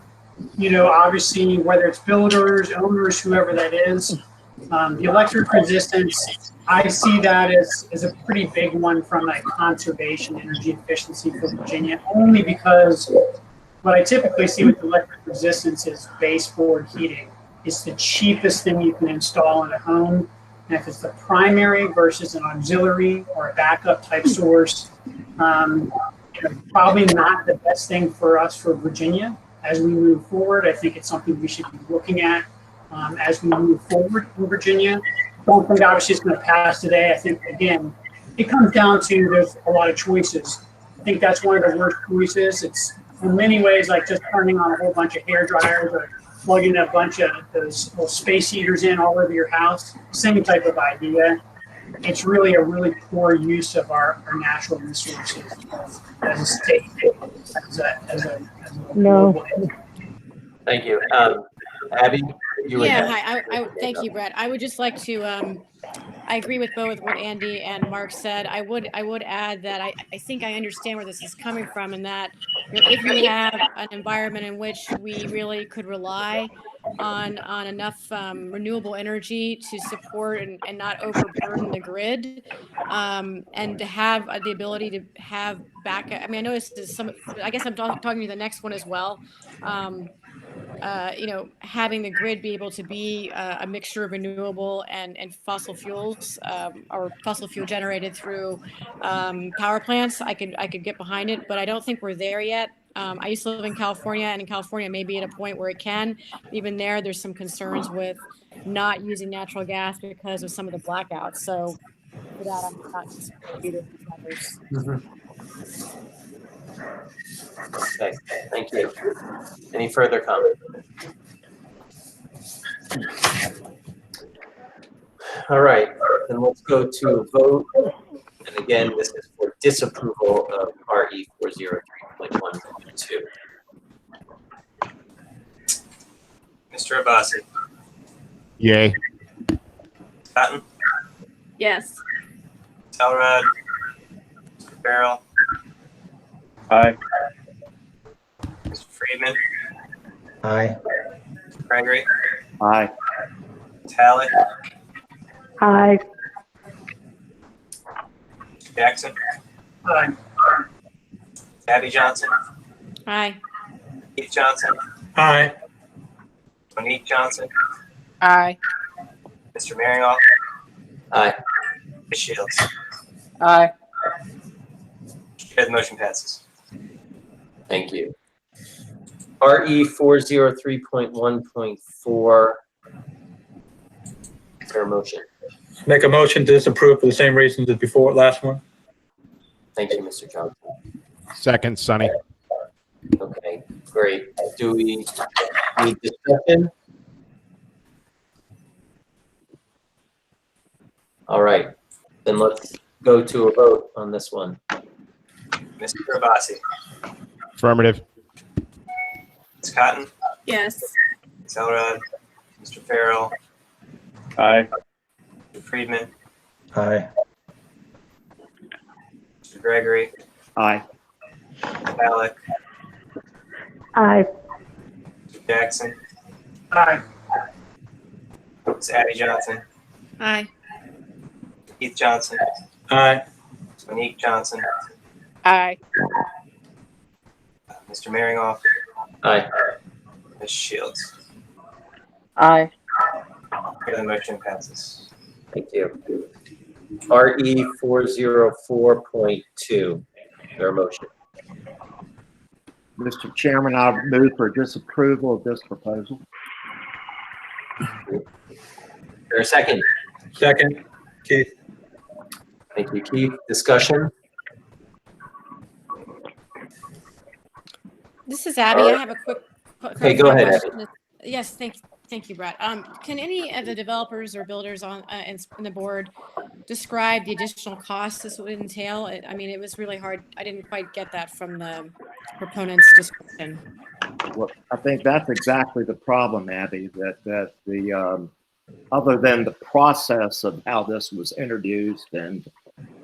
You know, obviously, whether it's builders, owners, whoever that is, the electric resistance, I see that as a pretty big one from a conservation energy efficiency for Virginia, only because what I typically see with electric resistance is baseboard heating. It's the cheapest thing you can install in a home. And if it's the primary versus an auxiliary or a backup type source, probably not the best thing for us for Virginia as we move forward. I think it's something we should be looking at as we move forward in Virginia. Don't think obviously it's going to pass today. I think, again, it comes down to there's a lot of choices. I think that's one of the worst choices. It's in many ways like just turning on a whole bunch of hair dryers or plugging a bunch of those little space heaters in all over your house. Same type of idea. It's really a really poor use of our natural resources as a state, as a No. Thank you. Abby, you Yeah, had- hi. Thank you, Brett. I would just like to, I agree with both what Andy and Mark said. I would add that I think I understand where this is coming from, and that if you have an environment in which we really could rely on enough renewable energy to support and not overburden the grid, and to have the ability to have backup. I mean, I know this is I guess I'm talking to the next one as well. Having the grid be able to be a mixture of renewable and fossil fuels, or fossil fuel generated through power plants, I could get behind it, but I don't think we're there yet. I used to live in California, and in California, maybe at a point where it can. Even there's some concerns with not using natural gas because of some of the blackouts. So for that, I'm not disputing others. Okay, thank you. Any further comment? All right, then let's go to a vote. And again, this is for disapproval of RE 403.1.2. Mr. Abbasi, Yay. Patton, Yes. Telrod, Mr. Farrell, Aye. Mr. Friedman, Aye. Mr. Gregory, Aye. Talley, Aye. Mr. Jackson, Aye. Abby Johnson, Aye. Keith Johnson, Aye. Monique Johnson, Aye. Mr. Marinoff, Aye. Ms. Shields. Aye. The motion passes. Thank you. RE 403.1.4. Is there a motion? Make a motion to disapprove for the same reasons as before, last one. Thank you, Mr. Johnson. Second, Sonny. Okay, great. Do we need discussion? All right, then let's go to a vote on this one. Mr. Abbasi, Affirmative. Ms. Cotton, Yes. Ms. Elrod, Mr. Farrell, Aye. Mr. Friedman, Aye. Mr. Gregory, Aye. Mr. Alec, Aye. Mr. Jackson, Aye. Ms. Abby Johnson, Aye. Keith Johnson, Aye. Monique Johnson, Aye. Mr. Marinoff, Aye. Ms. Shields. Aye. The motion passes. Thank you. RE 404.2. There a motion? Mr. Chairman, I move for disapproval of this proposal. There a second? Second, Keith. Thank you, Keith. Discussion? This is Abby. I have a quick. Okay, go ahead, question. Yes, thank you, Brett. Can any of the developers or builders on in the board describe the additional costs this would entail? I mean, it was really hard. I didn't quite get that from the proponent's description. Well, I think that's exactly the problem, Abby, that the other than the process of how this was introduced and,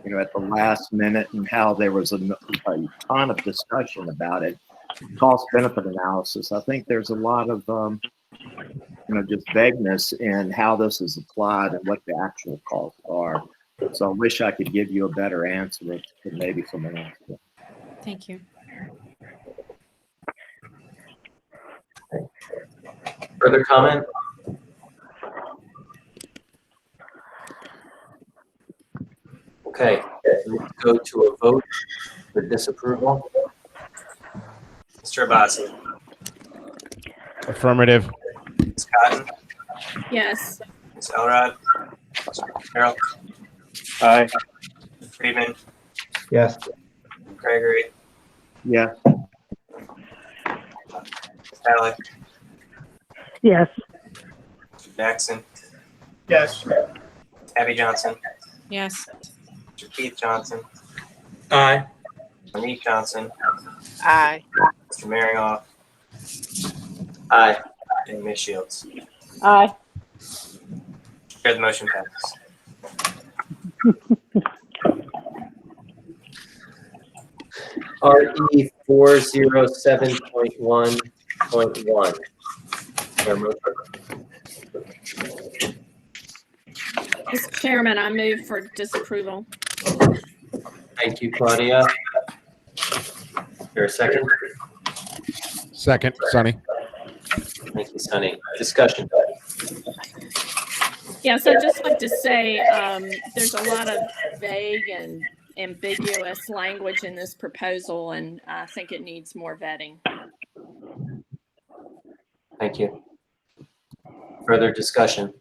you know, at the last minute and how there was a ton of discussion about it, cost benefit analysis, I think there's a lot of, you know, just vagueness in how this is applied and what the actual costs are. So I wish I could give you a better answer, but maybe someone else will. Thank you. Further comment? Okay, let's go to a vote for disapproval. Mr. Abbasi. Affirmative. Ms. Cotton. Yes. Ms. Elrod. Mr. Carroll. Aye. Mr. Friedman. Yes. Gregory. Yes. Ms. Hallett. Yes. Mr. Jackson. Yes. Abby Johnson. Yes. Mr. Keith Johnson. Aye. Monique Johnson. Aye. Mr. Maringoff. Aye. And Ms. Shields. Aye. Chair, the motion passes. RE 407.1.1. There a motion? Mr. Chairman, I move for disapproval. Thank you, Claudia. There a second? Second, Sonny. Thank you, Sunny. Discussion. Yes, I'd just like to say there's a lot of vague and ambiguous language in this proposal, and I think it needs more vetting. Thank you. Further discussion.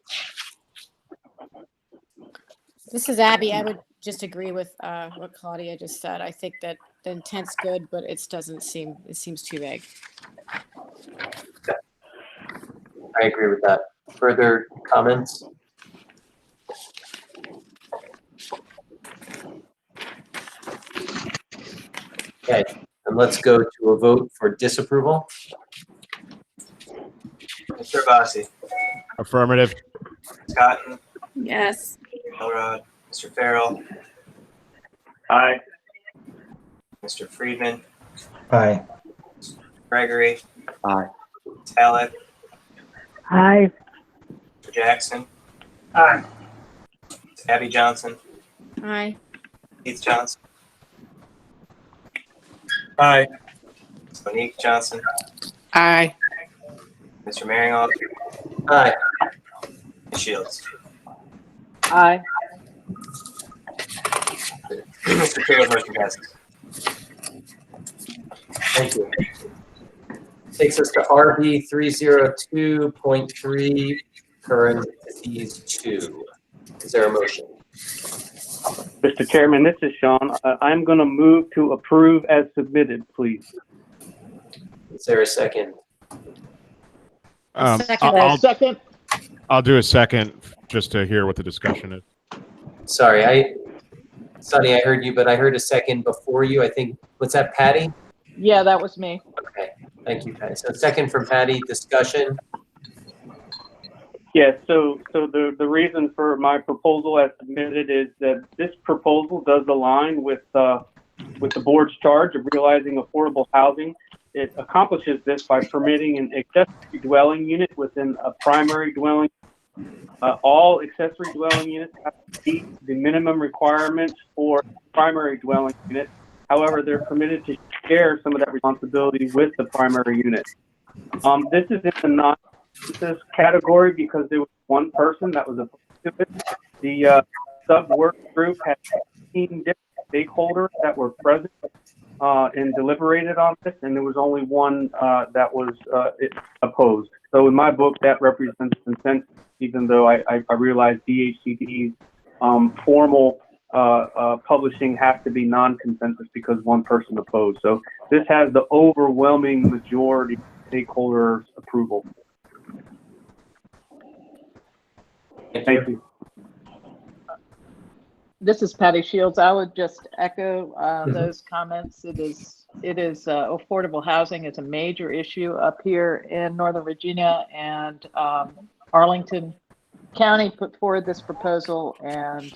This is Abby. I would just agree with what Claudia just said. I think that the intent's good, but it seems too vague. I agree with that. Further comments? Okay, and let's go to a vote for disapproval. Mr. Abbasi. Affirmative. Ms. Cotton. Yes. Elrod. Mr. Farrell. Aye. Mr. Friedman. Aye. Gregory. Aye. Ms. Hallett. Aye. Mr. Jackson. Aye. Ms. Abby Johnson. Aye. Keith Johnson. Aye. Ms. Monique Johnson. Aye. Mr. Maringoff. Aye. Ms. Shields. Aye. Mr. Chair, the motion passes. Thank you. Takes us to RB 302.3, parentheses 2. Is there a motion? Mr. Chairman, this is Sean. I'm going to move to approve as submitted, please. Is there a second? Second. I'll do a second just to hear what the discussion is. Sorry, Sonny, I heard you, but I heard a second before you. I think, what's that, Patty? Yeah, that was me. Okay, thank you, Patty. So second from Patty, discussion. Yes, so the reason for my proposal as submitted is that this proposal does align with the board's charge of realizing affordable housing. It accomplishes this by permitting an accessory dwelling unit within a primary dwelling. All accessory dwelling units have to meet the minimum requirements for primary dwelling unit. However, they're permitted to share some of that responsibility with the primary unit. This is in the non-consensus category because there was one person that was opposed to it. The sub-work group had 15 different stakeholders that were present and deliberated on this, and there was only one that was opposed. So in my book, that represents consensus, even though I realize DHCD's formal publishing has to be non-consensus because one person opposed. So this has the overwhelming majority of stakeholders' approval. Thank you. This is Patty Shields. I would just echo those comments. It is affordable housing is a major issue up here in Northern Virginia, and Arlington County put forward this proposal, and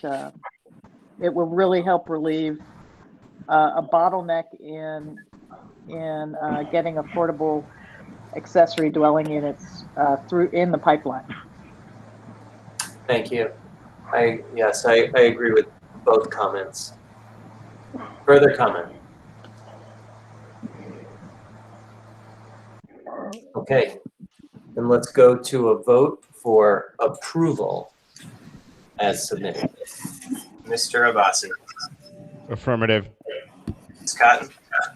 it will really help relieve a bottleneck in getting affordable accessory dwelling units through in the pipeline. Thank you. I agree with both comments. Further comment? Okay, then let's go to a vote for approval as submitted. Mr. Abbasi. Affirmative. Ms. Cotton.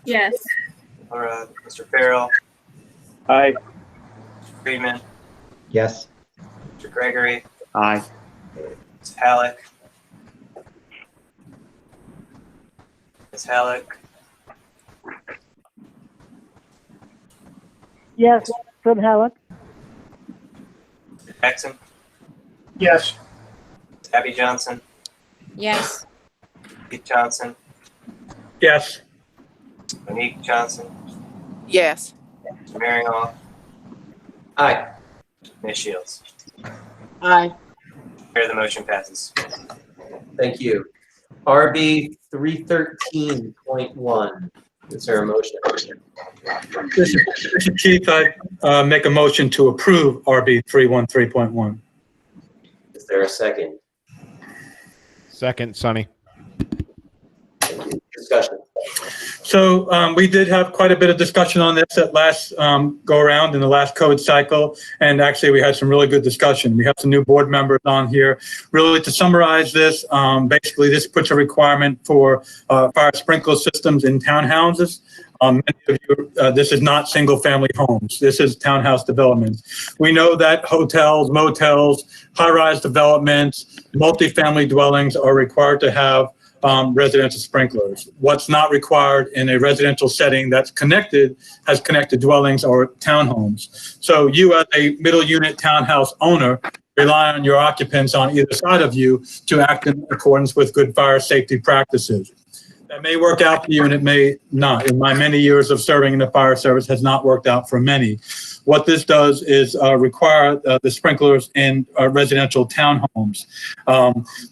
Yes. Or Mr. Farrell. Aye. Mr. Friedman. Yes. Mr. Gregory. Aye. Ms. Halleck. Ms. Halleck. Yes, from Halleck. Mr. Jackson. Yes. Ms. Abby Johnson. Yes. Pete Johnson. Yes. Monique Johnson. Yes. Mr. Marion. Aye. Ms. Shields. Aye. Here the motion passes. Thank you. RB 313.1. Is there a motion? This is Keith. I make a motion to approve RB 313.1. Is there a second? Second, Sonny. Discussion. So we did have quite a bit of discussion on this at last go around in the last code cycle. And actually we had some really good discussion. We have some new board members on here. Really to summarize this, basically this puts a requirement for fire sprinkler systems in townhouses. Many of you, this is not single family homes. This is townhouse developments. We know that hotels, motels, high-rise developments, multifamily dwellings are required to have residential sprinklers. What's not required in a residential setting that's connected, has connected dwellings or townhomes. So you as a middle unit townhouse owner rely on your occupants on either side of you to act in accordance with good fire safety practices. That may work out for you and it may not. In my many years of serving in the fire service has not worked out for many. What this does is require the sprinklers in residential townhomes.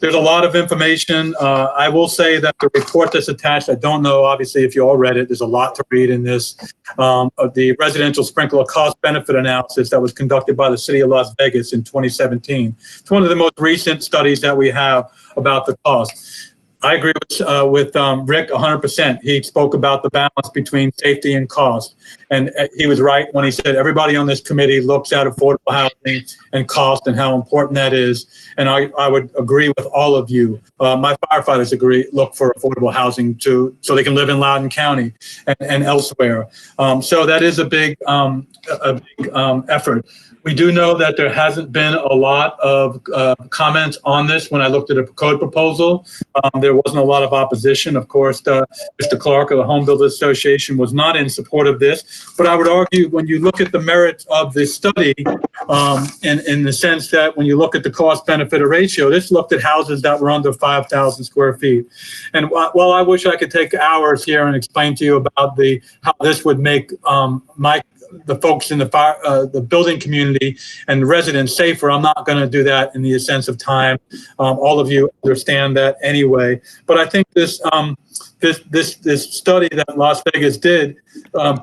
There's a lot of information. I will say that the report that's attached, I don't know, obviously, if you all read it, there's a lot to read in this. The residential sprinkler cost benefit analysis that was conducted by the city of Las Vegas in 2017. It's one of the most recent studies that we have about the cost. I agree with Rick 100%. He spoke about the balance between safety and cost. And he was right when he said everybody on this committee looks at affordable housing and cost and how important that is. And I would agree with all of you. My firefighters look for affordable housing so they can live in Loudoun County and elsewhere. So that is a big effort. We do know that there hasn't been a lot of comments on this. When I looked at a code proposal, there wasn't a lot of opposition. Of course, Mr. Clark of the Home Builders Association was not in support of this. But I would argue when you look at the merits of this study, in the sense that when you look at the cost benefit ratio, this looked at houses that were under 5,000 square feet. And while I wish I could take hours here and explain to you about how this would make the folks in the building community and the residents safer, I'm not going to do that in the sense of time. All of you understand that anyway. But I think this study that Las Vegas did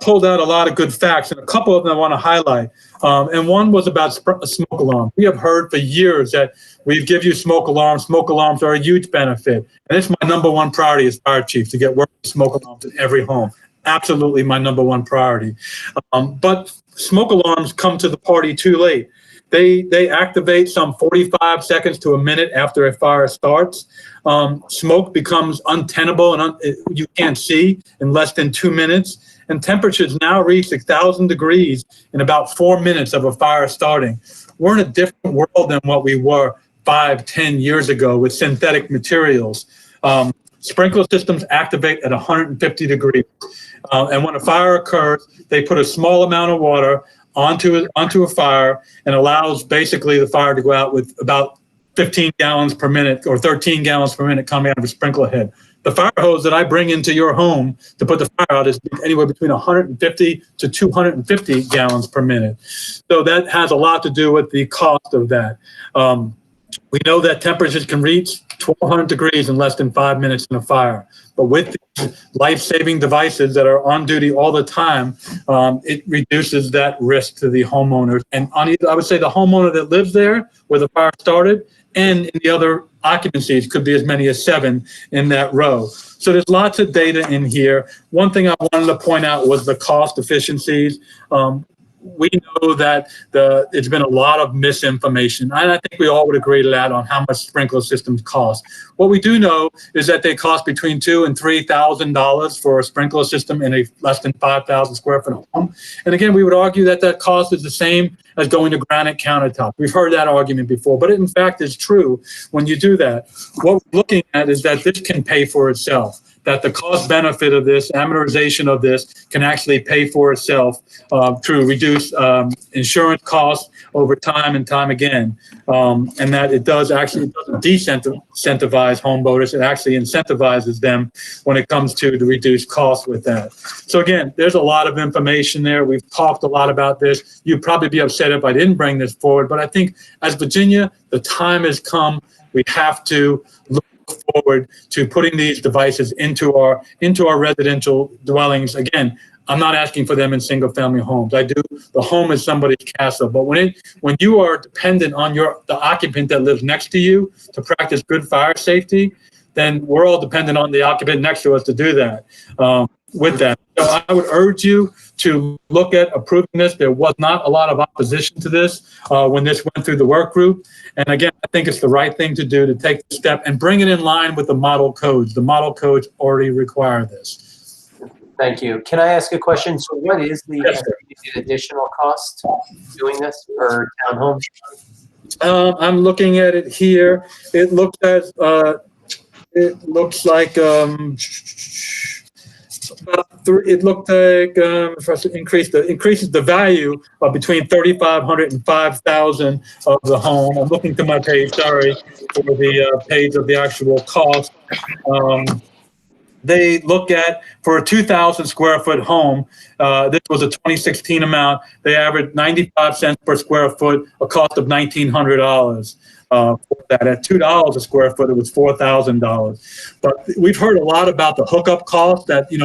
pulled out a lot of good facts, and a couple of them I want to highlight. And one was about smoke alarms. We have heard for years that we give you smoke alarms. Smoke alarms are a huge benefit, and it's my number one priority as fire chief to get working smoke alarms in every home. Absolutely my number one priority. But smoke alarms come to the party too late. They activate some 45 seconds to a minute after a fire starts. Smoke becomes untenable and you can't see in less than 2 minutes. And temperatures now reach 1,000 degrees in about 4 minutes of a fire starting. We're in a different world than what we were 5-10 years ago with synthetic materials. Sprinkler systems activate at 150 degrees. And when a fire occurs, they put a small amount of water onto a fire and allows basically the fire to go out with about 15 gallons per minute or 13 gallons per minute coming out of a sprinkler head. The fire hose that I bring into your home to put the fire out is anywhere between 150 to 250 gallons per minute. So that has a lot to do with the cost of that. We know that temperatures can reach 1,200 degrees in less than 5 minutes in a fire. But with these life-saving devices that are on duty all the time, it reduces that risk to the homeowners. And I would say the homeowner that lives there where the fire started and in the other occupancies could be as many as 7 in that row. So there's lots of data in here. One thing I wanted to point out was the cost efficiencies. We know that it's been a lot of misinformation, and I think we all would agree to that on how much sprinkler systems cost. What we do know is that they cost between $2,000 and $3,000 for a sprinkler system in a less than 5,000 square foot home. And again, we would argue that that cost is the same as going to granite countertop. We've heard that argument before, but it in fact is true when you do that. What we're looking at is that this can pay for itself, that the cost benefit of this, amortization of this, can actually pay for itself through reduced insurance costs over time and time again. And that it doesn't disincentivize home builders, it actually incentivizes them when it comes to the reduced cost with that. So again, there's a lot of information there. We've talked a lot about this. You'd probably be upset if I didn't bring this forward, but I think as Virginia, the time has come. We have to look forward to putting these devices into our residential dwellings. Again, I'm not asking for them in single family homes. The home is somebody's castle, but when you are dependent on the occupant that lives next to you to practice good fire safety, then we're all dependent on the occupant next to us to do that. With that, so I would urge you to look at approving this. There was not a lot of opposition to this when this went through the work group. And again, I think it's the right thing to do to take the step and bring it in line with the model codes. The model codes already require this. Thank you. Can I ask a question? So what is the estimated additional cost doing this for townhomes? I'm looking at it here. It looks like increases the value of between $3,500 and $5,000 of the home. I'm looking to my page, sorry, for the page of the actual cost. They look at, for a 2,000 square foot home, this was a 2016 amount, they averaged 95 cents per square foot, a cost of $1,900. For that. At $2 a square foot, it was $4,000. But we've heard a lot about the hookup cost, that you'd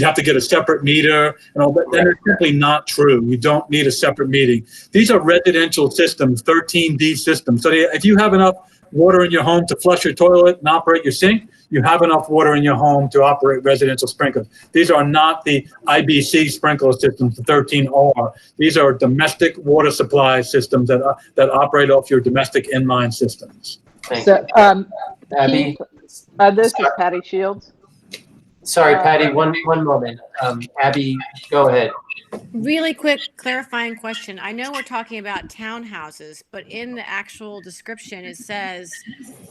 have to get a separate meter and all that. That is simply not true. You don't need a separate meter. These are residential systems, 13D systems. So if you have enough water in your home to flush your toilet and operate your sink, you have enough water in your home to operate residential sprinklers. These are not the IBC sprinkler systems, the 13R. These are domestic water supply systems that operate off your domestic inline systems. So, Abby? This is Patty Shields. Sorry, Patty, one moment. Abby, go ahead. Really quick clarifying question. I know we're talking about townhouses, but in the actual description, it says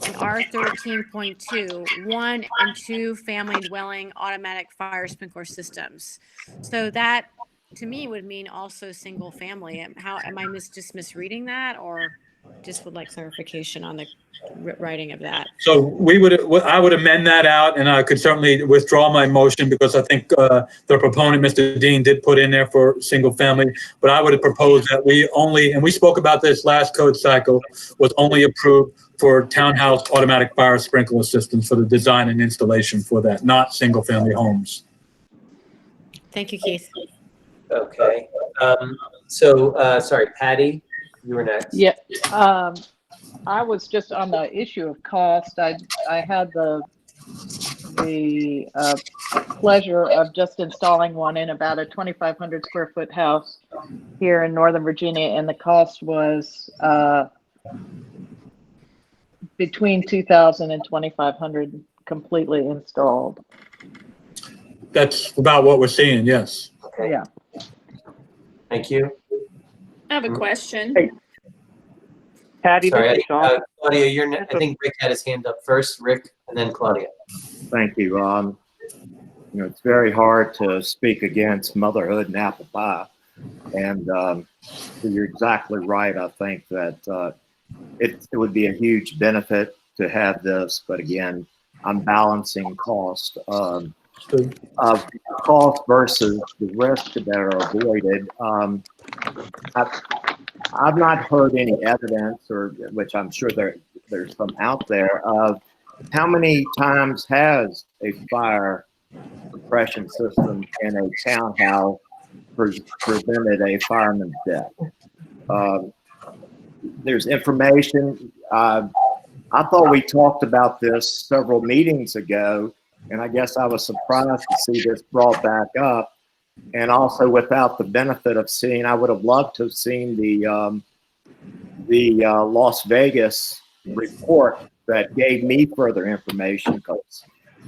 in R13.2, 1 and 2 family dwelling automatic fire sprinkler systems. So that to me would mean also single family. How am I just misreading that, or just would like clarification on the writing of that? So I would amend that out, and I could certainly withdraw my motion because I think the proponent, Mr. Dean, did put in there for single family. But I would propose that we only, and we spoke about this last code cycle, was only approved for townhouse automatic fire sprinkler systems for the design and installation for that, not single family homes. Thank you, Keith. Okay. Sorry, Patty, you were next. Yeah. I was just on the issue of cost. I had the the pleasure of just installing one in about a 2,500 square foot house here in Northern Virginia, and the cost was between 2,000 and 2,500 completely installed. That's about what we're seeing, yes. Okay. Yeah. Thank you. I have a question. Hey, Patty, Sorry, this is Sean. Claudia, I think Rick had his hand up first. Rick, and then Claudia. Thank you. It's very hard to speak against motherhood and apple pie. And you're exactly right. I think that it would be a huge benefit to have this. But again, I'm balancing cost. Cost versus the risk that are avoided. I've not heard any evidence, or which I'm sure there's some out there, of how many times has a fire suppression system in a townhouse prevented a fireman's death. There's information. I thought we talked about this several meetings ago, and I guess I was surprised to see this brought back up. And also, without the benefit of seeing, I would have loved to have seen the Las Vegas report that gave me further information, because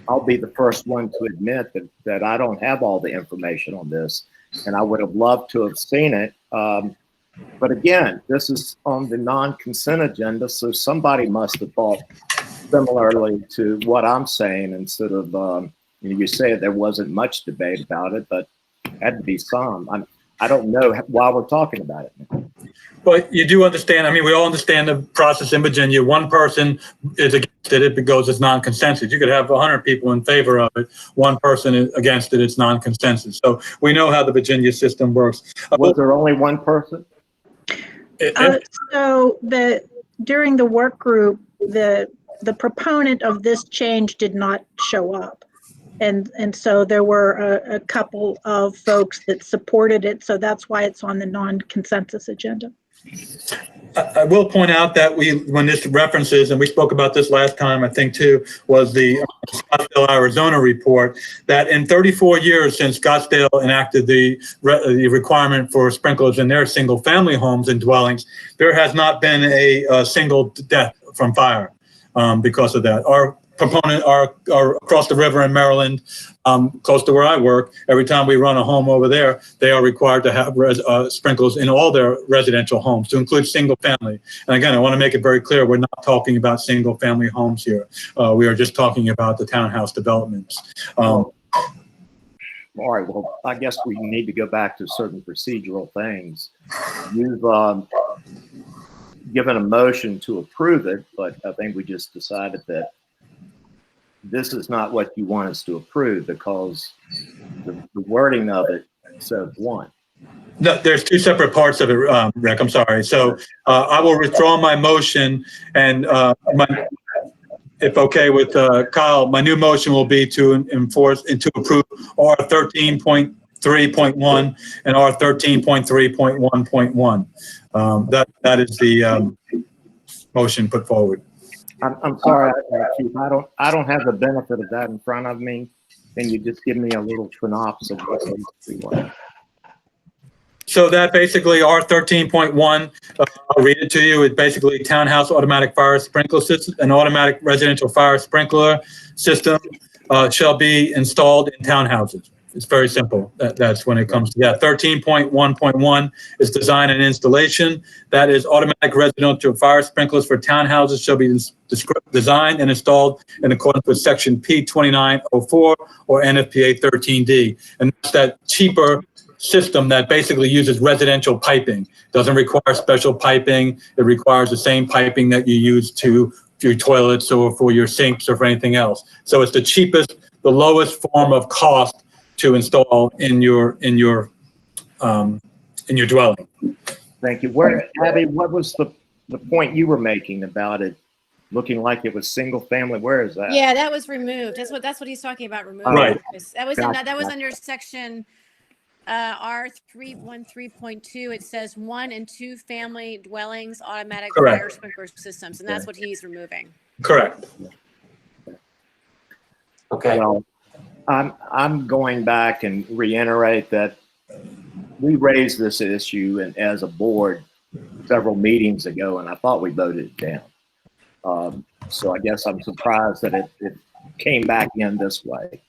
I'll be the first one to admit that I don't have all the information on this, and I would have loved to have seen it. But again, this is on the non-consent agenda, so somebody must have thought similarly to what I'm saying, instead of, you say there wasn't much debate about it, but had to be some. I don't know why we're talking about it. But you do understand, we all understand the process in Virginia. One person is against it, it goes as non-consensus. You could have 100 people in favor of it. One person is against it, it's non-consensus. So we know how the Virginia system works. Was there only one person? So during the work group, the proponent of this change did not show up. And so there were a couple of folks that supported it. So that's why it's on the non-consensus agenda. I will point out that when this references, and we spoke about this last time, I think too, was the Scottsdale, Arizona report, that in 34 years since Scottsdale enacted the requirement for sprinklers in their single family homes and dwellings, there has not been a single death from fire because of that. Our proponent are across the river in Maryland, close to where I work. Every time we run a home over there, they are required to have sprinklers in all their residential homes, to include single family. And again, I want to make it very clear, we're not talking about single family homes here. We are just talking about the townhouse developments. All right, well, I guess we need to go back to certain procedural things. You've given a motion to approve it, but I think we just decided that this is not what you want us to approve, because the wording of it says one. No, there's two separate parts of it, Rick. I'm sorry. So I will withdraw my motion, and if okay with Kyle, my new motion will be to enforce and to approve R 13.3.1 and R 13.3.1.1. That is the motion put forward. I'm sorry, Chief. I don't have the benefit of that in front of me. Can you just give me a little synopsis of what those three were? So that basically R 13.1, I'll read it to you. It's basically townhouse automatic fire sprinkler system. An automatic residential fire sprinkler system shall be installed in townhouses. It's very simple. That's when it comes to that. 13.1.1 is design and installation. That is automatic residential fire sprinklers for townhouses shall be designed and installed in accordance with section P2904 or NFPA 13D. And that's that cheaper system that basically uses residential piping. Doesn't require special piping. It requires the same piping that you use to your toilets or for your sinks or for anything else. So it's the cheapest, the lowest form of cost to install in your dwelling. Thank you. Abby, what was the point you were making about it looking like it was single family? Where is that? Yeah, that was removed. That's what he's talking about. Removing. Right. That was Gotcha. that was under section R313.2. It says 1 and 2 family dwellings automatic Correct. fire sprinkler systems, and that's what he's removing. Correct. Okay. Well, I'm going back and reiterate that we raised this issue and as a board several meetings ago, and I thought we voted it down. So I guess I'm surprised that it came back in this way.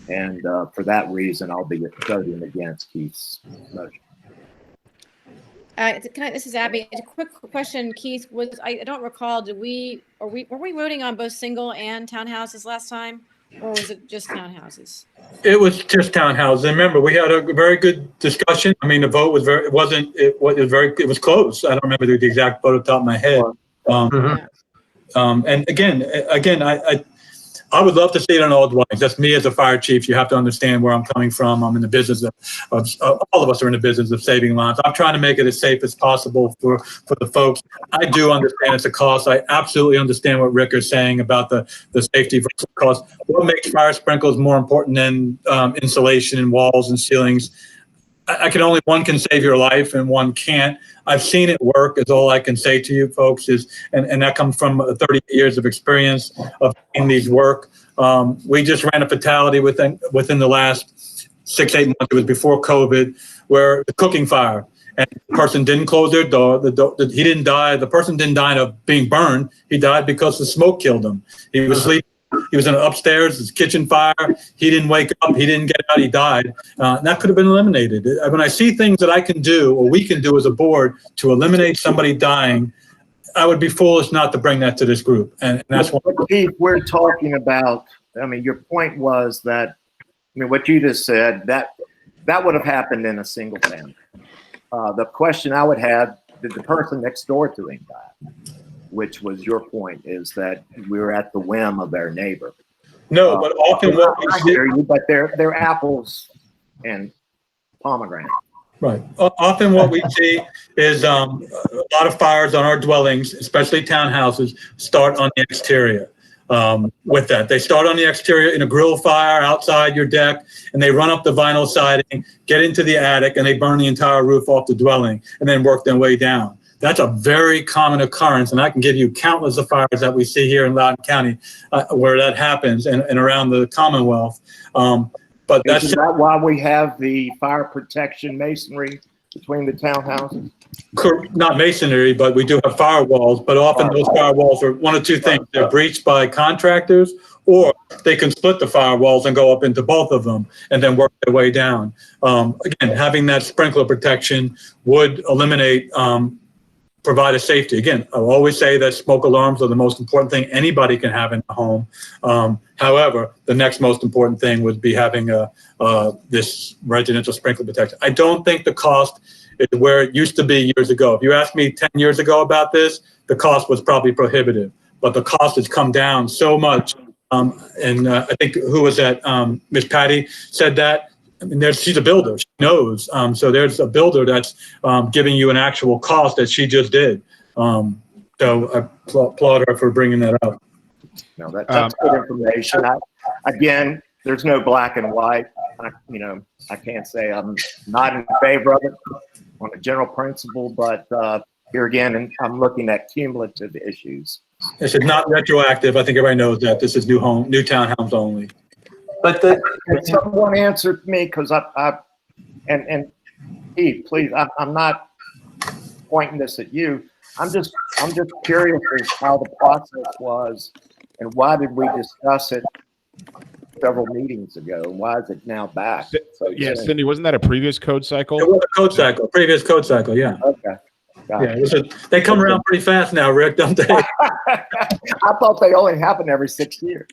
And for that reason, I'll be voting against Keith's motion. This is Abby. A quick question, Keith. I don't recall. Were we voting on both single and townhouses last time, or was it just townhouses? It was just townhouses. And remember, we had a very good discussion. I mean, the vote was it was close. I don't remember the exact vote off the top of my head. And again, I would love to see it on all dwellings. That's me as a fire chief. You have to understand where I'm coming from. I'm in the business of all of us are in the business of saving lives. I'm trying to make it as safe as possible for the folks. I do understand it's a cost. I absolutely understand what Rick is saying about the safety versus cost. What makes fire sprinklers more important than insulation and walls and ceilings? One can save your life and one can't. I've seen it work is all I can say to you folks and that comes from 30 years of experience of seeing these work. We just ran a fatality within the last 6-8 months. It was before COVID, where the cooking fire, and the person didn't close their door. He didn't die. The person didn't die of being burned. He died because the smoke killed him. He was sleeping. He was in upstairs, his kitchen fire. He didn't wake up. He didn't get out. He died. And that could have been eliminated. When I see things that I can do or we can do as a board to eliminate somebody dying, I would be foolish not to bring that to this group. And that's what Keith, we're talking about. I mean, your point was that, what you just said, that would have happened in a single family. The question I would have, did the person next door to him die? Which was your point, is that we were at the whim of their neighbor. No, but often what we see, but they're apples and pomegranate. Right. Often what we see is a lot of fires on our dwellings, especially townhouses, start on the exterior. With that, they start on the exterior in a grill fire outside your deck, and they run up the vinyl siding, get into the attic, and they burn the entire roof off the dwelling, and then work their way down. That's a very common occurrence, and I can give you countless of fires that we see here in Loudoun County where that happens and around the Commonwealth. But that's not why we have the fire protection masonry between the townhouses. Not masonry, but we do have firewalls. But often those firewalls are one of two things: they're breached by contractors, or they can split the firewalls and go up into both of them and then work their way down. Again, having that sprinkler protection would eliminate. Provide a safety. Again, I'll always say that smoke alarms are the most important thing anybody can have in the home. However, the next most important thing would be having this residential sprinkler protection. I don't think the cost is where it used to be years ago. If you asked me 10 years ago about this, the cost was probably prohibitive, but the cost has come down so much. I think, who was that? Ms. Patty said that. I mean, she's a builder. She knows. So there's a builder that's giving you an actual cost that she just did. So I applaud her for bringing that up. No, that's good information. Again, there's no black and white. I can't say I'm not in favor of it on a general principle, but here again, I'm looking at cumulative issues. This is not retroactive. I think everybody knows that. This is new townhomes only. But someone answered me, because and Steve, please, I'm not pointing this at you. I'm just curious as how the process was, and why did we discuss it several meetings ago, and why is it now back? So, yeah, Cindy, wasn't that a previous code cycle? It was a code cycle, previous code cycle, yeah. Okay. Yeah, they come around pretty fast now, Rick, don't they? I thought they only happen every 6 years.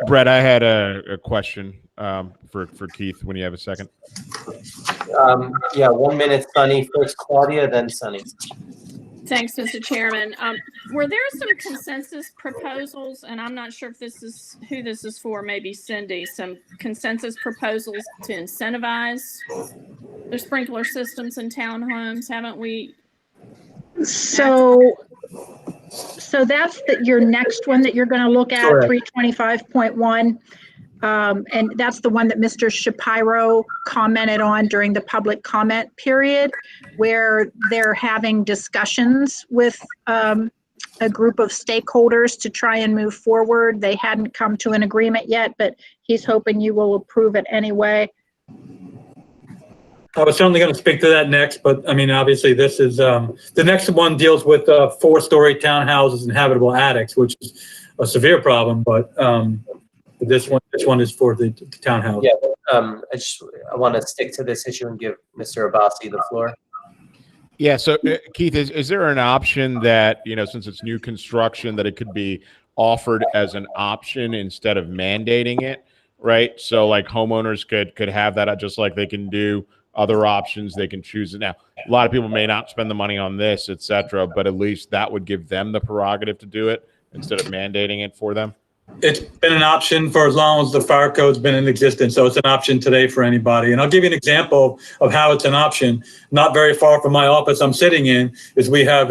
Brett, I had a question for Keith when you have a second. Yeah, 1 minute, Sunny. First Claudia, then Sunny. Thanks, Mr. Chairman. Were there some consensus proposals, and I'm not sure if this is who this is for, maybe Cindy, some consensus proposals to incentivize the sprinkler systems in townhomes, haven't we? So that's your next one that you're going to look at, 325.1. And that's the one that Mr. Shapiro commented on during the public comment period, where they're having discussions with a group of stakeholders to try and move forward. They hadn't come to an agreement yet, but he's hoping you will approve it anyway. I was certainly going to speak to that next, but I mean, obviously this is, the next one deals with 4-story townhouses and habitable attics, which is a severe problem, but this one is for the townhouse. Yeah, I want to stick to this issue and give Mr. Abbasi the floor. Yeah. So Keith, is there an option that, since it's new construction, that it could be offered as an option instead of mandating it, right? So like homeowners could have that, just like they can do other options, they can choose it. Now, a lot of people may not spend the money on this, et cetera, but at least that would give them the prerogative to do it instead of mandating it for them. It's been an option for as long as the fire code's been in existence, so it's an option today for anybody. And I'll give you an example of how it's an option. Not very far from my office I'm sitting in is we have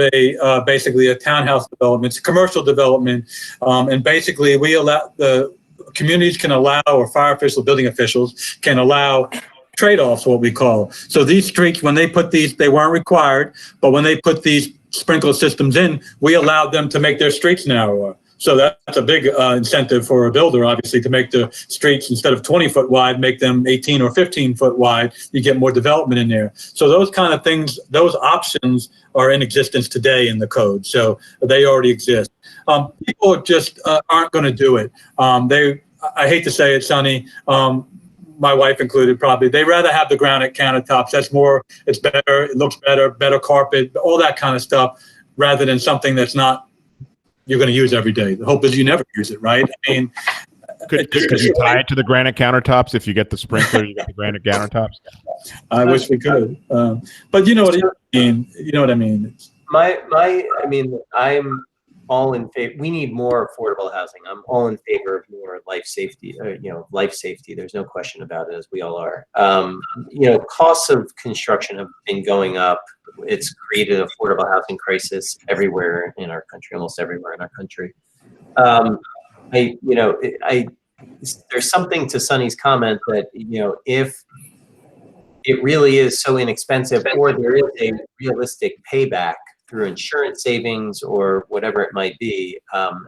basically a townhouse development. It's a commercial development, and basically we allow the communities can allow, or fire officials, building officials can allow trade-offs, what we call. So these streets, when they put these, they weren't required, but when they put these sprinkler systems in, we allowed them to make their streets narrower. So that's a big incentive for a builder, obviously, to make the streets, instead of 20-foot wide, make them 18 or 15-foot wide. You get more development in there. So those kind of things, those options are in existence today in the code. So they already exist. People just aren't going to do it. I hate to say it, Sonny, my wife included probably, they rather have the granite countertops. That's more, it's better, it looks better carpet, all that kind of stuff, rather than something that's not, you're going to use every day. The hope is you never use it, right? I mean, could you tie it to the granite countertops? If you get the sprinkler, you get the granite countertops. I wish we could, but you know what I mean. You know what I mean. I'm all in favor. We need more affordable housing. I'm all in favor of more life safety. Life safety. There's no question about it, as we all are. Costs of construction have been going up. It's created an affordable housing crisis everywhere in our country, almost everywhere in our country. There's something to Sonny's comment that, if it really is so inexpensive, or there is a realistic payback through insurance savings or whatever it might be,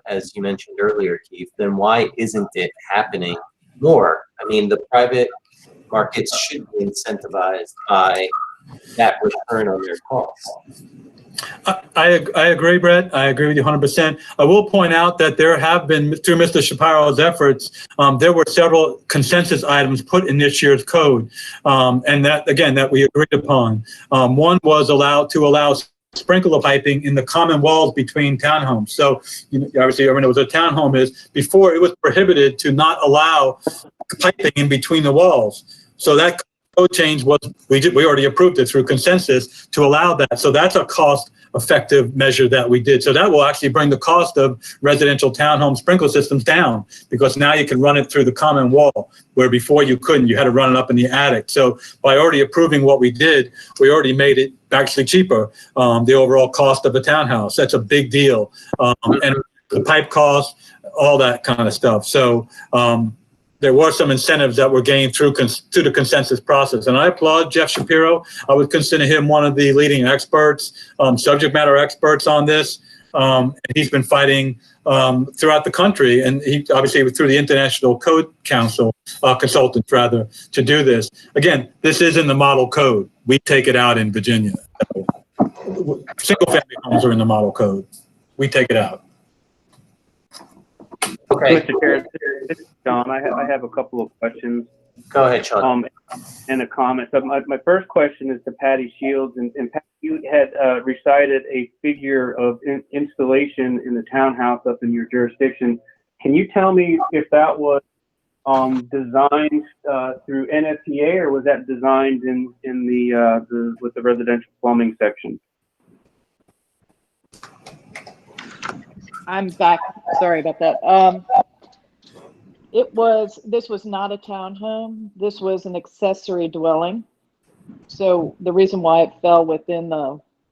as you mentioned earlier, Keith, then why isn't it happening more? I mean, the private markets should be incentivized by that return on their costs. I agree, Brett. I agree with you 100%. I will point out that there have been, through Mr. Shapiro's efforts, there were several consensus items put in this year's code, and that we agreed upon. One was to allow sprinkler piping in the common walls between townhomes. So, obviously, everyone knows what a townhome is. Before, it was prohibited to not allow piping in between the walls. So that code change was, we already approved it through consensus to allow that. So that's a cost-effective measure that we did. So that will actually bring the cost of residential townhome sprinkler systems down, because now you can run it through the common wall, where before you couldn't. You had to run it up in the attic. So by already approving what we did, we already made it actually cheaper, the overall cost of a townhouse. That's a big deal. And the pipe cost, all that kind of stuff. So there were some incentives that were gained through the consensus process. And I applaud Jeff Shapiro. I would consider him one of the leading experts, subject matter experts on this. And he's been fighting throughout the country, and he obviously through the International Code Council, consultants rather, to do this. Again, this is in the model code. We take it out in Virginia. Single family homes are in the model code. We take it out. Okay. Mr. Chair, this is John. I have a couple of questions. Go ahead, Sean. And a comment. So my first question is to Patty Shields. And Patty, you had recited a figure of installation in the townhouse up in your jurisdiction. Can you tell me if that was designed through NFPA, or was that designed in the with the residential plumbing section? I'm back. Sorry about that. This was not a townhome. This was an accessory dwelling. So the reason why it fell within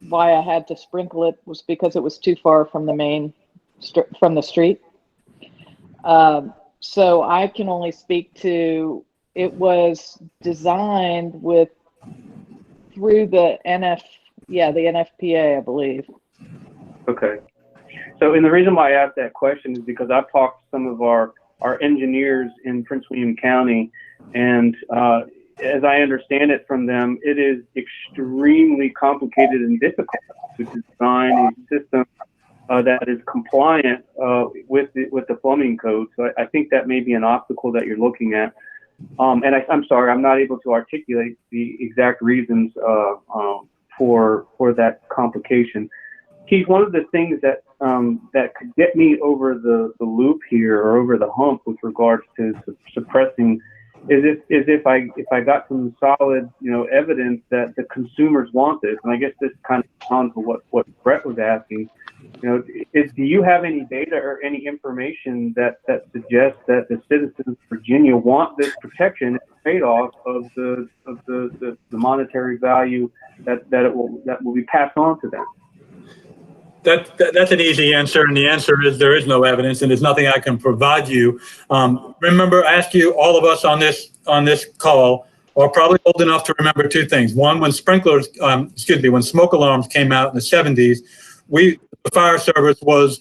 why I had to sprinkle it was because it was too far from the from the street. So I can only speak to, it was designed through the NFPA, I believe. Okay. And the reason why I asked that question is because I've talked to some of our engineers in Prince William County, and as I understand it from them, it is extremely complicated and difficult to design a system that is compliant with the plumbing code. So I think that may be an obstacle that you're looking at. And I'm sorry, I'm not able to articulate the exact reasons for that complication. Keith, one of the things that could get me over the loop here, or over the hump, with regards to suppressing, is if I got some solid, evidence that the consumers want this. And I guess this kind of on to what Brett was asking. Do you have any data or any information that suggests that the citizens of Virginia want this protection as a trade-off of the monetary value that will be passed on to them? That's an easy answer, and the answer is there is no evidence, and there's nothing I can provide you. Remember, I asked you, all of us on this call are probably old enough to remember two things. One, when when smoke alarms came out in the 70s, the fire service it was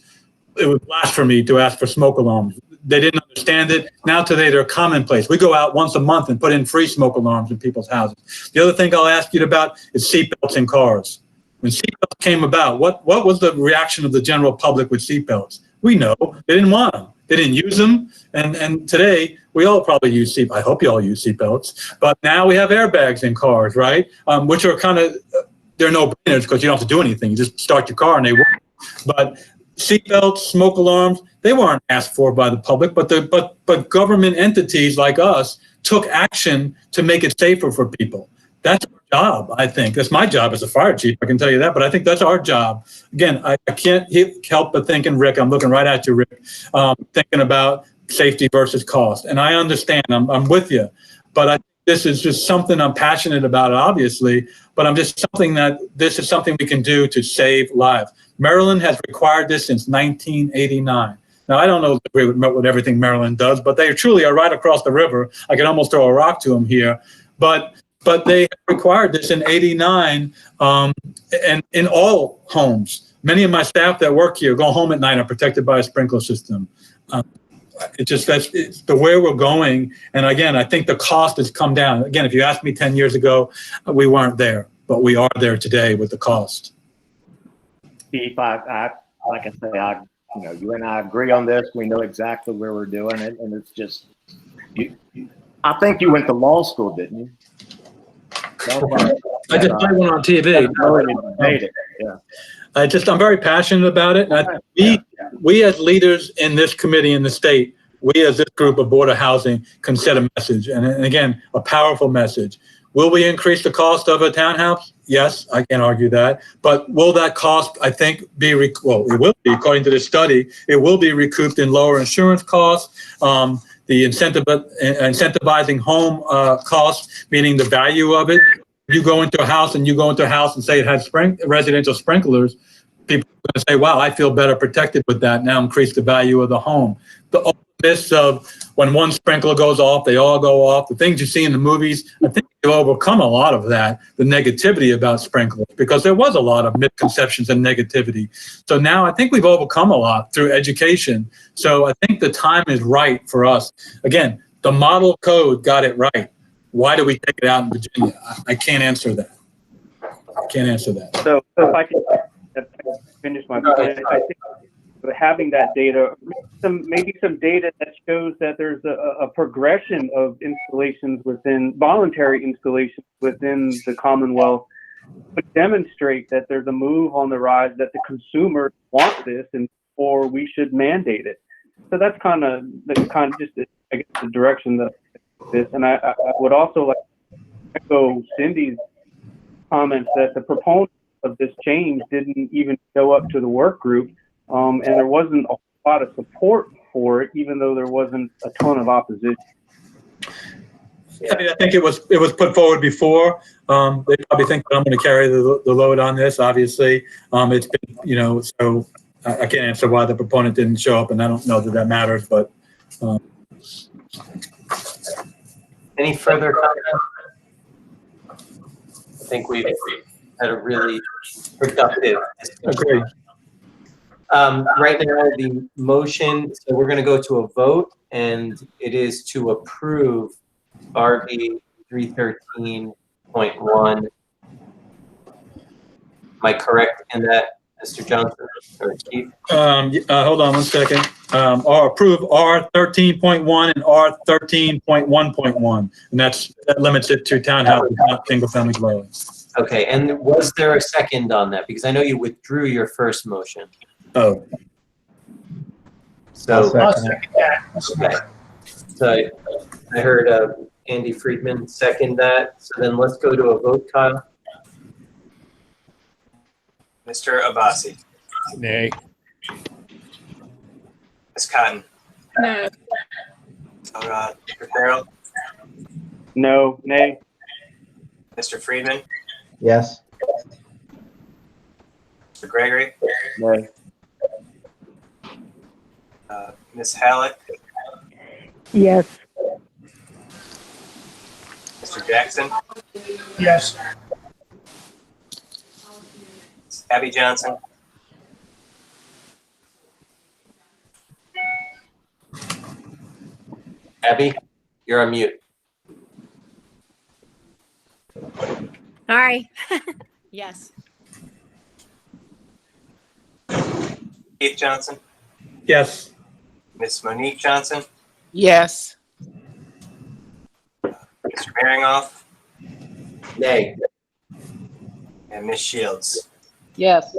blasphemy to ask for smoke alarms. They didn't understand it. Now today they're commonplace. We go out once a month and put in free smoke alarms in people's houses. The other thing I'll ask you about is seatbelts in cars. When seatbelts came about, what was the reaction of the general public with seatbelts? We know they didn't want them. They didn't use them. And today we all probably use seatbelts. I hope you all use seatbelts. But now we have airbags in cars, right? Which are they're no-brainers because you don't have to do anything. You just start your car and they work. But seatbelts, smoke alarms, they weren't asked for by the public, but government entities like us took action to make it safer for people. That's our job, I think. That's my job as a fire chief, I can tell you that, but I think that's our job. Again, I can't help but thinking, Rick, I'm looking right at you, Rick, thinking about safety versus cost. And I understand, I'm with you, but this is just something I'm passionate about, obviously, but this is something we can do to save lives. Maryland has required this since 1989. Now, I don't know if I agree with everything Maryland does, but they truly are right across the river. I can almost throw a rock to them here. But they required this in ¡89, and in all homes. Many of my staff that work here go home at night are protected by a sprinkler system. It's the way we're going. And again, I think the cost has come down. Again, if you asked me 10 years ago, we weren't there, but we are there today with the cost. Keith, like I say, you and I agree on this. We know exactly where we're doing it, and it's just, I think you went to law school, didn't you? I just played one on TV. I'm very passionate about it. And we as leaders in this committee in the state, we as this group of Board of Housing can set a message, and again, a powerful message. Will we increase the cost of a townhouse? Yes, I can't argue that. But will that cost, I think, it will be, according to this study, it will be recouped in lower insurance costs, the incentivizing home costs, meaning the value of it. You go into a house and say it has residential sprinklers, people are going to say, wow, I feel better protected with that. Now increase the value of the home. The myths of when one sprinkler goes off, they all go off, the things you see in the movies, I think we've overcome a lot of that, the negativity about sprinklers, because there was a lot of misconceptions and negativity. So now I think we've overcome a lot through education. So I think the time is right for us. Again, the model code got it right. Why do we take it out in Virginia? I can't answer that. So if I can finish my point, I think having that data, maybe some data that shows that there's a progression of installations voluntary installations within the Commonwealth would demonstrate that there's a move on the rise, that the consumers want this, or we should mandate it. So that's kind of just the direction that this. And I would also like to echo Cindy's comments that the proponents of this change didn't even show up to the work group, and there wasn't a lot of support for it, even though there wasn't a ton of opposition. I think it was put forward before. They probably think that I'm going to carry the load on this. Obviously, it's been, so I can't answer why the proponent didn't show up, and I don't know that matters. But any further comments? I think we've had a really productive discussion. Agreed. Right now, the motion, so we're gonna go to a vote, and it is to approve RB 313.1. Am I correct in that, Mr. Johnson or Chief? Hold on one second. Or approve R 13.1 and R 13.1.1, and that limits it to townhouses, not single-family dwellings. Okay, and was there a second on that? Because I know you withdrew your first motion. Oh. So, I'll second that. okay. So I heard Andy Friedman second that. So then let's go to a vote, Kyle. Mr. Abbasi. Nay. Ms. Cotton. No. Mr. Farrell. No, nay. Mr. Friedman. Yes. Mr. Gregory. Nay. Ms. Halleck. Yes. Mr. Jackson. Yes. Abby Johnson. Abby, you're on mute. Sorry. Yes. Keith Johnson. Yes. Ms. Monique Johnson. Yes. Mr. Maringoff. Nay. And Ms. Shields. Yes.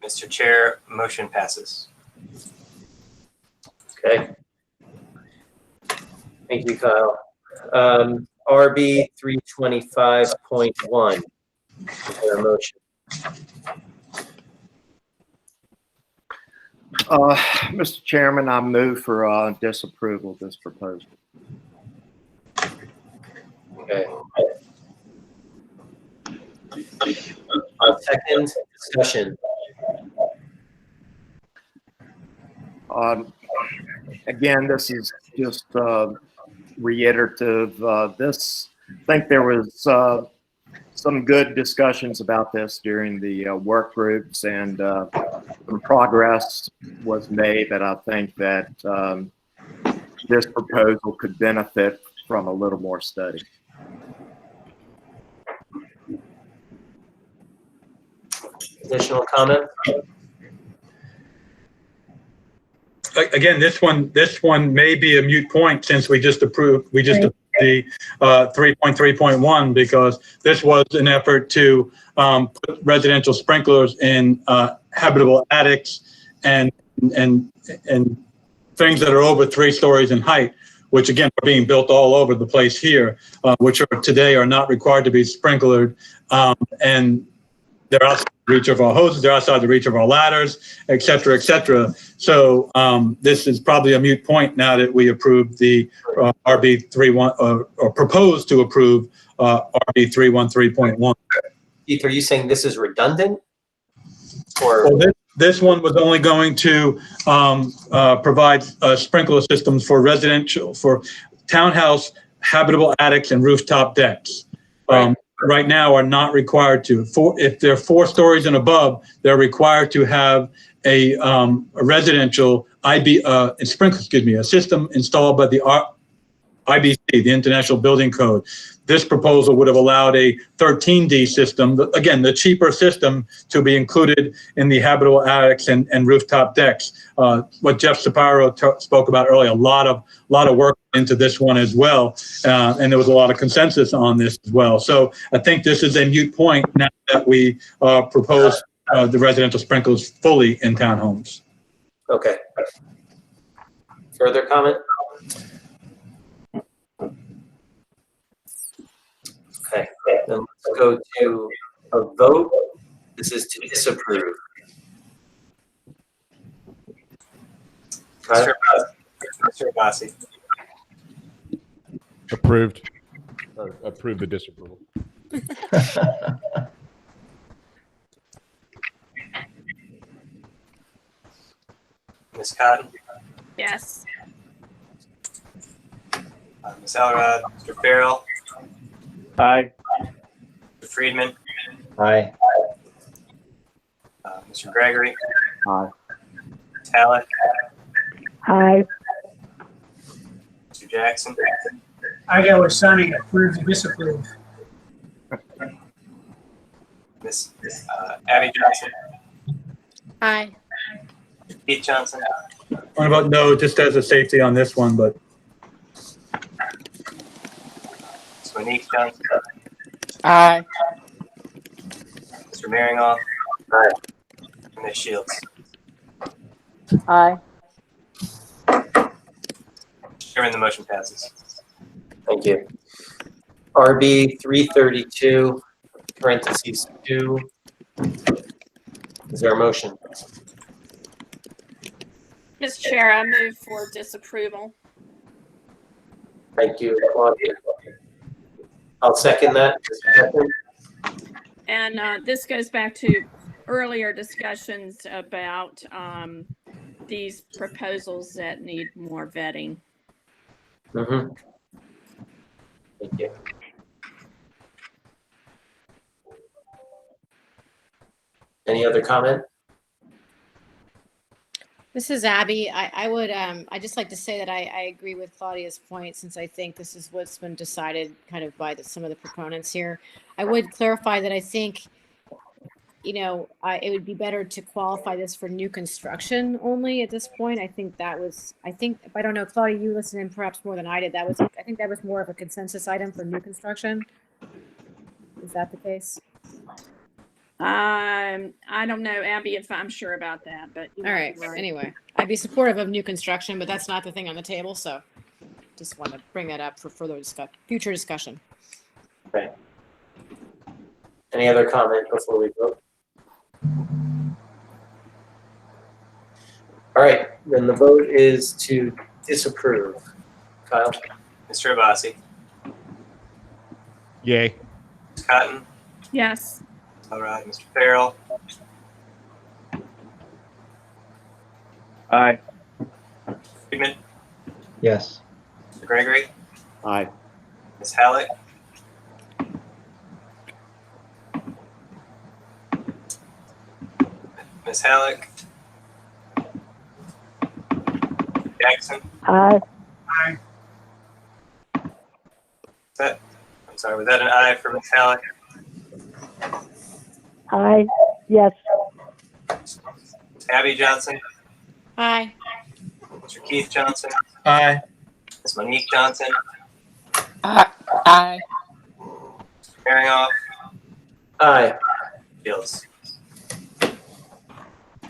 Mr. Chair, motion passes. Okay. Thank you, Kyle. RB 325.1. Is there a motion? Mr. Chairman, I move for disapproval of this proposal. Okay. Second discussion. Again, this is just reiterative. I think there was some good discussions about this during the work groups, and some progress was made that I think that this proposal could benefit from a little more study. Additional comment? Again, this one may be a moot point since we just approved the 3.3.1, because this was an effort to put residential sprinklers in habitable attics and things that are over 3 stories in height, which again are being built all over the place here, which today are not required to be sprinklered, and they're outside the reach of our hoses, they're outside the reach of our ladders, et cetera, et cetera. So this is probably a moot point now that we approved the RB 31 or proposed to approve RB 313.1. Keith, are you saying this is redundant? Or Well, this one was only going to provide sprinkler systems for residential, for townhouse, habitable attics, and rooftop decks. Right now are not required to. If they're 4 stories and above, they're required to have a residential a system installed by the IBC, the International Building Code. This proposal would have allowed a 13D system, again, the cheaper system, to be included in the habitable attics and rooftop decks. What Jeff Shapiro spoke about earlier, a lot of work into this one as well, and there was a lot of consensus on this as well. So I think this is a moot point now that we propose the residential sprinklers fully in townhomes. okay. Further comment? Okay, then let's go to a vote. This is to disapprove. Kyle? Mr. Abbasi. Approved. Or approve the disapproval. Ms. Cotton, Yes. Ms. Elrod, Mr. Farrell, Aye. Mr. Friedman, Aye. Mr. Gregory, Aye. Ms. Halleck, Aye. Mr. Jackson, I go with Sunny, approve to disapprove. Ms. Abby Johnson, Aye. Keith Johnson, What about no, just as a safety on this one, but Ms. Monique Johnson, Aye. Mr. Maringoff, and Ms. Shields. Aye. Chairman, the motion passes. Thank you. RB 332, parentheses 2. Is there a motion? Mr. Chair, I move for disapproval. Thank you, Claudia. I'll second that. And this goes back to earlier discussions about these proposals that need more vetting. Mm-hmm. Thank you. Any other comment? This is Abby. I would I just like to say that I agree with Claudia's point, since I think this is what's been decided kind of by some of the proponents here. I would clarify that I think, it would be better to qualify this for new construction only at this point. I think, I don't know, Claudia, you listened in perhaps more than I did. I think that was more of a consensus item for new construction. Is that the case? I don't know, Abby, if I'm sure about that, but All right. Anyway, I'd be supportive of new construction, but that's not the thing on the table. So just want to bring that up for further future discussion. Okay. Any other comment before we vote? All right, then the vote is to disapprove. Kyle? Mr. Abbasi, Yay. Ms. Cotton, Yes. all right, Mr. Farrell, Aye. Friedman, Yes. Mr. Gregory, Aye. Ms. Halleck, Ms. Halleck, Jackson, Aye. Aye. I'm sorry, was that an aye for Ms. Halleck? Aye. Yes. Abby Johnson, Aye. Mr. Keith Johnson, aye. Ms. Monique Johnson, Aye. Maringoff, Aye. Shields.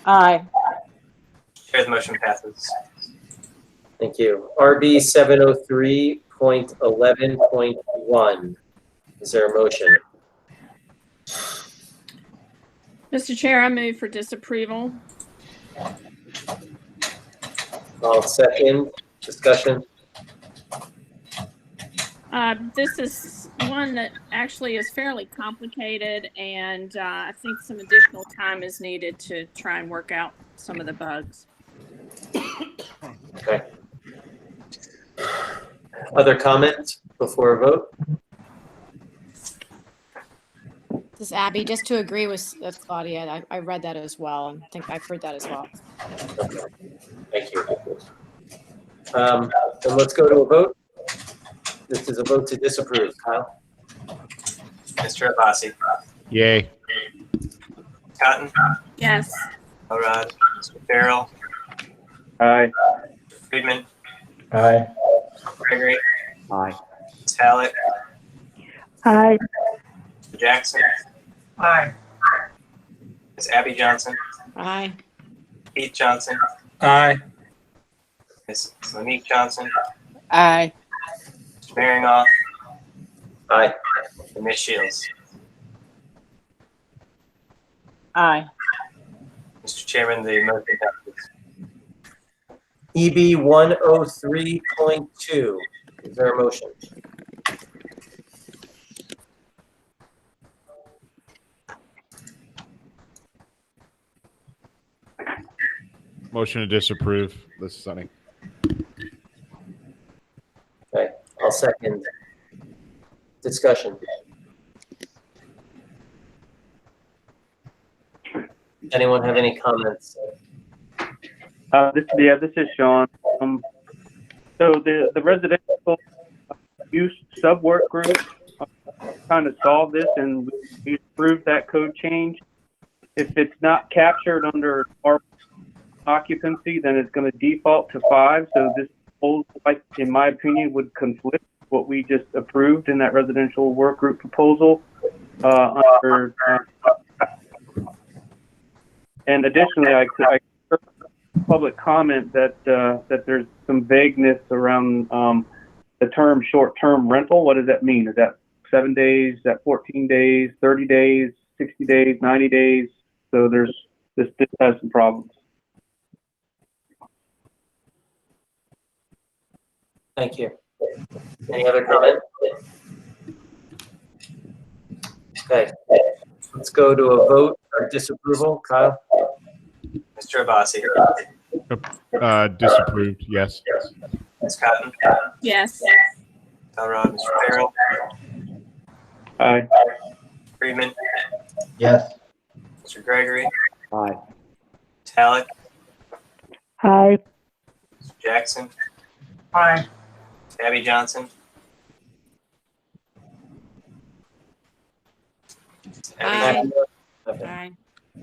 Aye. Chair, the motion passes. Thank you. RB 703.11.1. Is there a motion? Mr. Chair, I move for disapproval. I'll second. Discussion. This is one that actually is fairly complicated, and I think some additional time is needed to try and work out some of the bugs. Okay. Other comments before a vote? This is Abby. Just to agree with Claudia, I read that as well, and I think I've heard that as well. Okay. Thank you. Then let's go to a vote. This is a vote to disapprove. Kyle? Mr. Abbasi, Yay. Cotton, Yes. all right, Mr. Farrell, Aye. Mr. Friedman, Aye. Gregory, Aye. Ms. Halleck, Aye. Mr. Jackson, Aye. Ms. Abby Johnson, Aye. Keith Johnson, Aye. Ms. Monique Johnson, Aye. Mr. Maringoff, Aye. and Ms. Shields. Aye. Mr. Chairman, the motion passes. EB 103.2. Is there a motion? Motion to disapprove. This is Sunny. Okay, I'll second. Discussion. Anyone have any comments? This is Sean. So the residential use sub-work group kind of solved this, and we approved that code change. If it's not captured under our occupancy, then it's going to default to 5. So this proposal, in my opinion, would conflict with what we just approved in that residential work group proposal. And additionally, I heard public comment that there's some vagueness around the term short-term rental. What does that mean? Is that 7 days? Is that 14 days? 30 days? 60 days? 90 days? So this has some problems. Thank you. Any other comment? Okay, let's go to a vote or disapproval. Kyle? Mr. Abbasi. Disapproved. Yes. Ms. Cotton. Yes. Elrod. Mr. Farrell. Aye. Friedman. Yes. Mr. Gregory. Aye. Talek. Aye. Mr. Jackson. Aye. Abby Johnson. Aye. Okay. Aye.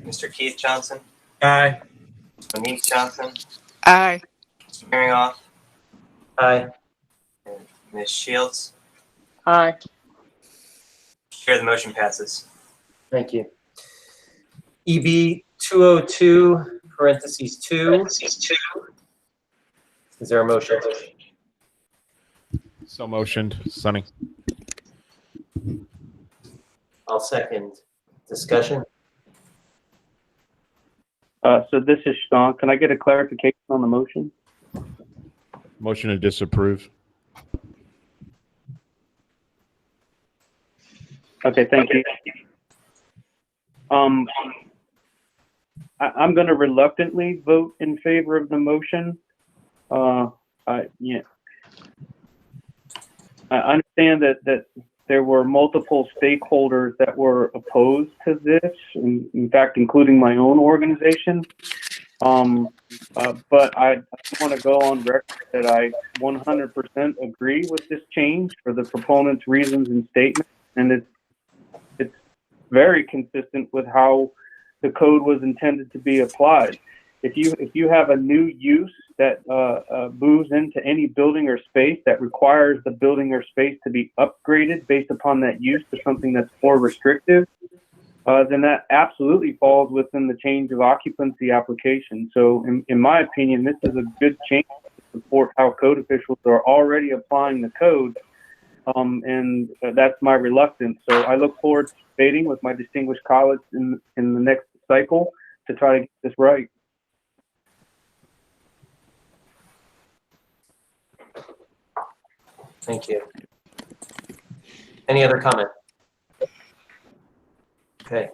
Mr. Keith Johnson. Aye. Monique Johnson. Aye. Mr. Herringoff. Aye. And Ms. Shields. Aye. Chair, the motion passes. Thank you. EB 202, parentheses 2. Is there a motion? So motioned. Sunny. I'll second. Discussion? So this is Sean. Can I get a clarification on the motion? Motion to disapprove. Okay, thank you. I'm going to reluctantly vote in favor of the motion. I understand that there were multiple stakeholders that were opposed to this, in fact, including my own organization. But I want to go on record that I 100% agree with this change for the proponent's reasons and statements, and it's very consistent with how the code was intended to be applied. If you have a new use that moves into any building or space that requires the building or space to be upgraded based upon that use to something that's more restrictive, then that absolutely falls within the change of occupancy application. So in my opinion, this is a good change to support how code officials are already applying the code. And that's my reluctance. So I look forward to debating with my distinguished colleagues in the next cycle to try to get this right. Thank you. Any other comment? Okay,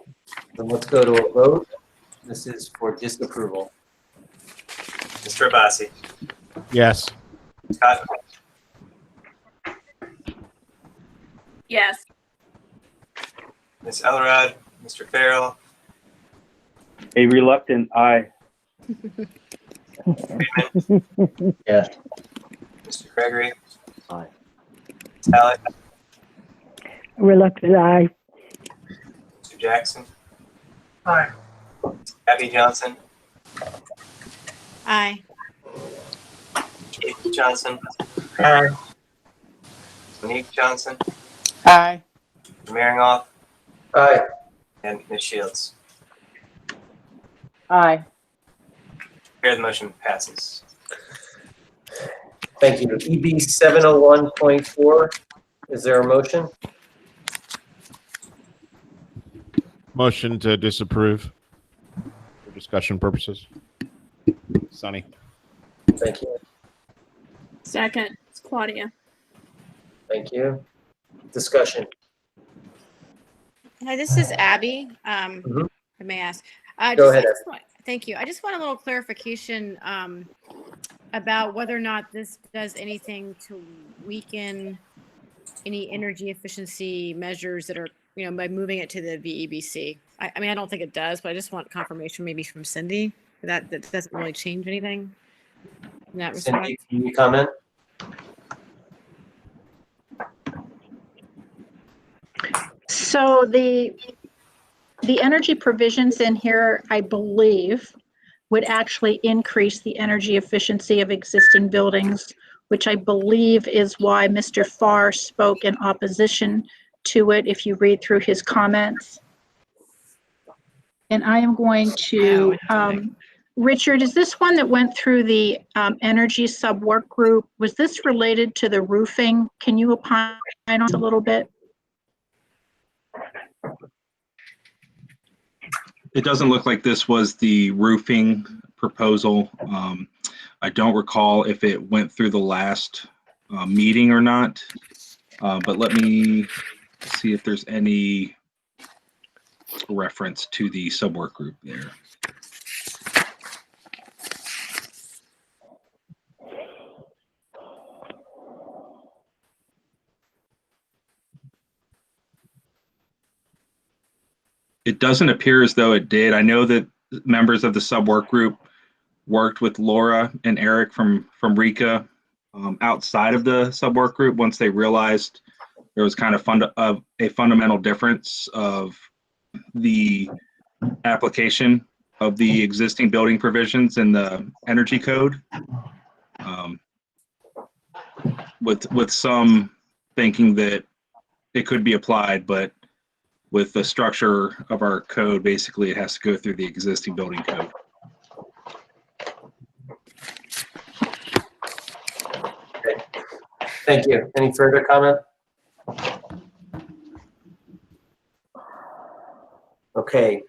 then let's go to a vote. This is for disapproval. Mr. Abbasi. Yes. Cotton. Yes. Ms. Elrod. Mr. Farrell. A reluctant aye. Yes. Mr. Gregory. Aye. Talek. Reluctant aye. Mr. Jackson. Aye. Abby Johnson. Aye. Keith Johnson. Aye. Monique Johnson. Aye. Mr. Herringoff. Aye. And Ms. Shields. Aye. Chair, the motion passes. Thank you. EB 701.4, is there a motion? Motion to disapprove for discussion purposes. Sunny. Thank you. Second, it's Claudia. Thank you. Discussion. Hi, this is Abby. Mhm. I may ask. Go ahead. I Thank you. I just want a little clarification about whether or not this does anything to weaken any energy efficiency measures that are, by moving it to the VEBC. I mean, I don't think it does, but I just want confirmation maybe from Cindy that doesn't really change anything in that respect. Cindy, can you comment? So the energy provisions in here, I believe, would actually increase the energy efficiency of existing buildings, which I believe is why Mr. Farr spoke in opposition to it, if you read through his comments. And I am going to, Richard, is this one that went through the energy sub-work group? Was this related to the roofing? Can you opine on it a little bit? It doesn't look like this was the roofing proposal. I don't recall if it went through the last meeting or not, but let me see if there's any reference to the subwork group there. It doesn't appear as though it did. I know that members of the subwork group worked with Laura and Eric from RECA outside of the subwork group once they realized there was kind of a fundamental difference of the application of the existing building provisions in the energy code, with some thinking that it could be applied, but with the structure of our code, basically it has to go through the existing building code. Okay. Thank you. Any further comment? Okay,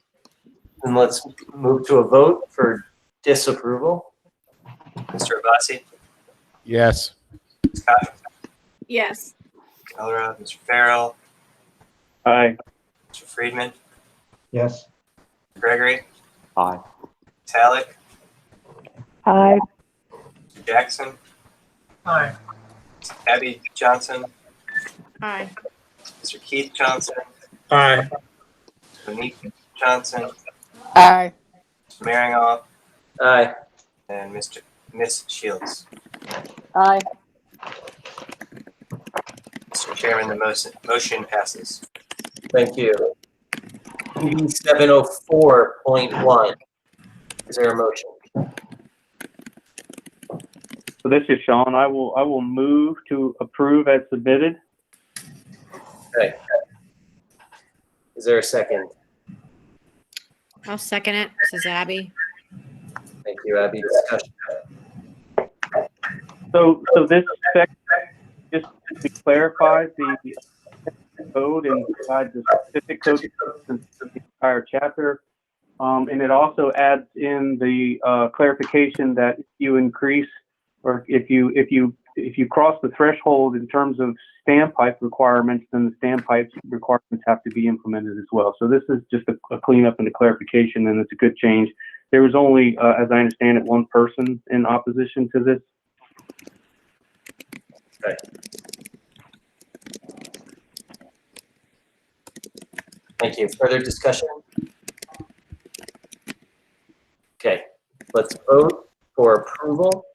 then let's move to a vote for disapproval. Mr. Abbasi? Yes. Scott? Yes. Laura? Mr. Farrell? Aye. Mr. Friedman? Yes. Gregory? Aye. Talik? Aye. Mr. Jackson? Aye. Abby Johnson? Aye. Mr. Keith Johnson? Aye. Monique Johnson? Aye. Mr. Maringoff? Aye. And Miss Shields. Aye. Mr. Chairman, the motion passes. Thank you. PB 704.1. Is there a motion? So this is Sean. I will move to approve as submitted. Okay. Is there a second? I'll second it. This is Abby. Thank you, Abby. Discussion. So this section just to clarify the code and provide the specific code in the entire chapter. And it also adds in the clarification that if you increase or if you cross the threshold in terms of standpipe requirements, then the standpipe requirements have to be implemented as well. So this is just a cleanup and a clarification, and it's a good change. There was only, as I understand it, one person in opposition to this. Okay. Thank you. Further discussion? Okay, let's vote for approval.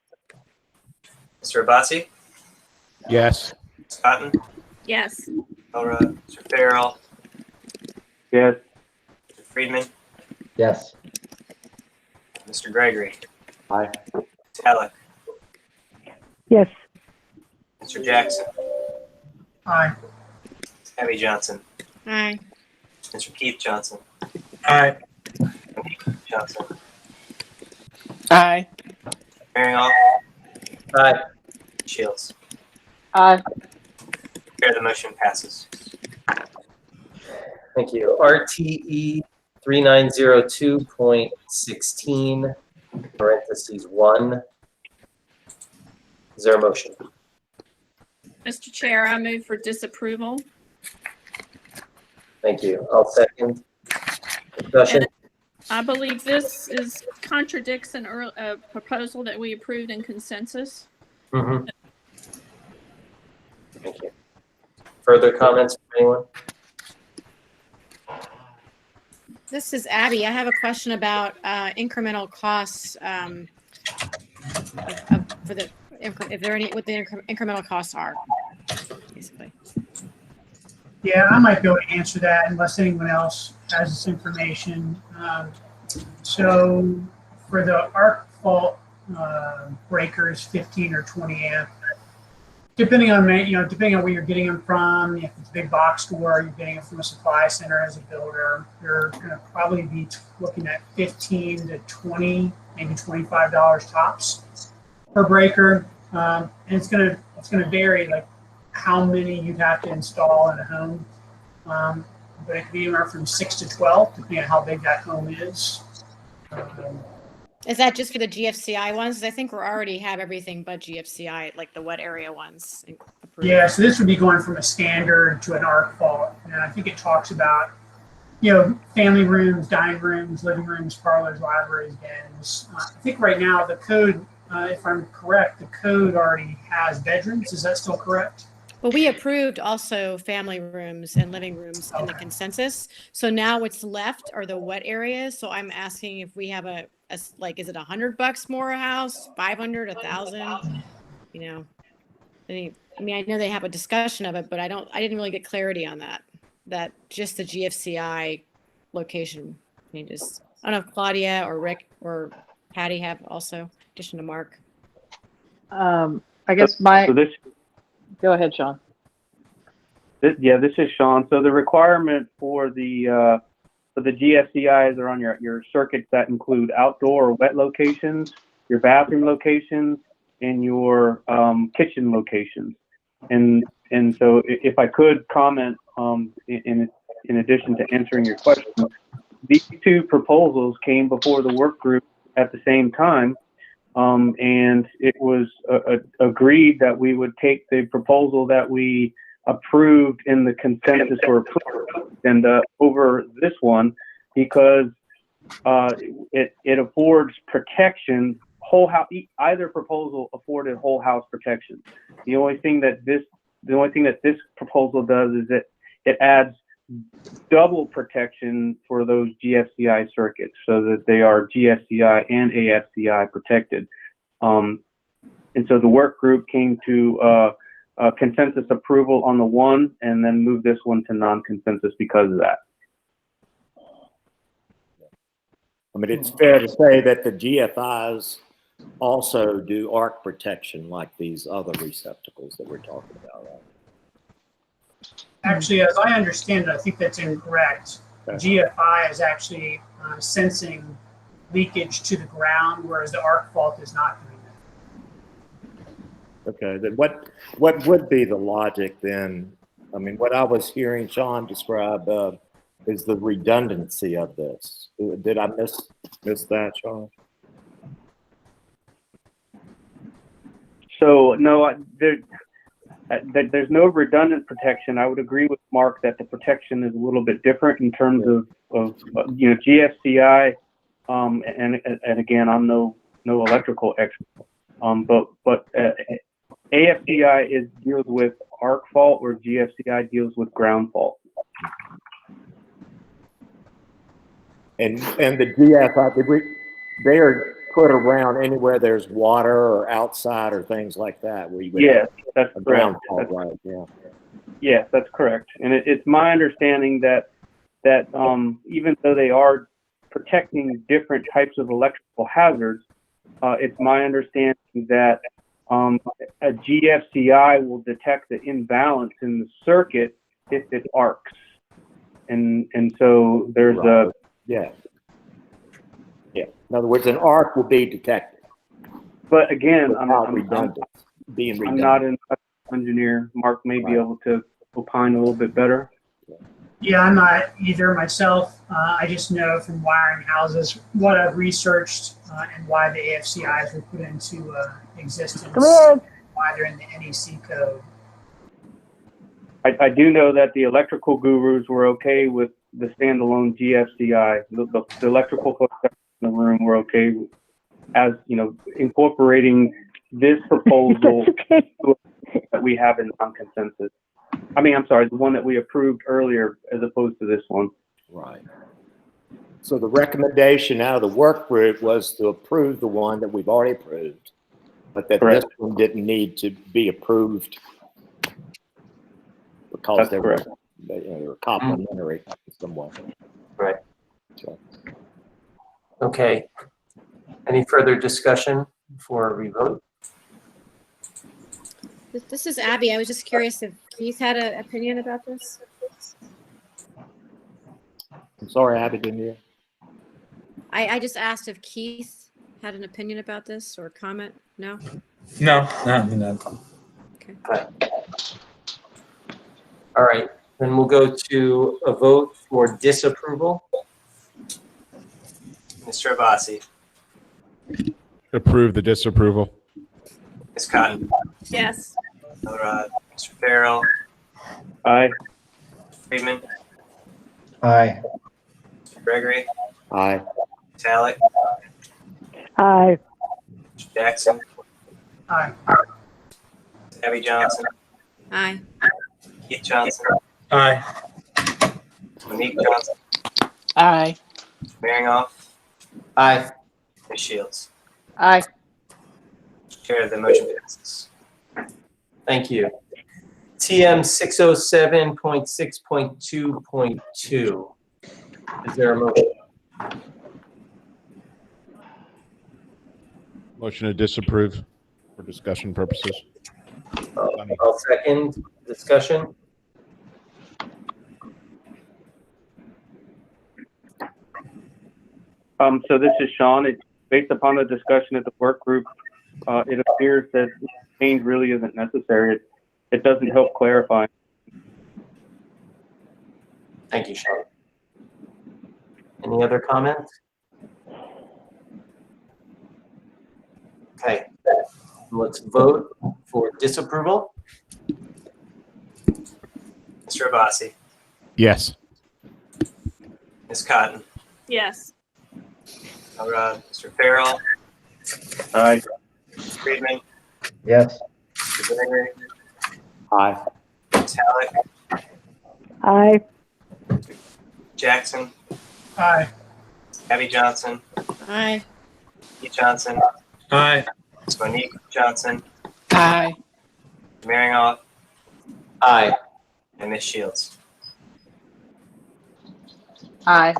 Mr. Abbasi? Yes. Ms. Cotton? Yes. Laura? Mr. Farrell? Yes. Mr. Friedman? Yes. Mr. Gregory? Aye. Talik? Yes. Mr. Jackson? Aye. Abby Johnson? Aye. Mr. Keith Johnson? Aye. Monique Johnson? Aye. Maringoff? Aye. Shields? Aye. Chair, the motion passes. Thank you. RTE 3902.16, parentheses 1. Is there a motion? Mr. Chair, I move for disapproval. Thank you. I'll second. Discussion? I believe this contradicts a proposal that we approved in consensus. Mm-hmm. Thank you. Further comments from anyone? This is Abby. I have a question about incremental costs for the if there are any what the incremental costs are, basically. Yeah, I might be able to answer that unless anyone else has this information. So for the arc fault breakers, 15 or 20 amp, depending on depending on where you're getting them from, if it's a big box store, you're getting it from a supply center as a builder, you're going to probably be looking at 15 to 20, maybe $25 tops per breaker, and it's going to vary like how many you'd have to install in a home, but it could be anywhere from 6 to 12, depending on how big that home is. Is that just for the GFCI ones? 'Cause I think we already have everything but GFCI, like the wet area ones. Approved. Yeah, so this would be going from a standard to an arc fault, and I think it talks about, family rooms, dining rooms, living rooms, parlors, libraries, dens. I think right now the code, if I'm correct, the code already has bedrooms. Is that still correct? But we approved also family rooms and living rooms in the consensus. So now what's left are the wet areas. So I'm asking if we have a like, is it $100 more a house, 500, 1,000? I mean, I know they have a discussion of it, but I didn't really get clarity on that just the GFCI location changes. I don't know if Claudia or Rick or Patty have also, in addition to Mark. I guess go ahead, Sean. This is Sean. So the requirement for the GFCIs are on your circuits that include outdoor or wet locations, your bathroom locations, and your kitchen locations. And so if I could comment in addition to answering your question, these two proposals came before the work group at the same time. And it was agreed that we would take the proposal that we approved in the consensus or approved and over this one because it affords protection. Whole house, either proposal afforded whole house protection. The only thing that this proposal does is it adds double protection for those GFCI circuits so that they are GFCI and AFCI protected. And so the work group came to consensus approval on the one and then moved this one to non-consensus because of that. I mean, it's fair to say that the GFIs also do arc protection like these other receptacles that we're talking about, right? Actually, as I understand it, I think that's incorrect. Okay. GFI is actually sensing leakage to the ground, whereas the arc fault is not doing that. Okay, then what would be the logic then? I mean, what I was hearing Sean describe is the redundancy of this. Did I miss that, Sean? So no, there's no redundant protection. I would agree with Mark that the protection is a little bit different in terms of GFCI, and again, I'm no electrical expert, but AFCI deals with arc fault, or GFCI deals with ground fault. And the GFI, they are put around anywhere there's water or outside or things like that. Where you would Yes, that's a correct. ground fault, right? Yeah. Yes, that's correct. And it's my understanding that even though they are protecting different types of electrical hazards, it's my understanding that a GFCI will detect the imbalance in the circuit if it arcs. And so there's right. Yeah. In other words, an arc will be detected. But again, I'm not an redundant. engineer. Mark may be able to opine a little bit better. Yeah, I'm not either myself. I just know from wiring houses what I've researched and why the AFCIs were put into existence, why they're in the NEC code. I do know that the electrical gurus were okay with the standalone GFCI, the electrical folks in the room were okay as, incorporating this proposal that we have in non-consensus. I'm sorry, the one that we approved earlier as opposed to this one. Right. So the recommendation out of the work group was to approve the one that we've already approved, but that Correct. this one didn't need to be approved because they were complementary in some way. Right. So, Okay. Any further discussion before we vote? This is Abby. I was just curious if Keith had an opinion about this. I'm sorry, Abby, didn't you? I just asked if Keith had an opinion about this or comment. No? No. Okay. All right, then we'll go to a vote for disapproval. Mr. Abbasi, Approve the disapproval. Ms. Cotton, Yes. Elrod, Mr. Farrell, Aye. Friedman, Aye. Mr. Gregory, Aye. Ms. Halleck, Aye. Mr. Jackson, Aye. Abby Johnson, Aye. Keith Johnson, Aye. Monique Johnson, Aye. Maringoff, Aye. Ms. Shields. Aye. Chair, the motion passes. Thank you. TM 607.6.2.2. Is there a motion? Motion to disapprove for discussion purposes. I'll second. Discussion? So this is Sean. Based upon the discussion at the work group, it appears that change really isn't necessary. It doesn't help clarify. Thank you, Sean. Any other comments? Okay, let's vote for disapproval. Mr. Abbasi, Yes. Ms. Cotton, Yes. Elrod, Mr. Farrell, Aye. Friedman, Yes. Mr. Gregory, Aye. Ms. Halleck, Aye. Jackson, Aye. Abby Johnson, Aye. Keith Johnson, Aye. Ms. Monique Johnson, Aye. Maringoff, Aye. and Ms. Shields. Aye.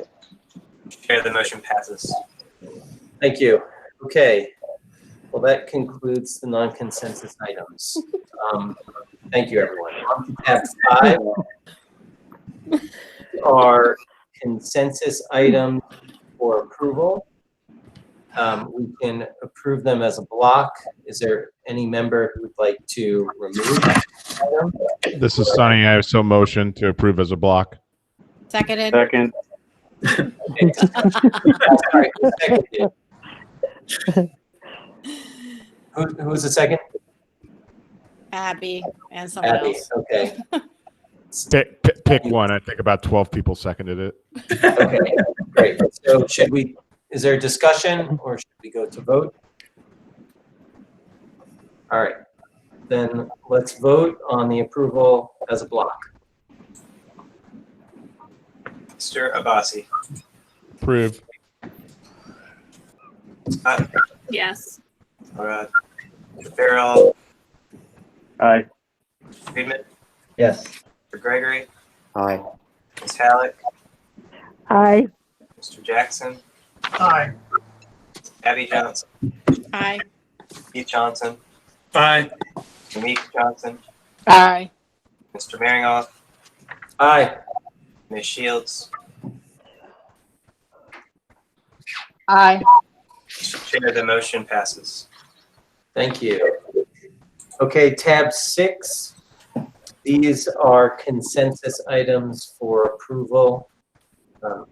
Chair, the motion passes. Thank you. Okay. Well, that concludes the non-consensus items. Thank you, everyone. On to tab 5 are consensus items for approval. We can approve them as a block. Is there any member who would like to remove an item? This is Sunny. I so motion to approve as a block. Seconded. Second. Sorry, who seconded? Who was the second? Abby and someone Abby. else. Okay. Pick one. I think about 12 people seconded it. Okay. Great. So is there a discussion or should we go to vote? All right. Then let's vote on the approval as a block. Mr. Abbasi, Approve. Cotton, Yes. Elrod, Mr. Farrell, Aye. Friedman, Yes. Mr. Gregory, Aye. Ms. Halleck, Aye. Mr. Jackson, Aye. Abby Johnson, Aye. Keith Johnson, Aye. Monique Johnson, Aye. Mr. Maringoff, Aye. Ms. Shields. Aye. Chair, the motion passes. Thank you. Okay, tab 6. These are consensus items for approval. As a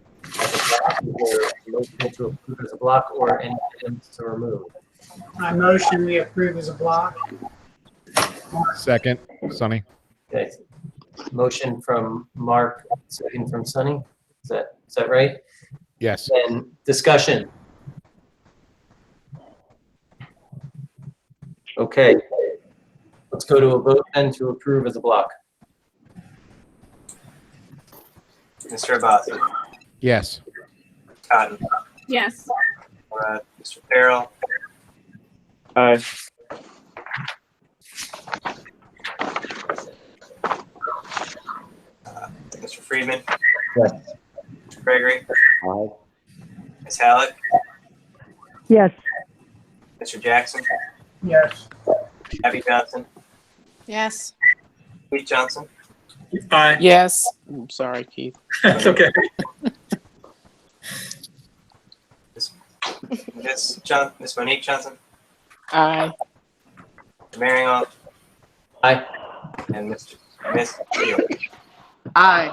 block, or motion to approve as a block, or any items to remove. I motion we approve as a block. Second, Sunny. Okay. Motion from Mark, second from Sunny. Is that right? Yes. And discussion. Okay. Let's go to a vote then to approve as a block. Mr. Abasi, Yes. Cotton, Yes. Mr. Farrell, Aye. Mr. Friedman, Yes. Mr. Gregory, Aye. Ms. Halleck, yes, Mr. Jackson, Yes. Abby Johnson, Yes. Keith Johnson, Aye. Yes. I'm sorry, Keith. That's okay. Miss Monique Johnson, Aye. Mr. Maringoff, Aye. and Miss Shield. Aye.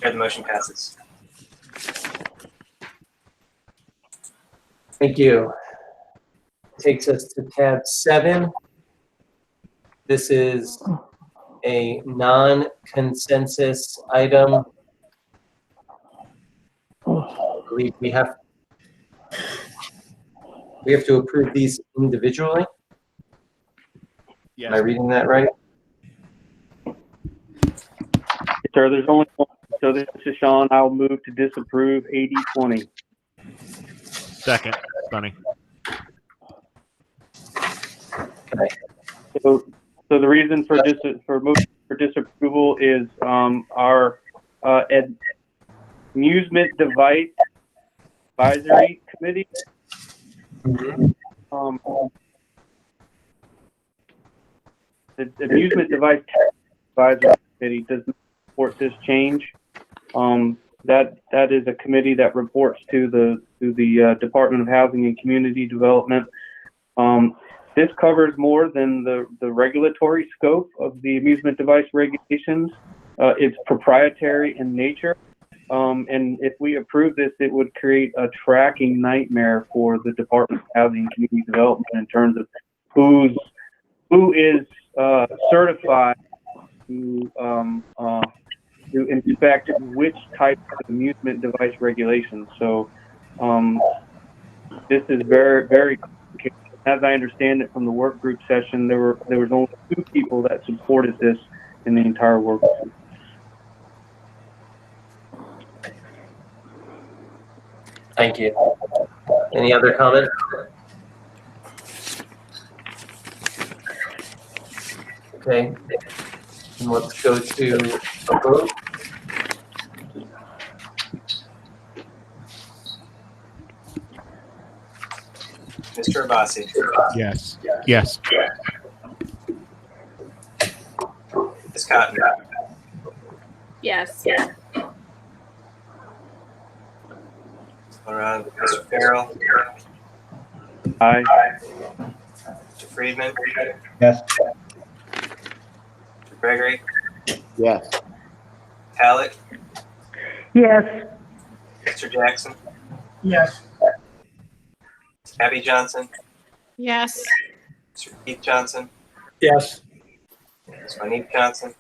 The motion passes. Thank you. Takes us to tab 7. This is a non-consensus item. I believe we have to approve these individually. Yes. Am I reading that right? Sir, there's only one. So this is Sean. I'll move to disapprove 8020. Second, Sonny. So the reason for disapproval is our amusement device advisory committee. The amusement device advisory committee does not support this change. That is a committee that reports to the Department of Housing and Community Development. This covers more than the regulatory scope of the amusement device regulations. It's proprietary in nature. And if we approve this, it would create a tracking nightmare for the Department of Housing and Community Development in terms of who is certified to inspect which type of amusement device regulations. So this is very, very complicated. As I understand it from the work group session, there was only 2 people that supported this in the entire work group. Thank you. Any other comments? Okay. And let's go to a vote. Mr. Abasi, Yes. Yes. Ms. Cotton, Yes. Mr. Farrell, Aye. Mr. Friedman, Yes. Mr. Gregory, Yes. Halleck, yes, Mr. Jackson, Yes. Abby Johnson, Yes. Mr. Keith Johnson, Yes. Ms. Monique Johnson,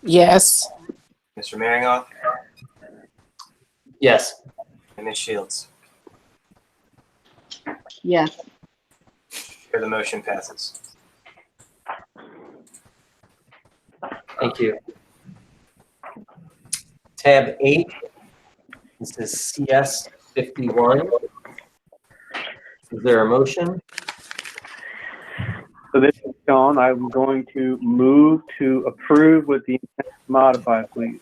Yes. Mr. Maringoff, Yes. and Ms. Shields. Yes. Here the motion passes. Thank you. Tab 8. This is CS 51. Is there a motion? So this is Sean. I'm going to move to approve with the intent to modify, please.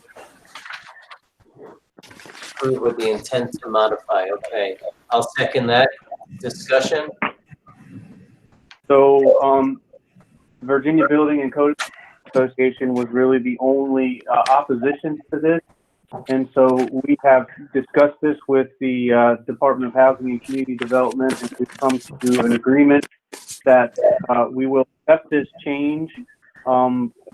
Approve with the intent to modify. Okay. I'll second that. Discussion? So Virginia Building and Code Association was really the only opposition to this. And so we have discussed this with the Department of Housing and Community Development, and we've come to an agreement that we will accept this change,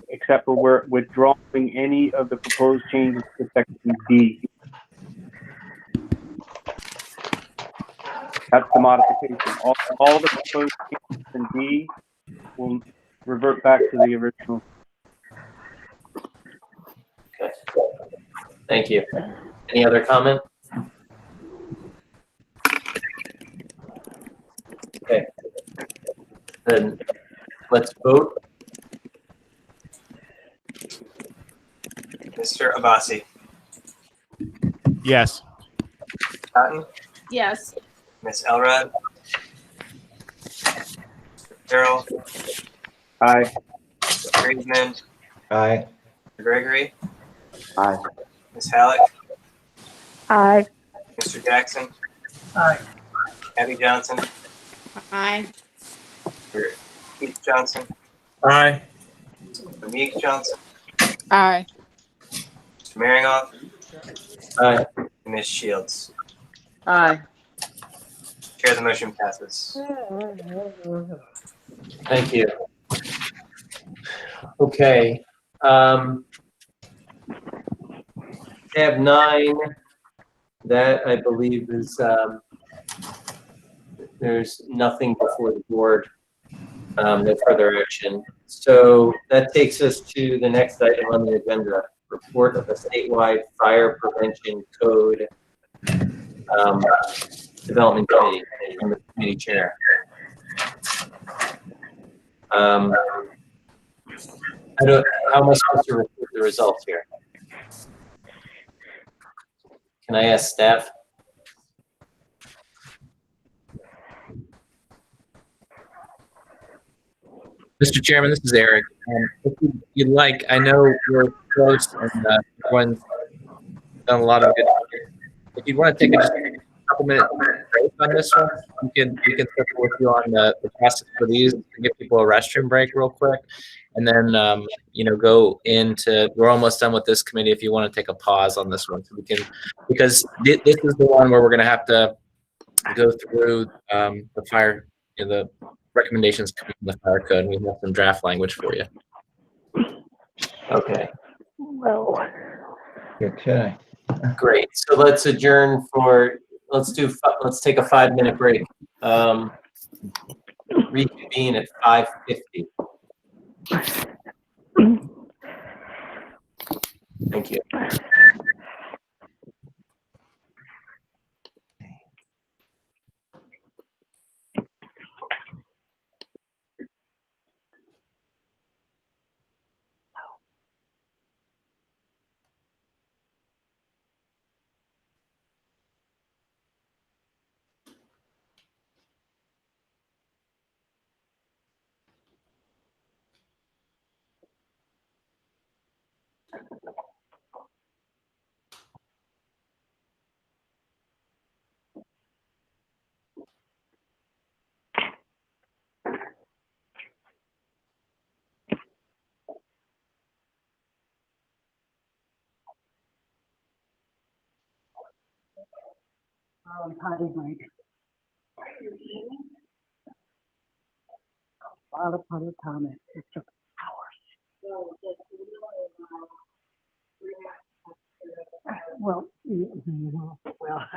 except for we're withdrawing any of the proposed changes to Section D. That's the modification. All the proposed changes in D will revert back to the original. Okay. Thank you. Any other comment? Okay. Then let's vote. Mr. Abbasi, Yes. Cotton, Yes. Ms. Elrod, Carroll, Aye. Friedman, Aye. Gregory, Aye. Ms. Halleck, Aye. Mr. Jackson, Aye. Abby Johnson, Aye. Keith Johnson, Aye. Meek Johnson, Aye. Mr. Maringoff, Aye. and Ms. Shields. Aye. Chair, the motion passes. Thank you. Okay. Tab 9, that I believe is, there's nothing before the board, no further action. So that takes us to the next item on the agenda, report of the statewide fire prevention code development committee. I'm the committee chair. How am I supposed to report the results here? Can I ask staff? Mr. Chairman, this is Eric. If you'd like, I know we're close and everyone's done a lot of good work. If you want to take just a couple minute break on this one, we can circle with you on the process for these and give people a restroom break real quick. And then, go into, we're almost done with this committee if you want to take a pause on this one. So we can, because this is the one where we're going to have to go through the fire, the recommendations coming from the fire code, and we have some draft language for you. Okay, Well, Okay. great. So let's adjourn for, let's take a 5-minute break. Reconvene at 5:50. Thank you. potty break. A lot of public comment. It took hours. Well, well.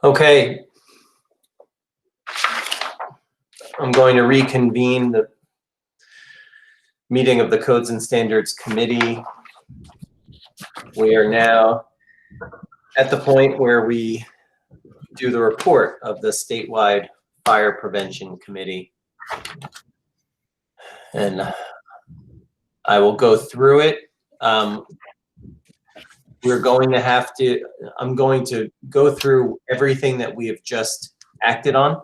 Okay. I'm going to reconvene the meeting of the Codes and Standards Committee. We are now at the point where we do the report of the statewide fire prevention committee. And I will go through it. We're going to have to, I'm going to go through everything that we have just acted on.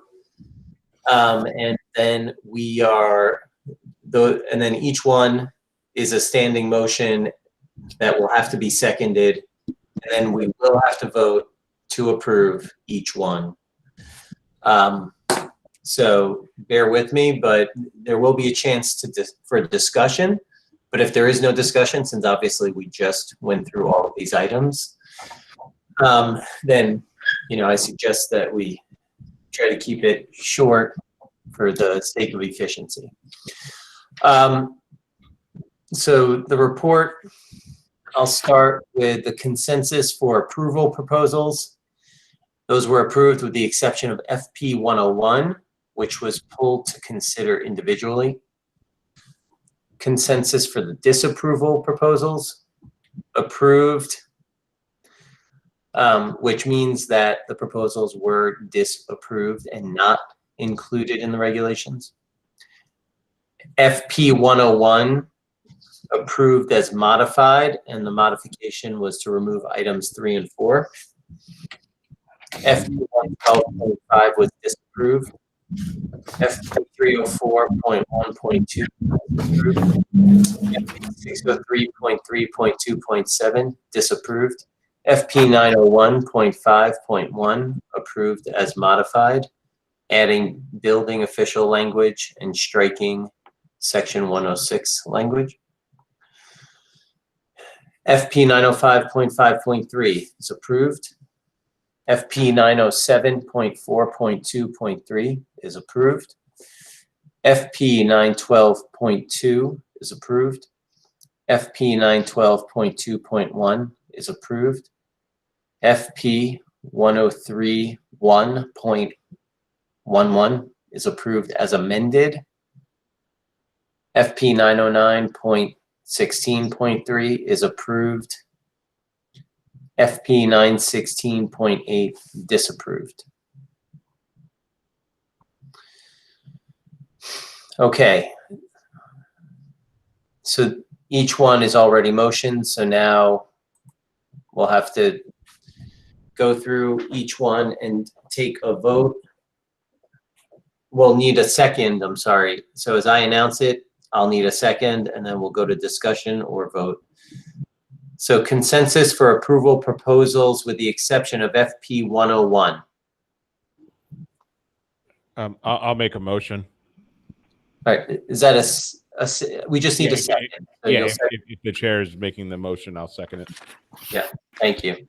And then we are, and then each one is a standing motion that will have to be seconded. And then we will have to vote to approve each one. So bear with me, but there will be a chance for discussion. But if there is no discussion, since obviously we just went through all of these items, then, I suggest that we try to keep it short for the sake of efficiency. So the report, I'll start with the consensus for approval proposals. Those were approved with the exception of FP 101, which was pulled to consider individually. Consensus for the disapproval proposals, approved, which means that the proposals were disapproved and not included in the regulations. FP 101, approved as modified, and the modification was to remove items 3 and 4. FP 112.5 was disapproved. FP 304.1.2 approved. FP 603.3.2.7 disapproved. FP 901.5.1 approved as modified, adding building official language and striking section 106 language. FP 905.5.3 is approved. FP 907.4.2.3 is approved. FP 912.2 is approved. FP 912.2.1 is approved. FP 103.1.11 is approved as amended. FP 909.16.3 is approved. FP 916.8 disapproved. Okay. So each one is already motioned, so now we'll have to go through each one and take a vote. We'll need a second, I'm sorry. So as I announce it, I'll need a second, and then we'll go to discussion or vote. So consensus for approval proposals with the exception of FP 101. I'll make a motion. All right, is that we just need a second. So Yeah, you'll if the chair is making the motion, I'll second it. Yeah, thank you.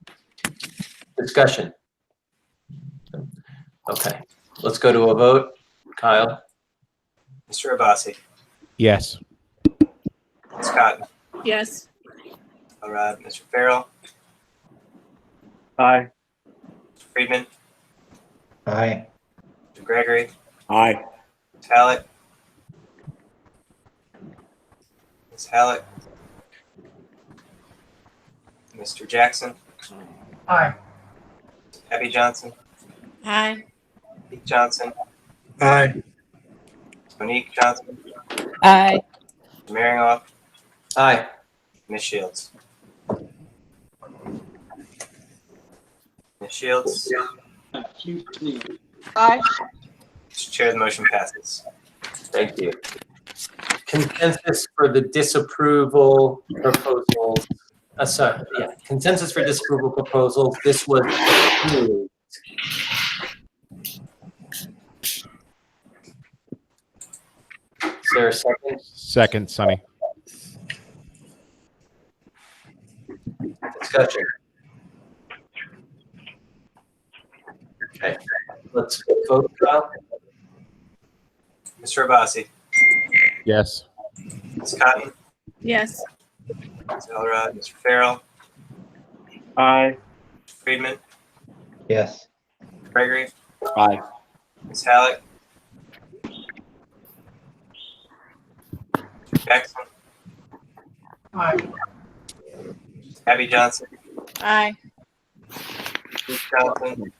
Discussion. Okay, let's go to a vote. Kyle? Mr. Abbasi. Yes. Ms. Cotton. Yes. All right, Mr. Farrell. Aye. Mr. Friedman. Aye. Mr. Gregory. Aye. Ms. Hallett. Ms. Hallett. Mr. Jackson. Aye. Abby Johnson. Aye. Pete Johnson. Aye. Monique Johnson. Aye. Mr. Maringoff. Aye. Ms. Shields. Ms. Shields. Aye. Mr. Chair, the motion passes. Thank you. Consensus for the disapproval proposal. Sorry, yeah, consensus for disapproval proposals. This was approved. Is there a second? Second, Sonny. Discussion. Okay, let's vote. Kyle? Mr. Abbasi. Yes. Ms. Cotton. Yes. Ms. Elrod. Mr. Farrell. Aye. Mr. Friedman. Yes. Gregory, Aye. Ms. Halleck, Jackson, Aye. Abby Johnson, Aye. Keith Johnson,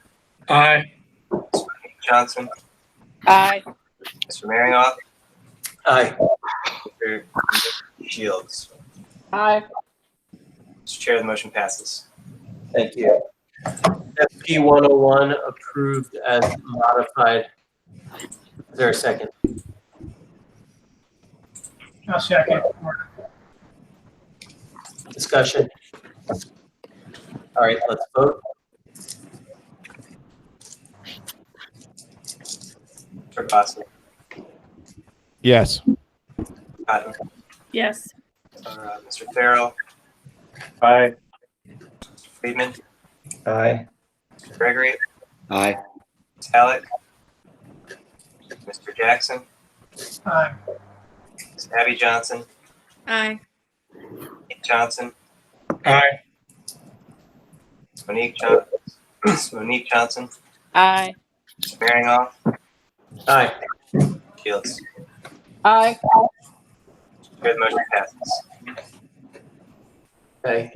Aye. Mr. Johnson, Aye. Mr. Marinoff, Aye. Mr. Shields. Aye. Mr. Chair, the motion passes. Thank you. FP 101 approved as modified. Is there a second? I'll second. Discussion? All right, let's vote. Mr. Bosley, Yes. Cotton, Yes. Mr. Farrell, Aye. Mr. Friedman, Aye. Mr. Gregory, Aye. Ms. Halleck, Mr. Jackson, Aye. Ms. Abby Johnson, Aye. Keith Johnson, Aye. Monique Johnson, Aye. Mr. Marinoff, Aye. Shields. Aye. Chair, the motion passes. Okay.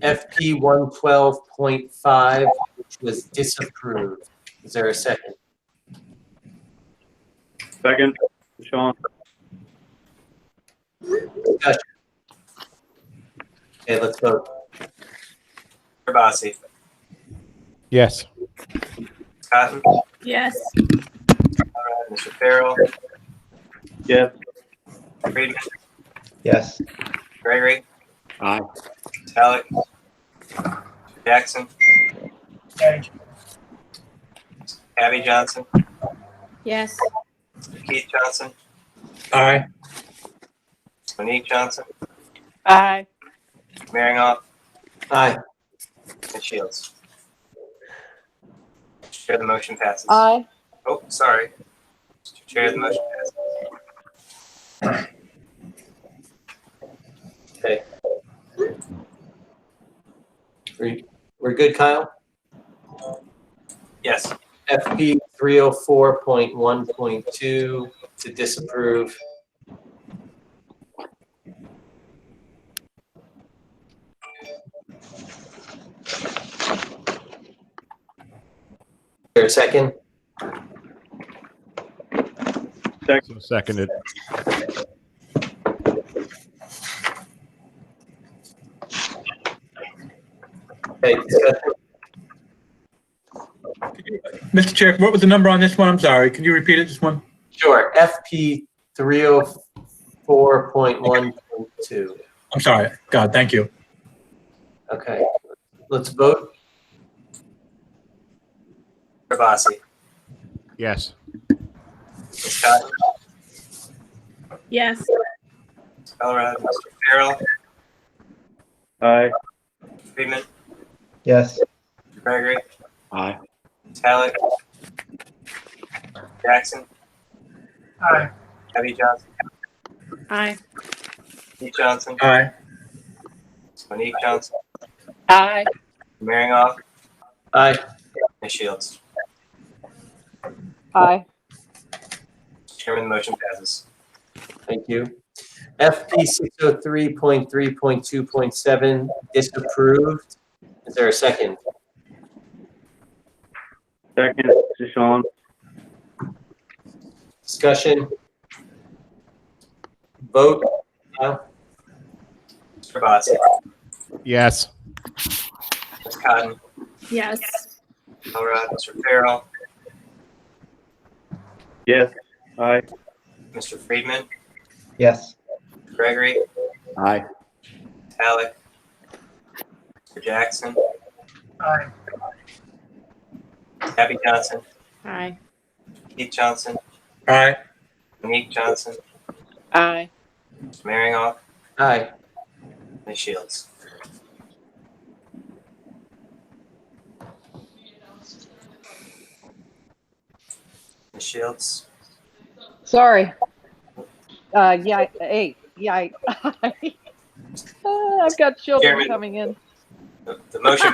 FP 112.5, which was disapproved. Is there a second? Second, Sean. Discussion. Okay, let's vote. Mr. Bossy, Yes. Cotton, Yes. Mr. Farrell, Yes. Friedman, Yes. Gregory, Aye. Ms. Halleck, Jackson, Aye. Abby Johnson, Yes. Keith Johnson, Aye. Monique Johnson, Aye. Marinoff, Aye. and Shields. Chair, the motion passes. Aye. Oh, sorry. Mr. Chair, the motion passes. Okay. We're good, Kyle? Yes. FP 304.1.2 to disapprove. Is there a second? So seconded. Okay, discussion. Mr. Chair, what was the number on this one? I'm sorry. Can you repeat it, this one? Sure, FP 304.1.2. I'm sorry. God, thank you. Okay, let's vote. Mr. Bossy, Yes. Ms. Cotton, Yes. Colorado, Mr. Farrell, Aye. Friedman, Yes. Gregory, Aye. Ms. Halleck, Jackson, Aye. Abby Johnson, Aye. Keith Johnson, Aye. Monique Johnson, Aye. Marinoff, Aye. and Shields. Aye. Chairman, the motion passes. Thank you. FP 603.3.2.7 disapproved. Is there a second? Second, Sean. Discussion? Vote? Kyle? Mr. Bossy, Yes. Ms. Cotton, Yes. Colorado, Mr. Farrell, Yes. Aye. Mr. Friedman, Yes. Gregory, Aye. Halleck, Mr. Jackson, Aye. Abby Johnson, Aye. Keith Johnson, Aye. Monique Johnson, Aye. Marinoff, Aye. and Shields. Ms. Shields, Sorry. Yeah, hey, yeah. I've got children Chairman. coming in. the motion,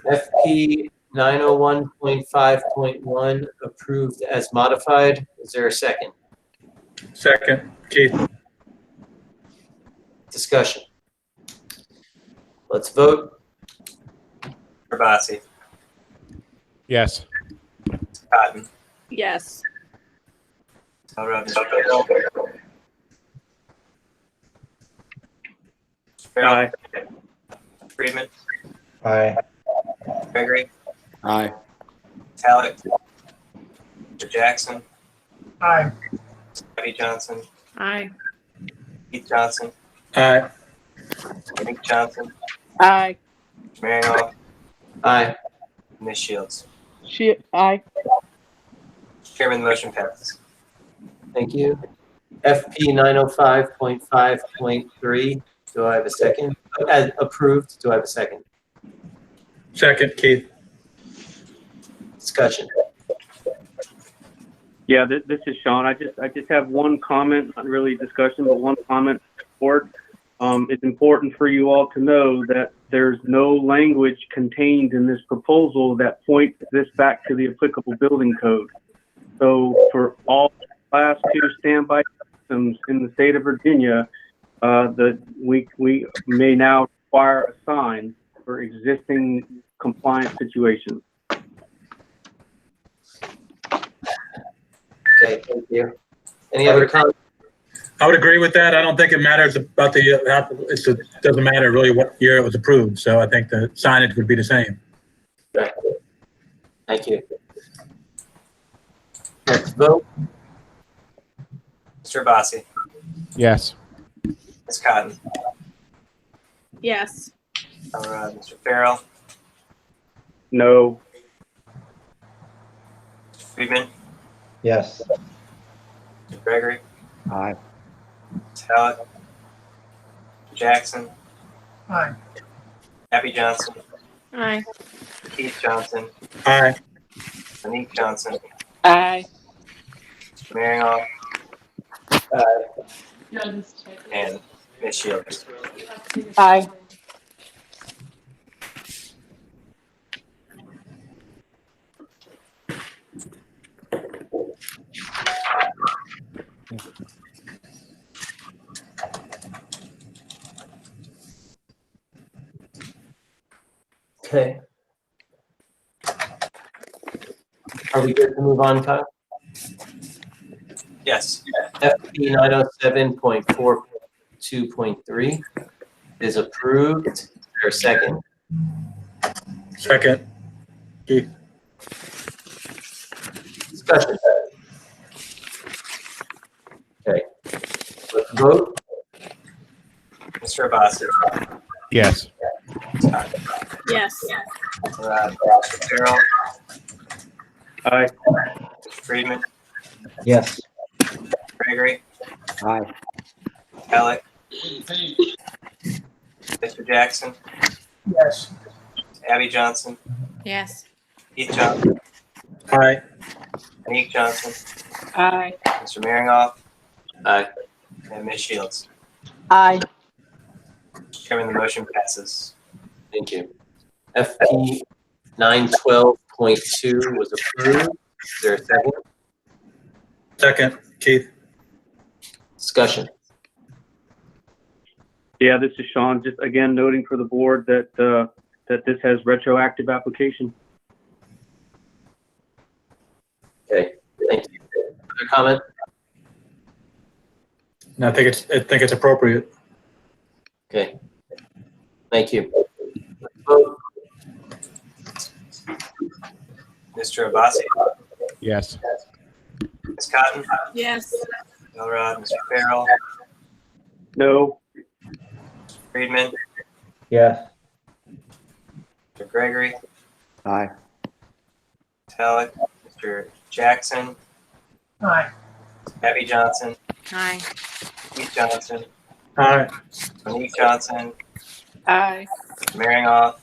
FP 901.5.1 approved as modified. Is there a second? Second, Keith. Discussion. Let's vote. Ribasi, Yes. Cotton, Yes. Elrod, Mr. Farrell. Farrell. Friedman, Aye. Gregory, Aye. Talbot, Mr. Jackson, Aye. Abby Johnson, Aye. Keith Johnson, Aye. Nick Johnson, Aye. Mary Hall, Aye. Ms. Shields. Aye. Chairman, the motion passes. Thank you. FP 905.5.3. Do I have a second? Approved. Do I have a second? Second, Keith. Discussion. Yeah, this is Sean. I just have one comment, not really discussion, but one comment. Support. It's important for you all to know that there's no language contained in this proposal that points this back to the applicable building code. So for all Class 2 standby systems in the state of Virginia, we may now require a sign for existing compliance situations. Okay, thank you. Any other comments? I would agree with that. I don't think it matters about it doesn't matter really what year it was approved. So I think the signage would be the same. Right. Thank you. Let's vote. Mr. Ribasi, Yes. Ms. Cotton, Yes. Elrod, Mr. Farrell, No. Mr. Friedman, Yes. Mr. Gregory, Aye. Talbot, Mr. Jackson, Aye. Abby Johnson, Aye. Keith Johnson, Aye. Monique Johnson, Aye. Mary Hall, Aye. and Ms. Shields. Aye. Okay. Are we good to move on, Kyle? Yes. FP 907.42.3 is approved. Is there a second? Second, Keith. Discussion. Okay. Let's vote. Mr. Ribasi, Yes. Yes. Mr. Farrell, Aye. Mr. Friedman, Yes. Gregory, Aye. Alec, Mr. Jackson, Yes. Abby Johnson, Yes. Keith Johnson, Aye. Monique Johnson, Aye. Mr. Maringoff, Aye. and Ms. Shields. Aye. Chairman, the motion passes. Thank you. FP 912.2 was approved. Is there a second? Second, Keith. Discussion. Yeah, this is Sean. Just again noting for the board that that this has retroactive application. Okay, thank you. Other comment? And I think it's appropriate. Okay. Thank you. Let's vote. Mr. Ribasi, Yes. Ms. Cotton, Yes. Elrod, Mr. Farrell, No. Friedman, Yes. Mr. Gregory, Aye. Talbot, Mr. Jackson, Aye. Abby Johnson, Aye. Keith Johnson, Aye. Monique Johnson, Aye. Maringoff,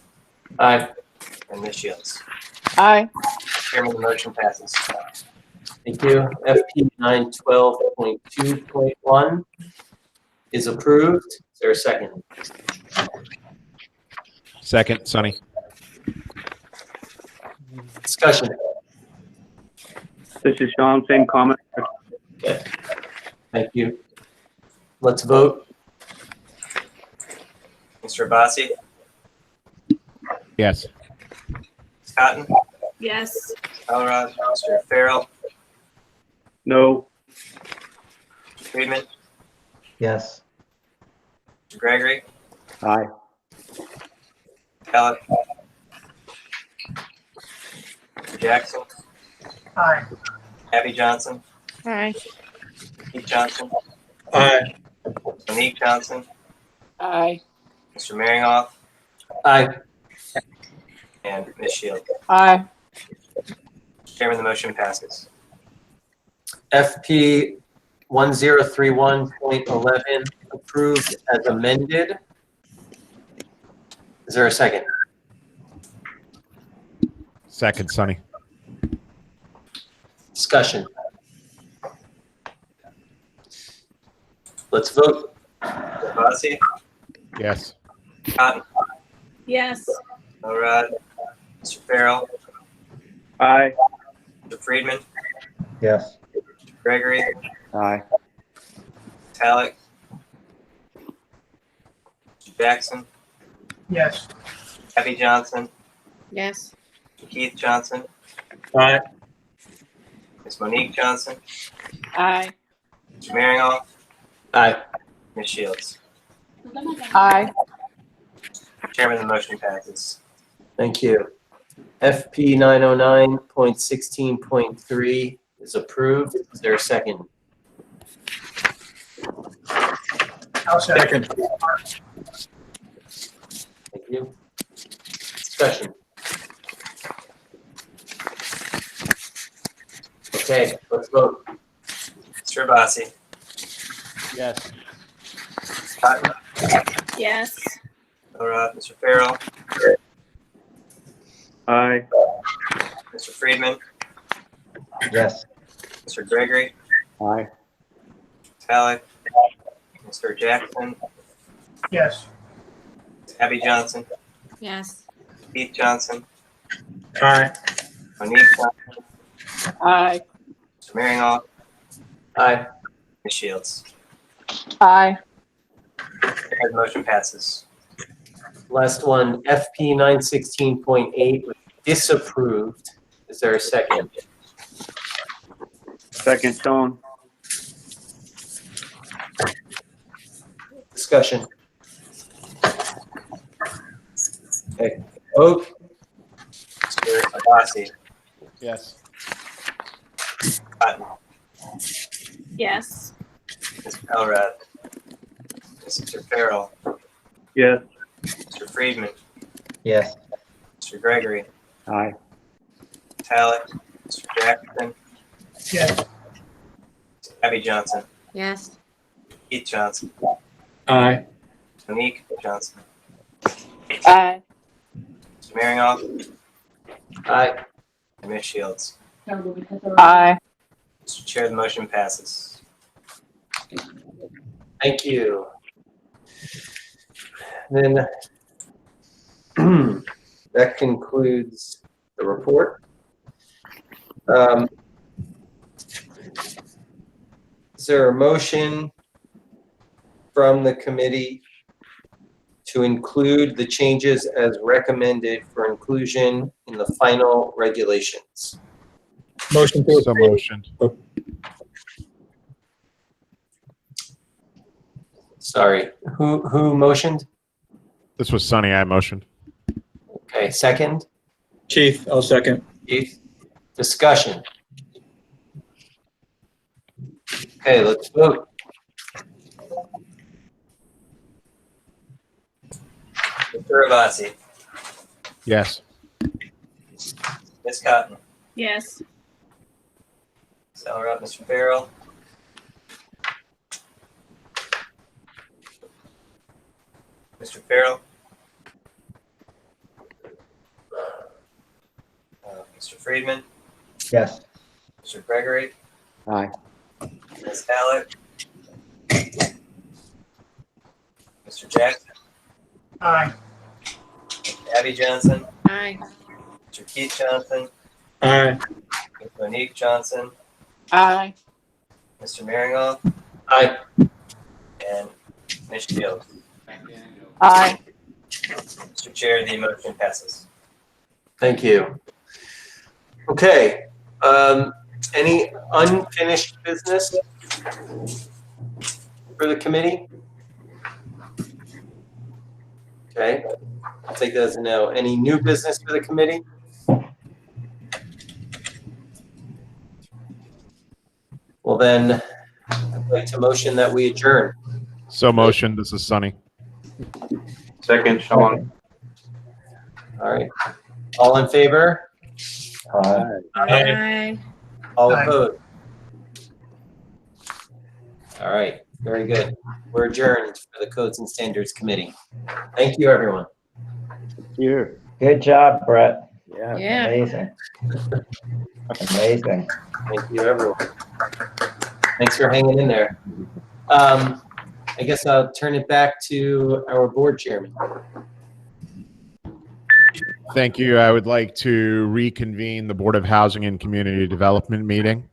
Aye. and Ms. Shields. Aye. Chairman, the motion passes. Thank you. FP 912.2.1 is approved. Is there a second? Second, Sonny. Discussion. This is Sean, same comment. Okay. Thank you. Let's vote. Mr. Abbasi, Yes. Ms. Cotton, Yes. Elrod, Mr. Farrell, No. Mr. Friedman, Yes. Mr. Gregory, Aye. Talent, Mr. Jackson, Aye. Abby Johnson, Aye. Keith Johnson, Aye. Monique Johnson, Aye. Mr. Maringoff, Aye. and Ms. Shields. Aye. Chairman, the motion passes. FP 1031.11 approved as amended. Is there a second? Second, Sonny. Discussion. Let's vote. Mr. Abbasi, Yes. Cotton, Yes. Elrod, Mr. Farrell, Aye. Mr. Friedman, Yes. Mr. Gregory, Aye. Talent, Mr. Jackson, Yes. Abby Johnson, Yes. Keith Johnson, Aye. Ms. Monique Johnson, Aye. Mr. Maringoff, Aye. Ms. Shields. Aye. Chairman, the motion passes. Thank you. FP 909.16.3 is approved. Is there a second? I'll second. Second. Thank you. Discussion. Okay, let's vote. Mr. Abbasi, Yes. Ms. Cotton, Yes. Elrod, Mr. Farrell, Aye. Mr. Friedman, Yes. Mr. Gregory, Aye. Talent, Mr. Jackson, Yes. Abby Johnson, Yes. Keith Johnson, Aye. Monique Johnson, Aye. Mr. Maringoff, Aye. Ms. Shields. Aye. The motion passes. Last one, FP 916.8 was disapproved. Is there a second? Second, Sean. Discussion. Okay, vote. Mr. Abbasi, Yes. Cotton, Yes. Mr. Elrod, Mr. Farrell, Yes. Mr. Friedman, Yes. Mr. Gregory, Aye. Talent, Mr. Jackson, Yes. Abby Johnson, Yes. Keith Johnson, Aye. Monique Johnson, Aye. Mr. Maringoff, Aye. and Ms. Shields. Aye. Mr. Chair, the motion passes. Thank you. Then that concludes the report. Is there a motion from the committee to include the changes as recommended for inclusion in the final regulations? Motion to So approve. motioned. Sorry, who motioned? This was Sonny. I motioned. Okay, second. Keith, I'll second. Keith, discussion. Okay, let's vote. Mr. Abbasi, Yes. Ms. Cotton, Yes. Ms. Elrod, Mr. Farrell, Mr. Farrell, Mr. Friedman, Yes. Mr. Gregory, Aye. Ms. Talent, Mr. Jackson, Aye. Abby Johnson, Aye. Mr. Keith Johnson, Aye. Ms. Monique Johnson, Aye. Mr. Maringoff, Aye. and Ms. Shields. Aye. Mr. Chair, the motion passes. Thank you. Okay, any unfinished business for the committee? Okay, I'll take that as a no. Any new business for the committee? Well then, I'd like to motion that we adjourn. So motion. This is Sunny. Second, Sean. All right, all in favor? Aye. All Aye. opposed? All right, very good. We're adjourned for the Codes and Standards Committee. Thank you, everyone. You. Good job, Brett. Yeah. Amazing. Amazing. Thank you, everyone. Thanks for hanging in there. I guess I'll turn it back to our board chairman. Thank you. I would like to reconvene the Board of Housing and Community Development meeting.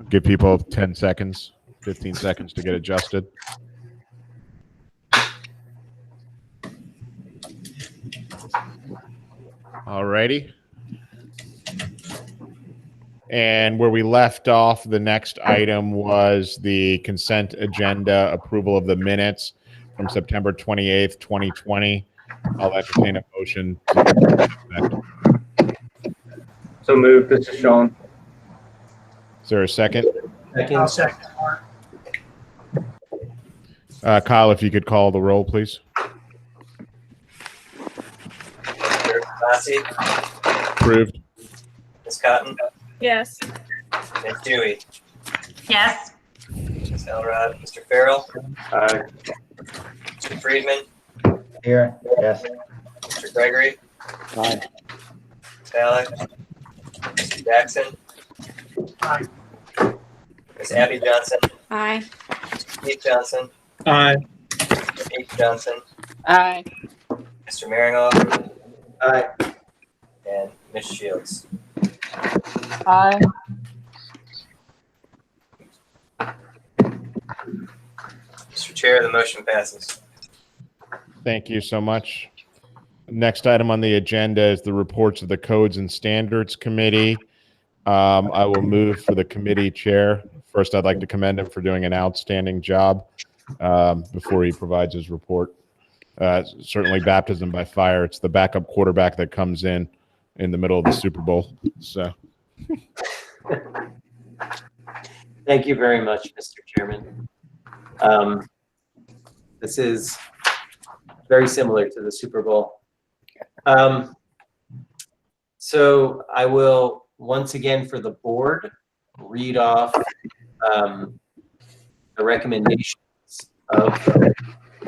Give people 10 seconds, 15 seconds to get adjusted. All righty. And where we left off, the next item was the consent agenda approval of the minutes from September 28th, 2020. I'll entertain a motion. So moved. This is Sean. Is there a second? I'll second Mark. Kyle, if you could call the roll, please. Mr. Lassie, Approved. Ms. Cotton, Yes. Ms. Dewey, Yes. Ms. Elrod, Mr. Farrell, Aye. Mr. Friedman, Here, yes. Mr. Gregory, Aye. Ms. Alec, Mr. Jackson, Aye. Ms. Abby Johnson, Aye. Mr. Keith Johnson, Aye. Ms. Monique Johnson, Aye. Mr. Maringoff, Aye. and Ms. Shields. Aye. Mr. Chair, the motion passes. Thank you so much. Next item on the agenda is the reports of the Codes and Standards Committee. I will move for the committee chair. First, I'd like to commend him for doing an outstanding job before he provides his report. Certainly baptism by fire. It's the backup quarterback that comes in the middle of the Super Bowl. So, Thank you very much, Mr. Chairman. This is very similar to the Super Bowl. So I will, once again for the board, read off the recommendations of the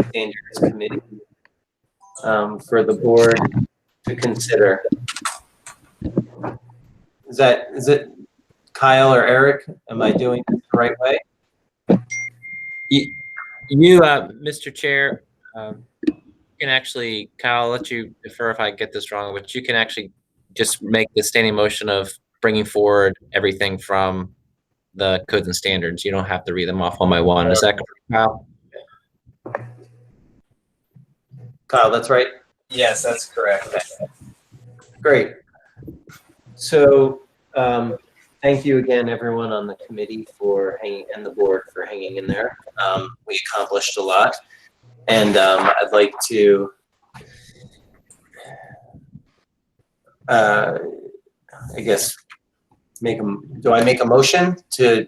Standards Committee for the board to consider. Is it Kyle or Eric? Am I doing this the right way? Mr. Chair, you can actually, Kyle, I'll let you defer if I get this wrong, but you can actually just make the standing motion of bringing forward everything from the codes and standards. You don't have to read them off one by one. Is that correct, Kyle? Kyle, that's right? Yes, that's correct. Great. So thank you again, everyone on the committee for hanging, and the board for hanging in there. We accomplished a lot. And I'd like to I guess do I make a motion to?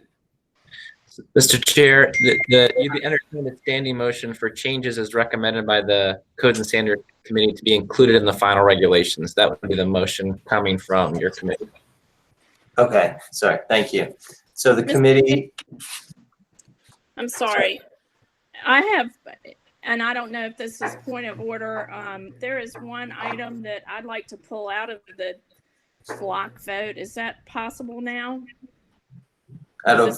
Mr. Chair, you entertain a standing motion for changes as recommended by the Codes and Standards Committee to be included in the final regulations. That would be the motion coming from your committee. Okay, sorry, thank you. So the committee. I'm sorry. I have, and I don't know if this is point of order. There is one item that I'd like to pull out of the block vote. Is that possible now? I don't.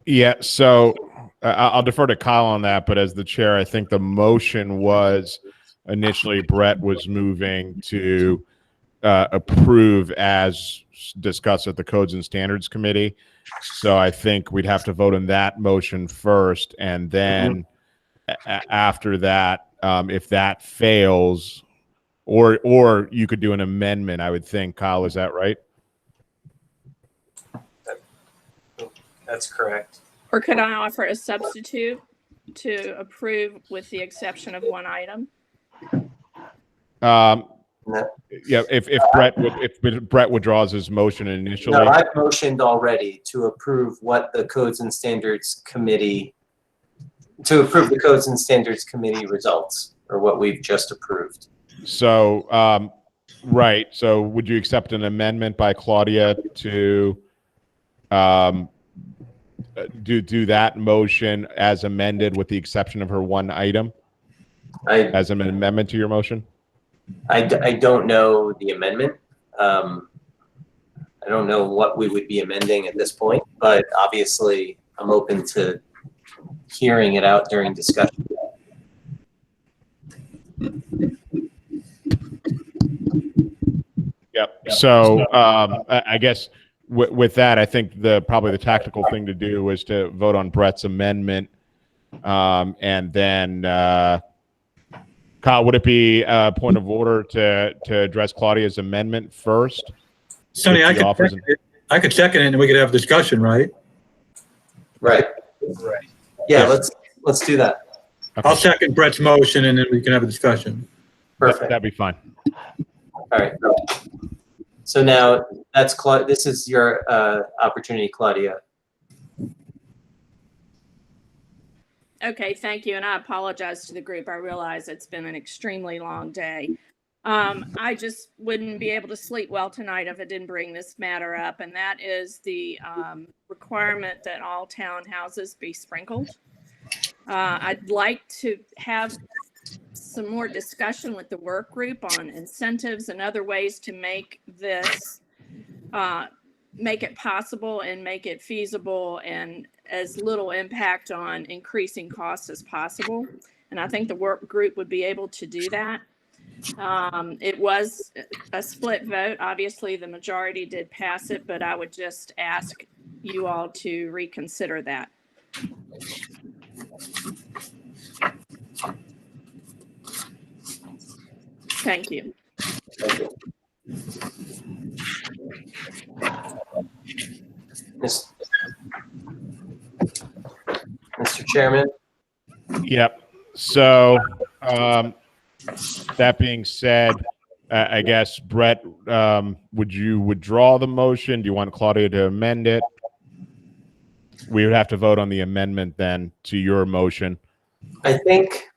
yeah, so I'll defer to Kyle on that, but as the chair, I think the motion was initially Brett was moving to approve as discussed at the Codes and Standards Committee. So I think we'd have to vote on that motion first, and then after that, if that fails, or you could do an amendment, I would think. Kyle, is that right? That's correct. Or could I offer a substitute to approve with the exception of one item? Yeah, if Brett withdraws his motion initially. No, I've motioned already to approve what the Codes and Standards Committee, to approve the Codes and Standards Committee results, or what we've just approved. So, right. So would you accept an amendment by Claudia to do that motion as amended with the exception of her one item? As an amendment to your motion? I don't know the amendment. I don't know what we would be amending at this point, but obviously I'm open to hearing it out during discussion. Yep. So I guess with that, I think probably the tactical thing to do is to vote on Brett's amendment, and then Kyle, would it be a point of order to address Claudia's amendment first? Sonny, I could second it and we could have discussion, right? Right. Yeah, let's do that. Okay. I'll second Brett's motion and then we can have a discussion. Perfect. That'd be fine. All right. So now this is your opportunity, Claudia. Okay, thank you. And I apologize to the group. I realize it's been an extremely long day. I just wouldn't be able to sleep well tonight if I didn't bring this matter up. And that is the requirement that all townhouses be sprinkled. I'd like to have some more discussion with the work group on incentives and other ways to make this, make it possible and make it feasible and as little impact on increasing costs as possible. And I think the work group would be able to do that. It was a split vote. Obviously, the majority did pass it, but I would just ask you all to reconsider that. Thank you. Mr. Chairman? Yep. So that being said, I guess, Brett, would you withdraw the motion? Do you want Claudia to amend it? We would have to vote on the amendment then to your motion. I think.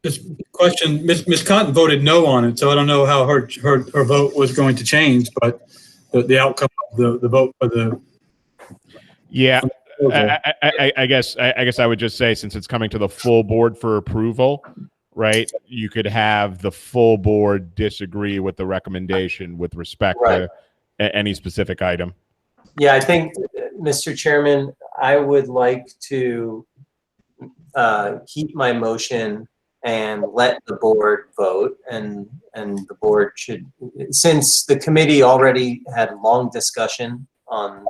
This question, Ms. Cotton voted no on it, so I don't know how her vote was going to change, but the outcome of the vote for the. Yeah, I guess I would just say, since it's coming to the full board for approval, right? You could have the full board disagree with the recommendation with respect to any specific item. Yeah, I think, Mr. Chairman, I would like to keep my motion and let the board vote, and the board should, since the committee already had long discussion on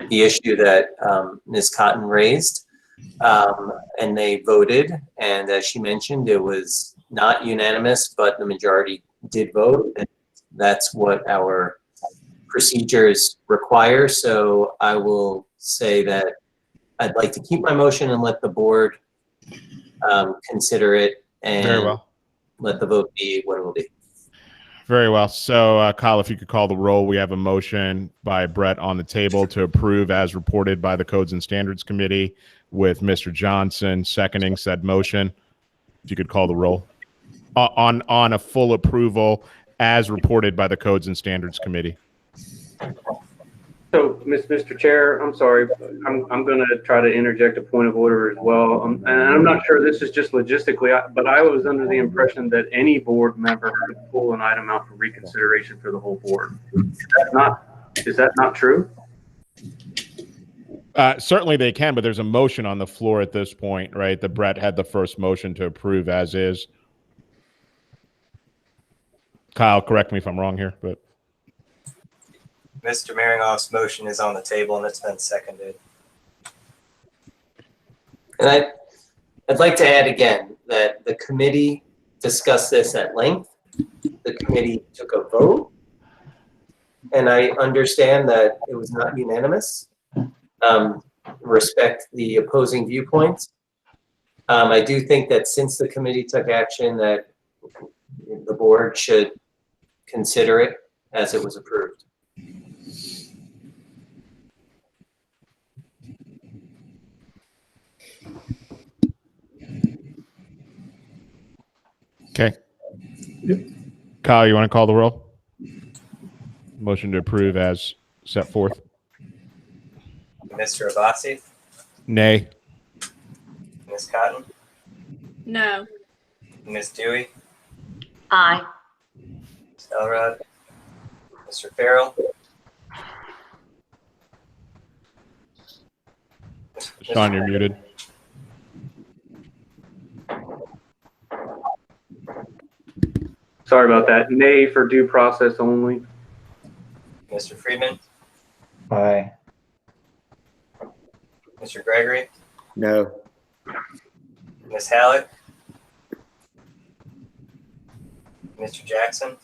the issue that Ms. Cotton raised, and they voted, and as she mentioned, it was not unanimous, but the majority did vote, and that's what our procedures require. So I will say that I'd like to keep my motion and let the board consider it, and very well, let the vote be what it will be. Very well. So, Kyle, if you could call the roll. We have a motion by Brett on the table to approve as reported by the Codes and Standards Committee, with Mr. Johnson seconding said motion. If you could call the roll on a full approval as reported by the Codes and Standards Committee. So, Mr. Chair, I'm sorry, I'm going to try to interject a point of order as well. And I'm not sure this is just logistically, but I was under the impression that any board member could pull an item out for reconsideration for the whole board. Is that not true? Certainly they can, but there's a motion on the floor at this point, right? The Brett had the first motion to approve as is. Kyle, correct me if I'm wrong here, but Mr. Maringoff's motion is on the table and it's been seconded. And I'd like to add again that the committee discussed this at length. The committee took a vote, and I understand that it was not unanimous. Respect the opposing viewpoints. I do think that since the committee took action, that the board should consider it as it was approved. okay. Yep. Kyle, you want to call the roll? Motion to approve as set forth. Mr. Abbasi, Nay. Ms. Cotton, No. Ms. Dewey, Aye. Ms. Elrod, Mr. Farrell, Sean, you're muted. Sorry about that. Nay for due process only. Mr. Friedman, Aye. Mr. Gregory, No. Ms. Hallett, Mr. Jackson,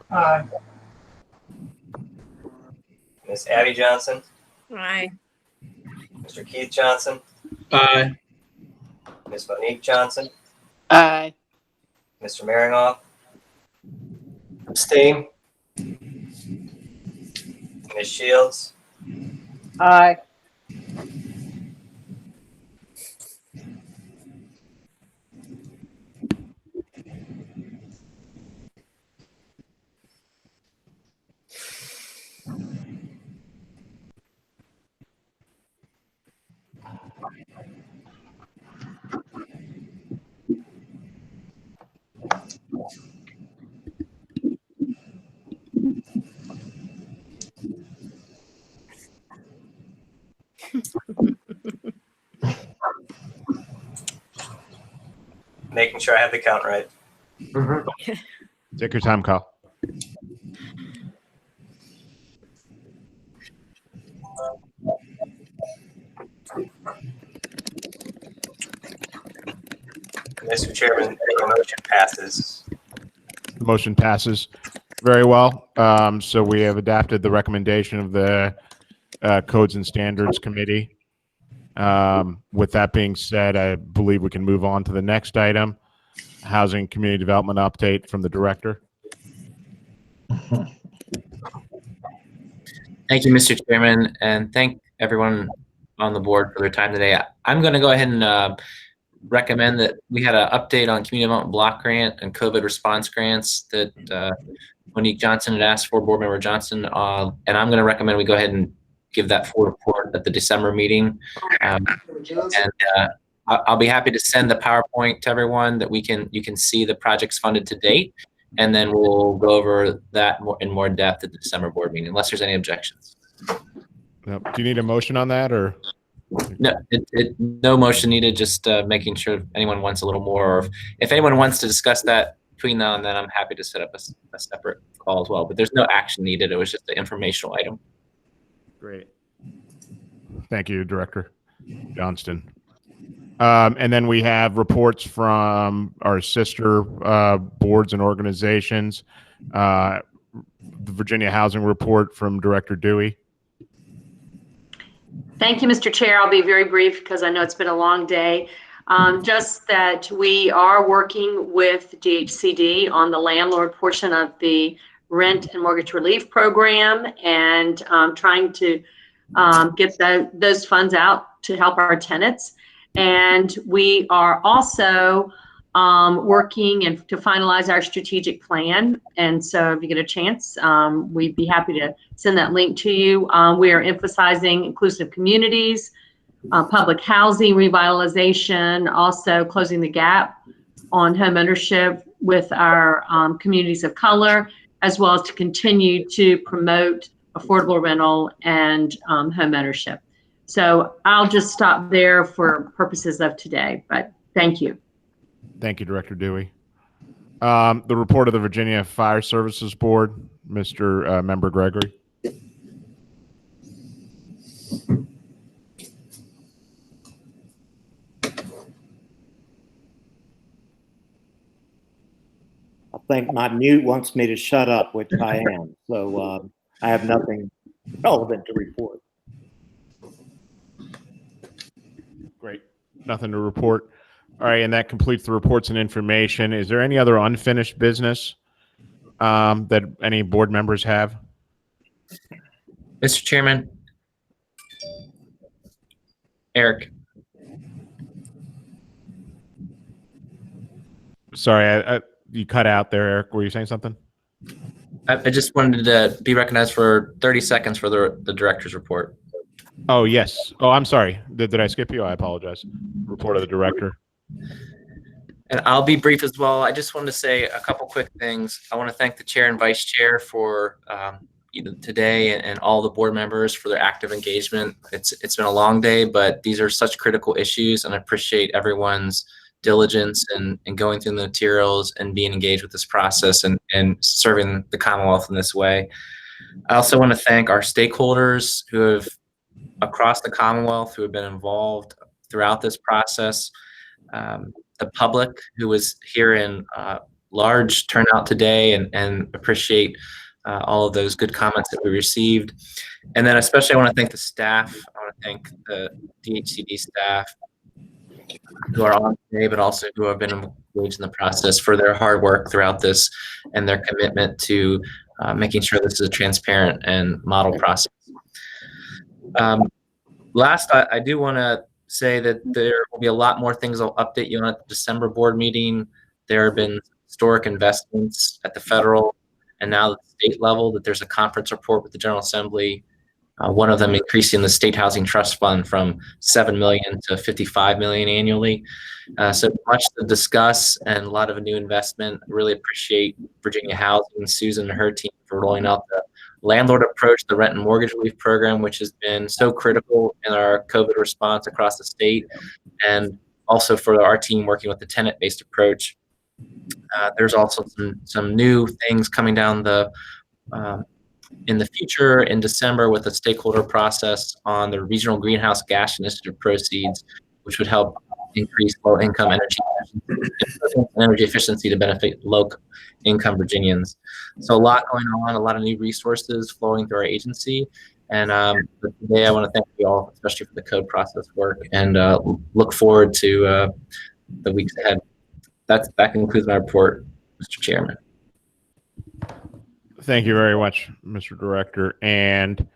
Aye. Ms. Abby Johnson, Aye. Mr. Keith Johnson, Aye. Ms. Monique Johnson, Aye. Mr. Maringoff, Abstain? Ms. Shields, Aye. making sure I have the count right. Take your time, Kyle. Mr. Chairman, the motion passes. The motion passes very well. So we have adapted the recommendation of the Codes and Standards Committee. With that being said, I believe we can move on to the next item, Housing Community Development Update from the Director. Thank you, Mr. Chairman, and thank everyone on the board for their time today. I'm going to go ahead and recommend that we had an update on Community Development Block Grant and COVID response grants that Monique Johnson had asked for, Board Member Johnson, and I'm going to recommend we go ahead and give that full report at the December meeting. I'll be happy to send the PowerPoint to everyone that you can see the projects funded to date, and then we'll go over that in more depth at the December board meeting, unless there's any objections. Do you need a motion on that, or? No, no motion needed, just making sure if anyone wants a little more, or if anyone wants to discuss that between now and then, I'm happy to set up a separate call as well, but there's no action needed. It was just an informational item. Great. Thank you, Director Johnston. And then we have reports from our sister boards and organizations. The Virginia Housing Report from Director Dewey. Thank you, Mr. Chair. I'll be very brief because I know it's been a long day. Just that we are working with DHCD on the landlord portion of the rent and mortgage relief program, and trying to get those funds out to help our tenants. And we are also working to finalize our strategic plan. And so if you get a chance, we'd be happy to send that link to you. We are emphasizing inclusive communities, public housing revitalization, also closing the gap on home ownership with our communities of color, as well as to continue to promote affordable rental and home ownership. So I'll just stop there for purposes of today, but thank you. Thank you, Director Dewey. The report of the Virginia Fire Services Board, Mr. Member Gregory. I think my mute wants me to shut up, which I am. So I have nothing relevant to report. Great. Nothing to report. All right, and that completes the reports and information. Is there any other unfinished business that any board members have? Mr. Chairman. Eric. Sorry, you cut out there, Eric. Were you saying something? I just wanted to be recognized for 30 seconds for the director's report. Oh, yes. Oh, I'm sorry. Did I skip you? I apologize. Report of the director. And I'll be brief as well. I just wanted to say a couple quick things. I want to thank the chair and vice chair for today and all the board members for their active engagement. It's been a long day, but these are such critical issues, and I appreciate everyone's diligence and going through the materials and being engaged with this process and serving the Commonwealth in this way. I also want to thank our stakeholders who have across the Commonwealth who have been involved throughout this process. The public who was here in large turnout today and appreciate all of those good comments that we received. And then especially I want to thank the staff. I want to thank the DHCD staff who are on today, but also who have been engaged in the process for their hard work throughout this and their commitment to making sure this is a transparent and model process. Last, I do want to say that there will be a lot more things I'll update you on at the December board meeting. There have been historic investments at the federal and now at the state level that there's a conference report with the General Assembly. One of them increasing the State Housing Trust Fund from $7 million to $55 million annually. So much to discuss and a lot of new investment. Really appreciate Virginia Housing, Susan and her team for rolling out the landlord approach, the rent and mortgage relief program, which has been so critical in our COVID response across the state, and also for our team working with the tenant-based approach. There's also some new things coming down in the future in December with a stakeholder process on the Regional Greenhouse Gas Initiative proceeds, which would help increase low-income energy efficiency to benefit low-income Virginians. So a lot going on, a lot of new resources flowing through our agency. And today I want to thank you all, especially for the code process work, and look forward to the weeks ahead. That concludes my report, Mr. Chairman. Thank you very much, Mr. Director. And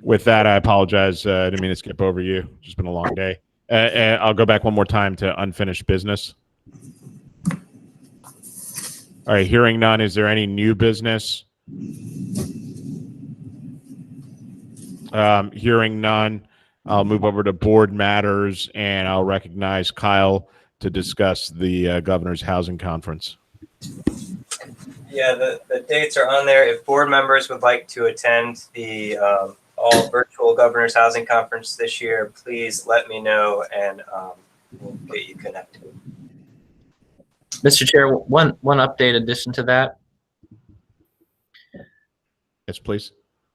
with that, I apologize. I didn't mean to skip over you. It's just been a long day. I'll go back one more time to unfinished business. All right, hearing none, is there any new business? Hearing none, I'll move over to board matters, and I'll recognize Kyle to discuss the Governor's Housing Conference. Yeah, the dates are on there. If board members would like to attend the all virtual Governor's Housing Conference this year, please let me know, and we'll get you connected. Mr. Chair, one update addition to that. Yes, please.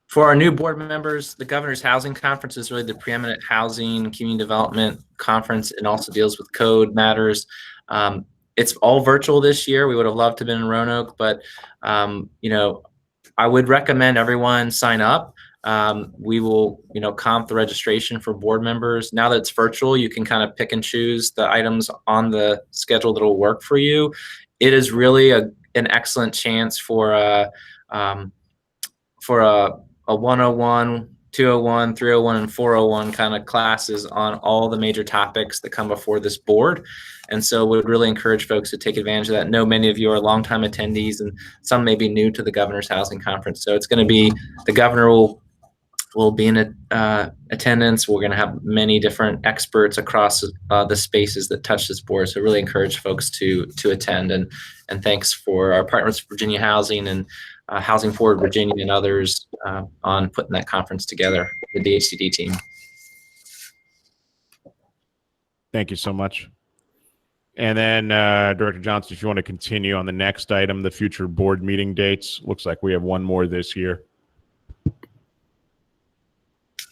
For our new board members, the Governor's Housing Conference is really the preeminent housing community development conference. It also deals with code matters. It's all virtual this year. We would have loved to have been in Roanoke, but I would recommend everyone sign up. We will, comp the registration for board members. Now that it's virtual, you can kind of pick and choose the items on the schedule that will work for you. It is really an excellent chance for a 101, 201, 301, and 401 kind of classes on all the major topics that come before this board. And so we would really encourage folks to take advantage of that. I know many of you are longtime attendees, and some may be new to the Governor's Housing Conference. So it's going to be, the governor will be in attendance. We're going to have many different experts across the spaces that touch this board. So really encourage folks to attend. And thanks for our partners, Virginia Housing and Housing Forward Virginia and others on putting that conference together, the DHCD team. Thank you so much. And then, Director Johnson, if you want to continue on the next item, the future board meeting dates, looks like we have one more this year.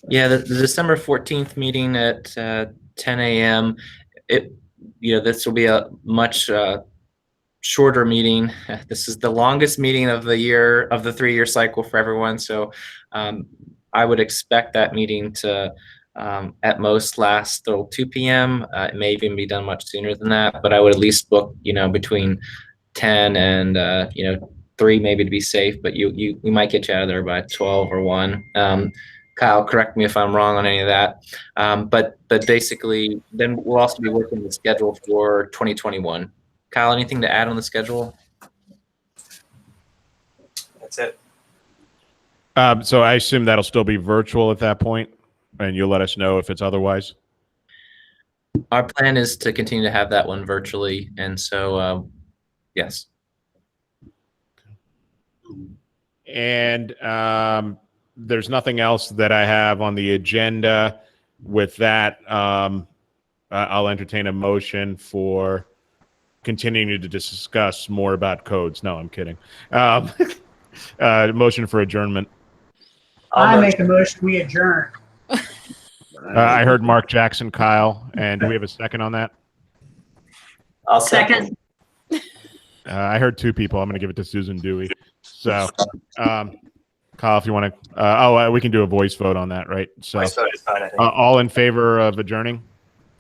Yeah, the December 14th meeting at 10 a.m. This will be a much shorter meeting. This is the longest meeting of the year, of the 3-year cycle for everyone. So I would expect that meeting to at most last till 2 p.m. It may even be done much sooner than that, but I would at least book, between 10 and 3 maybe to be safe, but we might get you out of there by 12 or 1. Kyle, correct me if I'm wrong on any of that. But basically, then we'll also be working the schedule for 2021. Kyle, anything to add on the schedule? That's it. So I assume that'll still be virtual at that point, and you'll let us know if it's otherwise. Our plan is to continue to have that one virtually, and so yes. And there's nothing else that I have on the agenda. With that, I'll entertain a motion for continuing to discuss more about codes. No, I'm kidding. Motion for adjournment. I make a motion, we adjourn. I heard Mark Jackson, Kyle, and do we have a second on that? I'll second. I heard 2 people. I'm going to give it to Susan Dewey. So, Kyle, if you want to, we can do a voice vote on that, right? So, Voice vote is fine, I think. all in favor of adjourning?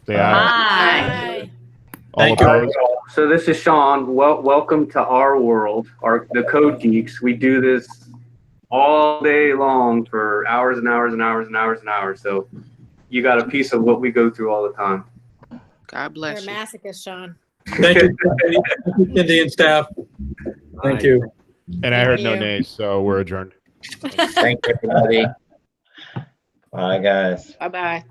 Say aye. Aye. All opposed? So this is Sean. Welcome to our world, the Code Geeks. We do this all day long for hours and hours and hours and hours and hours. So you got a piece of what we go through all the time. God bless You're you. a masochist, Sean. Thank you, Cindy and staff. Thank you. And I heard no you. nays, so we're adjourned. Thank you, everybody. Bye, guys. Bye-bye.